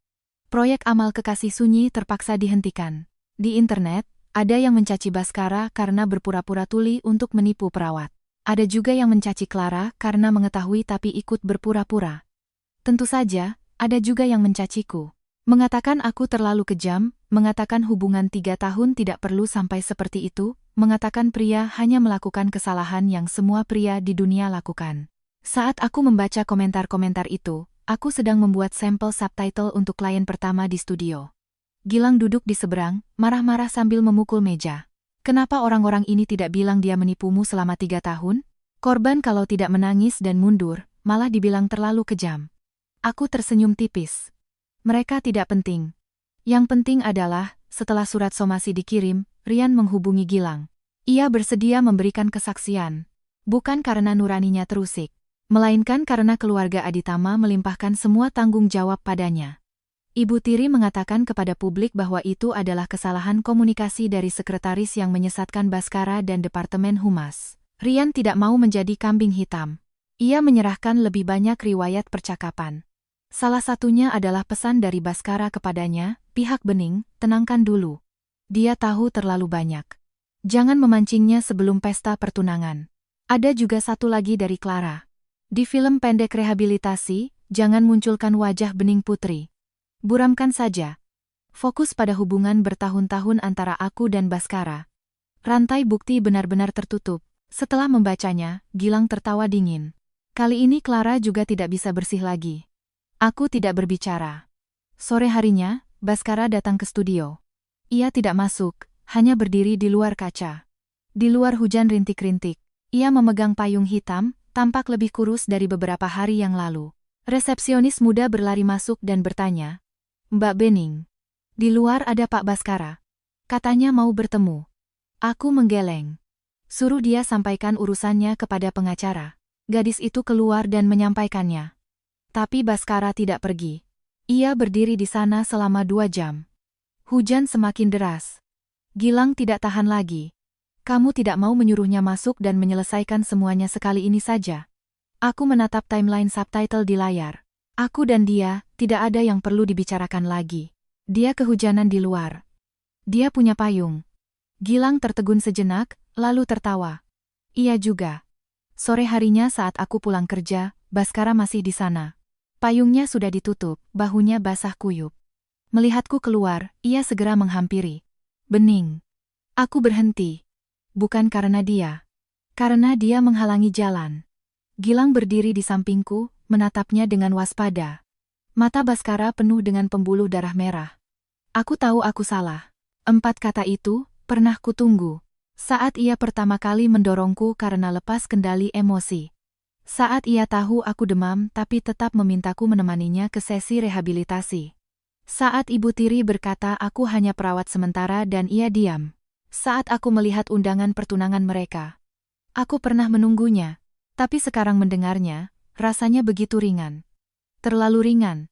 Proyek amal kekasih sunyi terpaksa dihentikan. Di internet, ada yang mencaci Baskara karena berpura-pura tuli untuk menipu perawat. Ada juga yang mencaci Clara karena mengetahui tapi ikut berpura-pura. Tentu saja, ada juga yang mencaciku. Mengatakan aku terlalu kejam, mengatakan hubungan 3 tahun tidak perlu sampai seperti itu, mengatakan pria hanya melakukan kesalahan yang semua pria di dunia lakukan. Saat aku membaca komentar-komentar itu, aku sedang membuat sampel subtitle untuk klien pertama di studio. Gilang duduk di seberang, marah-marah sambil memukul meja. Kenapa orang-orang ini tidak bilang dia menipumu selama 3 tahun? Korban kalau tidak menangis dan mundur, malah dibilang terlalu kejam. Aku tersenyum tipis. Mereka tidak penting. Yang penting adalah, setelah surat somasi dikirim, Rian menghubungi Gilang. Ia bersedia memberikan kesaksian. Bukan karena nuraninya terusik, melainkan karena keluarga Aditama melimpahkan semua tanggung jawab padanya. Ibu tiri mengatakan kepada publik bahwa itu adalah kesalahan komunikasi dari sekretaris yang menyesatkan Baskara dan Departemen Humas. Rian tidak mau menjadi kambing hitam. Ia menyerahkan lebih banyak riwayat percakapan. Salah satunya adalah pesan dari Baskara kepadanya, "Pihak Bening, tenangkan dulu. Dia tahu terlalu banyak. Jangan memancingnya sebelum pesta pertunangan." Ada juga satu lagi dari Clara. "Di film pendek rehabilitasi, jangan munculkan wajah Bening Putri. Buramkan saja. Fokus pada hubungan bertahun-tahun antara aku dan Baskara." Rantai bukti benar-benar tertutup. Setelah membacanya, Gilang tertawa dingin. Kali ini Clara juga tidak bisa bersih lagi. Aku tidak berbicara. Sore harinya, Baskara datang ke studio. Ia tidak masuk, hanya berdiri di luar kaca. Di luar hujan rintik-rintik. Ia memegang payung hitam, tampak lebih kurus dari beberapa hari yang lalu. Resepsionis muda berlari masuk dan bertanya, "Mbak Bening, di luar ada Pak Baskara. Katanya mau bertemu." Aku menggeleng. "Suruh dia sampaikan urusannya kepada pengacara." Gadis itu keluar dan menyampaikannya. Tapi Baskara tidak pergi. Ia berdiri di sana selama 2 jam. Hujan semakin deras. Gilang tidak tahan lagi. "Kamu tidak mau menyuruhnya masuk dan menyelesaikan semuanya sekali ini saja?" Aku menatap timeline subtitle di layar. Aku dan dia, tidak ada yang perlu dibicarakan lagi. Dia kehujanan di luar. Dia punya payung. Gilang tertegun sejenak, lalu tertawa. Iya juga. Sore harinya saat aku pulang kerja, Baskara masih di sana. Payungnya sudah ditutup, bahunya basah kuyup. Melihatku keluar, ia segera menghampiri. "Bening." Aku berhenti. Bukan karena dia. Karena dia menghalangi jalan. Gilang berdiri di sampingku, menatapnya dengan waspada. Mata Baskara penuh dengan pembuluh darah merah. Aku tahu aku salah. 4 kata itu, pernah kutunggu. Saat ia pertama kali mendorongku karena lepas kendali emosi. Saat ia tahu aku demam tapi tetap memintaku menemaninya ke sesi rehabilitasi. Saat ibu tiri berkata aku hanya perawat sementara dan ia diam. Saat aku melihat undangan pertunangan mereka. Aku pernah menunggunya. Tapi sekarang mendengarnya, rasanya begitu ringan. Terlalu ringan.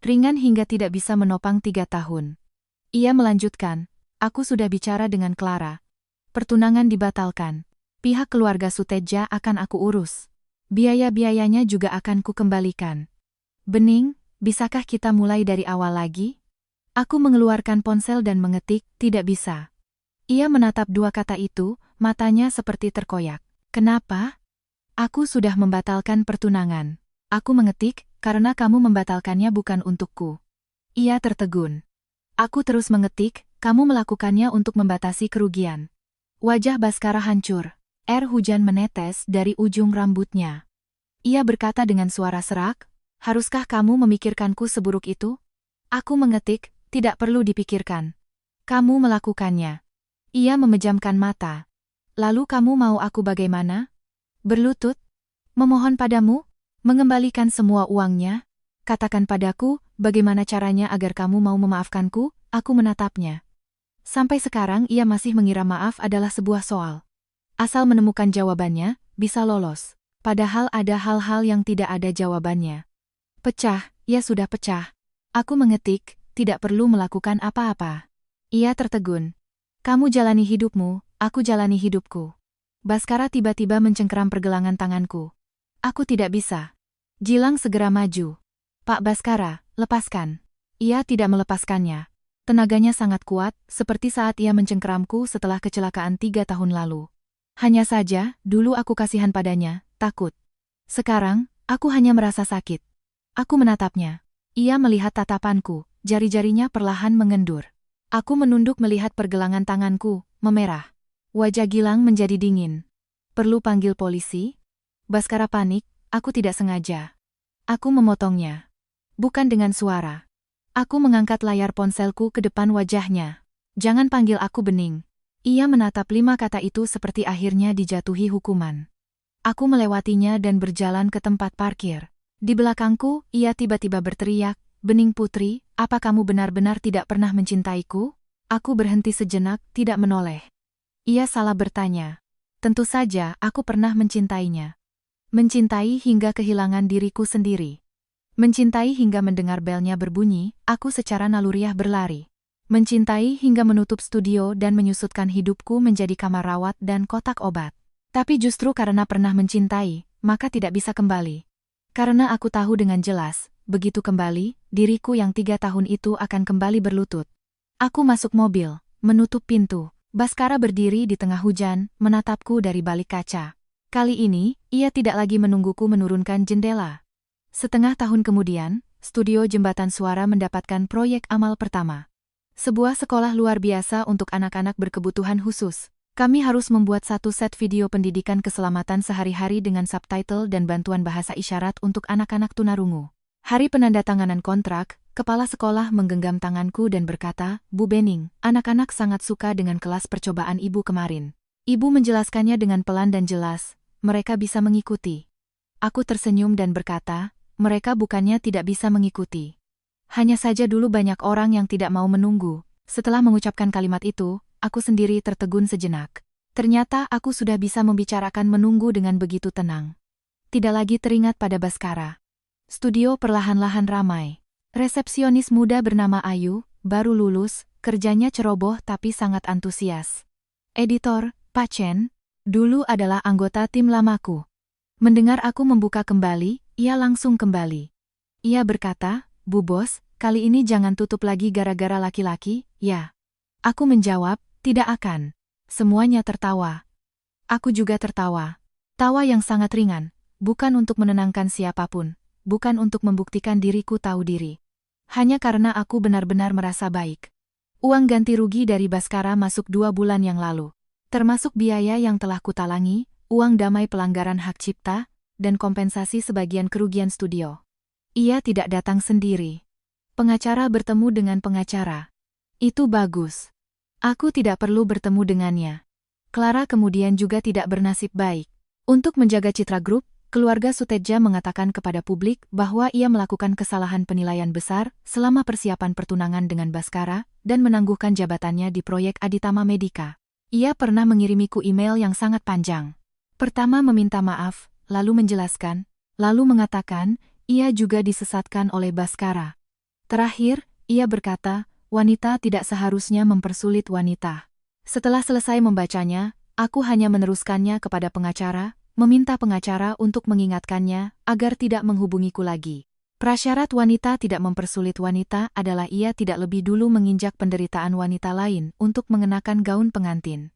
Ringan hingga tidak bisa menopang 3 tahun. Ia melanjutkan, "Aku sudah bicara dengan Clara. Pertunangan dibatalkan. Pihak keluarga Suteja akan aku urus. Biaya-biayanya juga akan kukembalikan. Bening, bisakah kita mulai dari awal lagi?" Aku mengeluarkan ponsel dan mengetik, "Tidak bisa." Ia menatap 2 kata itu, matanya seperti terkoyak. "Kenapa?" "Aku sudah membatalkan pertunangan." Aku mengetik, "Karena kamu membatalkannya bukan untukku." Ia tertegun. Aku terus mengetik, "Kamu melakukannya untuk membatasi kerugian." Wajah Baskara hancur. Air hujan menetes dari ujung rambutnya. Ia berkata dengan suara serak, "Haruskah kamu memikirkanku seburuk itu?" Aku mengetik, "Tidak perlu dipikirkan. Kamu melakukannya." Ia memejamkan mata. "Lalu kamu mau aku bagaimana? Berlutut? Memohon padamu? Mengembalikan semua uangnya? Katakan padaku, bagaimana caranya agar kamu mau memaafkanku?" Aku menatapnya. Sampai sekarang ia masih mengira maaf adalah sebuah soal. Asal menemukan jawabannya, bisa lolos. Padahal ada hal-hal yang tidak ada jawabannya. Pecah, ia sudah pecah. Aku mengetik, "Tidak perlu melakukan apa-apa." Ia tertegun. "Kamu jalani hidupmu, aku jalani hidupku." Baskara tiba-tiba mencengkeram pergelangan tanganku. Aku tidak bisa. Gilang segera maju. "Pak Baskara, lepaskan." Ia tidak melepaskannya. Tenaganya sangat kuat, seperti saat ia mencengkeramku setelah kecelakaan 3 tahun lalu. Hanya saja, dulu aku kasihan padanya, takut. Sekarang, aku hanya merasa sakit. Aku menatapnya. Ia melihat tatapanku, jari-jarinya perlahan mengendur. Aku menunduk melihat pergelangan tanganku, memerah. Wajah Gilang menjadi dingin. "Perlu panggil polisi?" Baskara panik, "Aku tidak sengaja." Aku memotongnya. Bukan dengan suara. Aku mengangkat layar ponselku ke depan wajahnya. "Jangan panggil aku Bening." Ia menatap 5 kata itu seperti akhirnya dijatuhi hukuman. Aku melewatinya dan berjalan ke tempat parkir. Di belakangku, ia tiba-tiba berteriak, "Bening Putri, apa kamu benar-benar tidak pernah mencintaiku?" Aku berhenti sejenak, tidak menoleh. Ia salah bertanya. Tentu saja aku pernah mencintainya. Mencintai hingga kehilangan diriku sendiri. Mencintai hingga mendengar belnya berbunyi, aku secara naluriah berlari. Mencintai hingga menutup studio dan menyusutkan hidupku menjadi kamar rawat dan kotak obat. Tapi justru karena pernah mencintai, maka tidak bisa kembali. Karena aku tahu dengan jelas, begitu kembali, diriku yang 3 tahun itu akan kembali berlutut. Aku masuk mobil, menutup pintu. Baskara berdiri di tengah hujan, menatapku dari balik kaca. Kali ini, ia tidak lagi menungguku menurunkan jendela. Setengah tahun kemudian, studio Jembatan Suara mendapatkan proyek amal pertama. Sebuah sekolah luar biasa untuk anak-anak berkebutuhan khusus. Kami harus membuat satu set video pendidikan keselamatan sehari-hari dengan subtitle dan bantuan bahasa isyarat untuk anak-anak tunarungu. Hari penandatanganan kontrak, kepala sekolah menggenggam tanganku dan berkata, "Bu Bening, anak-anak sangat suka dengan kelas percobaan Ibu kemarin." Ibu menjelaskannya dengan pelan dan jelas, mereka bisa mengikuti. Aku tersenyum dan berkata, mereka bukannya tidak bisa mengikuti. Hanya saja dulu banyak orang yang tidak mau menunggu. Setelah mengucapkan kalimat itu, aku sendiri tertegun sejenak. Ternyata aku sudah bisa membicarakan menunggu dengan begitu tenang. Tidak lagi teringat pada Baskara. Studio perlahan-lahan ramai. Resepsionis muda bernama Ayu, baru lulus, kerjanya ceroboh tapi sangat antusias. Editor, Pak Chen, dulu adalah anggota tim lamaku. Mendengar aku membuka kembali, ia langsung kembali. Ia berkata, "Bu Bos, kali ini jangan tutup lagi gara-gara laki-laki, ya?" Aku menjawab, "Tidak akan." Semuanya tertawa. Aku juga tertawa. Tawa yang sangat ringan, bukan untuk menenangkan siapapun, bukan untuk membuktikan diriku tahu diri. Hanya karena aku benar-benar merasa baik. Uang ganti rugi dari Baskara masuk 2 bulan yang lalu. Termasuk biaya yang telah kutalangi, uang damai pelanggaran hak cipta, dan kompensasi sebagian kerugian studio. Ia tidak datang sendiri. Pengacara bertemu dengan pengacara. Itu bagus. Aku tidak perlu bertemu dengannya. Clara kemudian juga tidak bernasib baik. Untuk menjaga citra grup, keluarga Suteja mengatakan kepada publik bahwa ia melakukan kesalahan penilaian besar selama persiapan pertunangan dengan Baskara dan menangguhkan jabatannya di proyek Aditama Medica. Ia pernah mengirimiku email yang sangat panjang. Pertama meminta maaf, lalu menjelaskan, lalu mengatakan, ia juga disesatkan oleh Baskara. Terakhir, ia berkata, wanita tidak seharusnya mempersulit wanita. Setelah selesai membacanya, aku hanya meneruskannya kepada pengacara, meminta pengacara untuk mengingatkannya agar tidak menghubungiku lagi. Prasyarat wanita tidak mempersulit wanita adalah ia tidak lebih dulu menginjak penderitaan wanita lain untuk mengenakan gaun pengantin.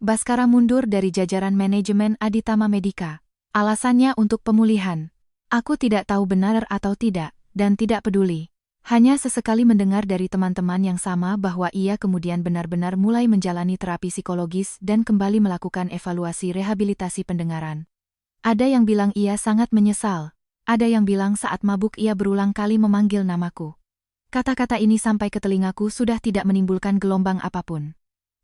Baskara mundur dari jajaran manajemen Aditama Medica. Alasannya untuk pemulihan. Aku tidak tahu benar atau tidak, dan tidak peduli. Hanya sesekali mendengar dari teman-teman yang sama bahwa ia kemudian benar-benar mulai menjalani terapi psikologis dan kembali melakukan evaluasi rehabilitasi pendengaran. Ada yang bilang ia sangat menyesal. Ada yang bilang saat mabuk ia berulang kali memanggil namaku. Kata-kata ini sampai ke telingaku sudah tidak menimbulkan gelombang apapun.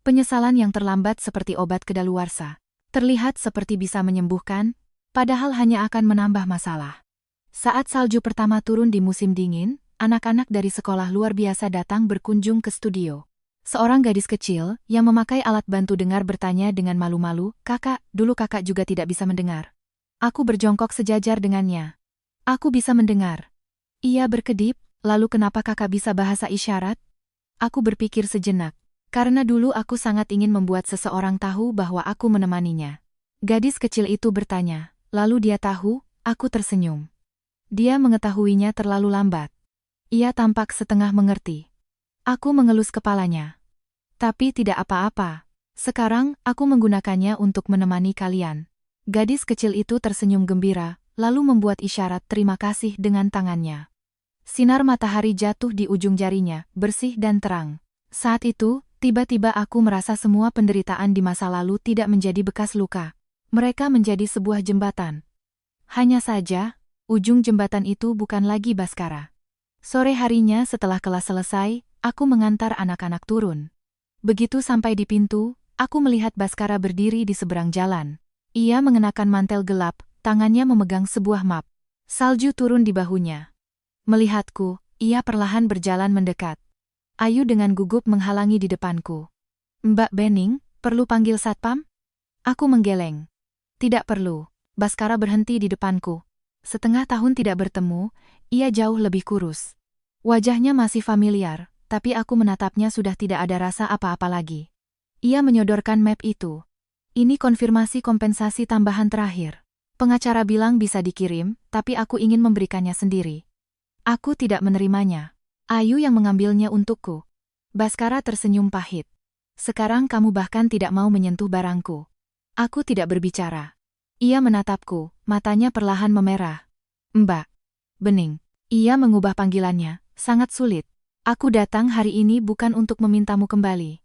Penyesalan yang terlambat seperti obat kedaluarsa. Terlihat seperti bisa menyembuhkan, padahal hanya akan menambah masalah. Saat salju pertama turun di musim dingin, anak-anak dari sekolah luar biasa datang berkunjung ke studio. Seorang gadis kecil yang memakai alat bantu dengar bertanya dengan malu-malu, "Kakak, dulu kakak juga tidak bisa mendengar." Aku berjongkok sejajar dengannya. "Aku bisa mendengar." Ia berkedip, "Lalu kenapa kakak bisa bahasa isyarat?" Aku berpikir sejenak. Karena dulu aku sangat ingin membuat seseorang tahu bahwa aku menemaninya. Gadis kecil itu bertanya, "Lalu dia tahu?" Aku tersenyum. Dia mengetahuinya terlalu lambat. Ia tampak setengah mengerti. Aku mengelus kepalanya. Tapi tidak apa-apa. Sekarang, aku menggunakannya untuk menemani kalian. Gadis kecil itu tersenyum gembira, lalu membuat isyarat terima kasih dengan tangannya. Sinar matahari jatuh di ujung jarinya, bersih dan terang. Saat itu, tiba-tiba aku merasa semua penderitaan di masa lalu tidak menjadi bekas luka. Mereka menjadi sebuah jembatan. Hanya saja, ujung jembatan itu bukan lagi Baskara. Sore harinya setelah kelas selesai, aku mengantar anak-anak turun. Begitu sampai di pintu, aku melihat Baskara berdiri di seberang jalan. Ia mengenakan mantel gelap, tangannya memegang sebuah map. Salju turun di bahunya. Melihatku, ia perlahan berjalan mendekat. Ayu dengan gugup menghalangi di depanku. "Mbak Bening, perlu panggil satpam?" Aku menggeleng. Tidak perlu. Baskara berhenti di depanku. Setengah tahun tidak bertemu, ia jauh lebih kurus. Wajahnya masih familiar, tapi aku menatapnya sudah tidak ada rasa apa-apa lagi. Ia menyodorkan map itu. Ini konfirmasi kompensasi tambahan terakhir. Pengacara bilang bisa dikirim, tapi aku ingin memberikannya sendiri. Aku tidak menerimanya. Ayu yang mengambilnya untukku. Baskara tersenyum pahit. Sekarang kamu bahkan tidak mau menyentuh barangku. Aku tidak berbicara. Ia menatapku, matanya perlahan memerah. Mbak. Bening. Ia mengubah panggilannya, sangat sulit. Aku datang hari ini bukan untuk memintamu kembali.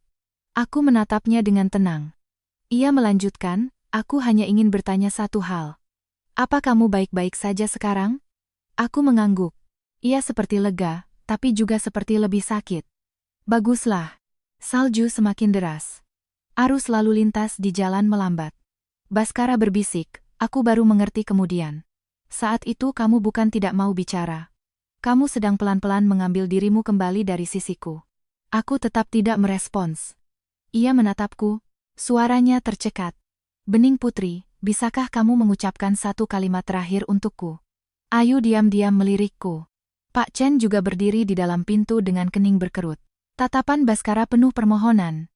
Aku menatapnya dengan tenang. Ia melanjutkan, aku hanya ingin bertanya satu hal. Apa kamu baik-baik saja sekarang? Aku mengangguk. Ia seperti lega, tapi juga seperti lebih sakit. Baguslah. Salju semakin deras. Arus lalu lintas di jalan melambat. Baskara berbisik, aku baru mengerti kemudian. Saat itu kamu bukan tidak mau bicara. Kamu sedang pelan-pelan mengambil dirimu kembali dari sisiku. Aku tetap tidak merespons. Ia menatapku, suaranya tercekat. Bening Putri, bisakah kamu mengucapkan satu kalimat terakhir untukku? Ayu diam-diam melirikku. Pak Chen juga berdiri di dalam pintu dengan kening berkerut. Tatapan Baskara penuh permohonan.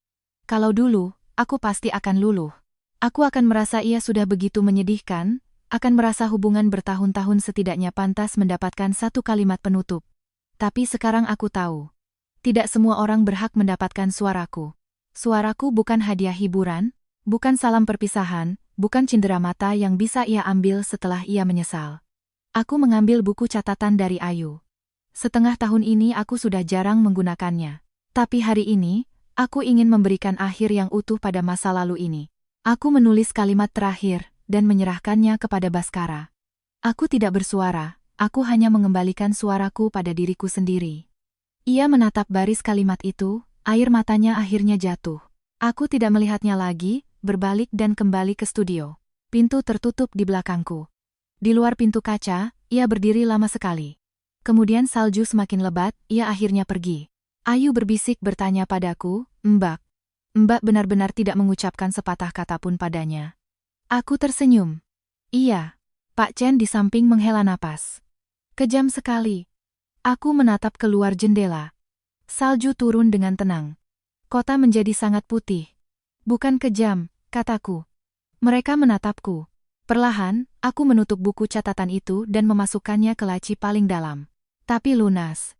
Kalau dulu, aku pasti akan luluh. Aku akan merasa ia sudah begitu menyedihkan, akan merasa hubungan bertahun-tahun setidaknya pantas mendapatkan satu kalimat penutup. Tapi sekarang aku tahu. Tidak semua orang berhak mendapatkan suaraku. Suaraku bukan hadiah hiburan, bukan salam perpisahan, bukan cindera mata yang bisa ia ambil setelah ia menyesal. Aku mengambil buku catatan dari Ayu. Setengah tahun ini aku sudah jarang menggunakannya. Tapi hari ini, aku ingin memberikan akhir yang utuh pada masa lalu ini. Aku menulis kalimat terakhir, dan menyerahkannya kepada Baskara. Aku tidak bersuara, aku hanya mengembalikan suaraku pada diriku sendiri. Ia menatap baris kalimat itu, air matanya akhirnya jatuh. Aku tidak melihatnya lagi, berbalik dan kembali ke studio. Pintu tertutup di belakangku. Di luar pintu kaca, ia berdiri lama sekali. Kemudian salju semakin lebat, ia akhirnya pergi. Ayu berbisik bertanya padaku, Mbak. Mbak benar-benar tidak mengucapkan sepatah kata pun padanya. Aku tersenyum. Iya. Pak Chen di samping menghela napas. Kejam sekali. Aku menatap keluar jendela. Salju turun dengan tenang. Kota menjadi sangat putih. Bukan kejam, kataku. Mereka menatapku. Perlahan, aku menutup buku catatan itu dan memasukkannya ke laci paling dalam. Tapi lunas.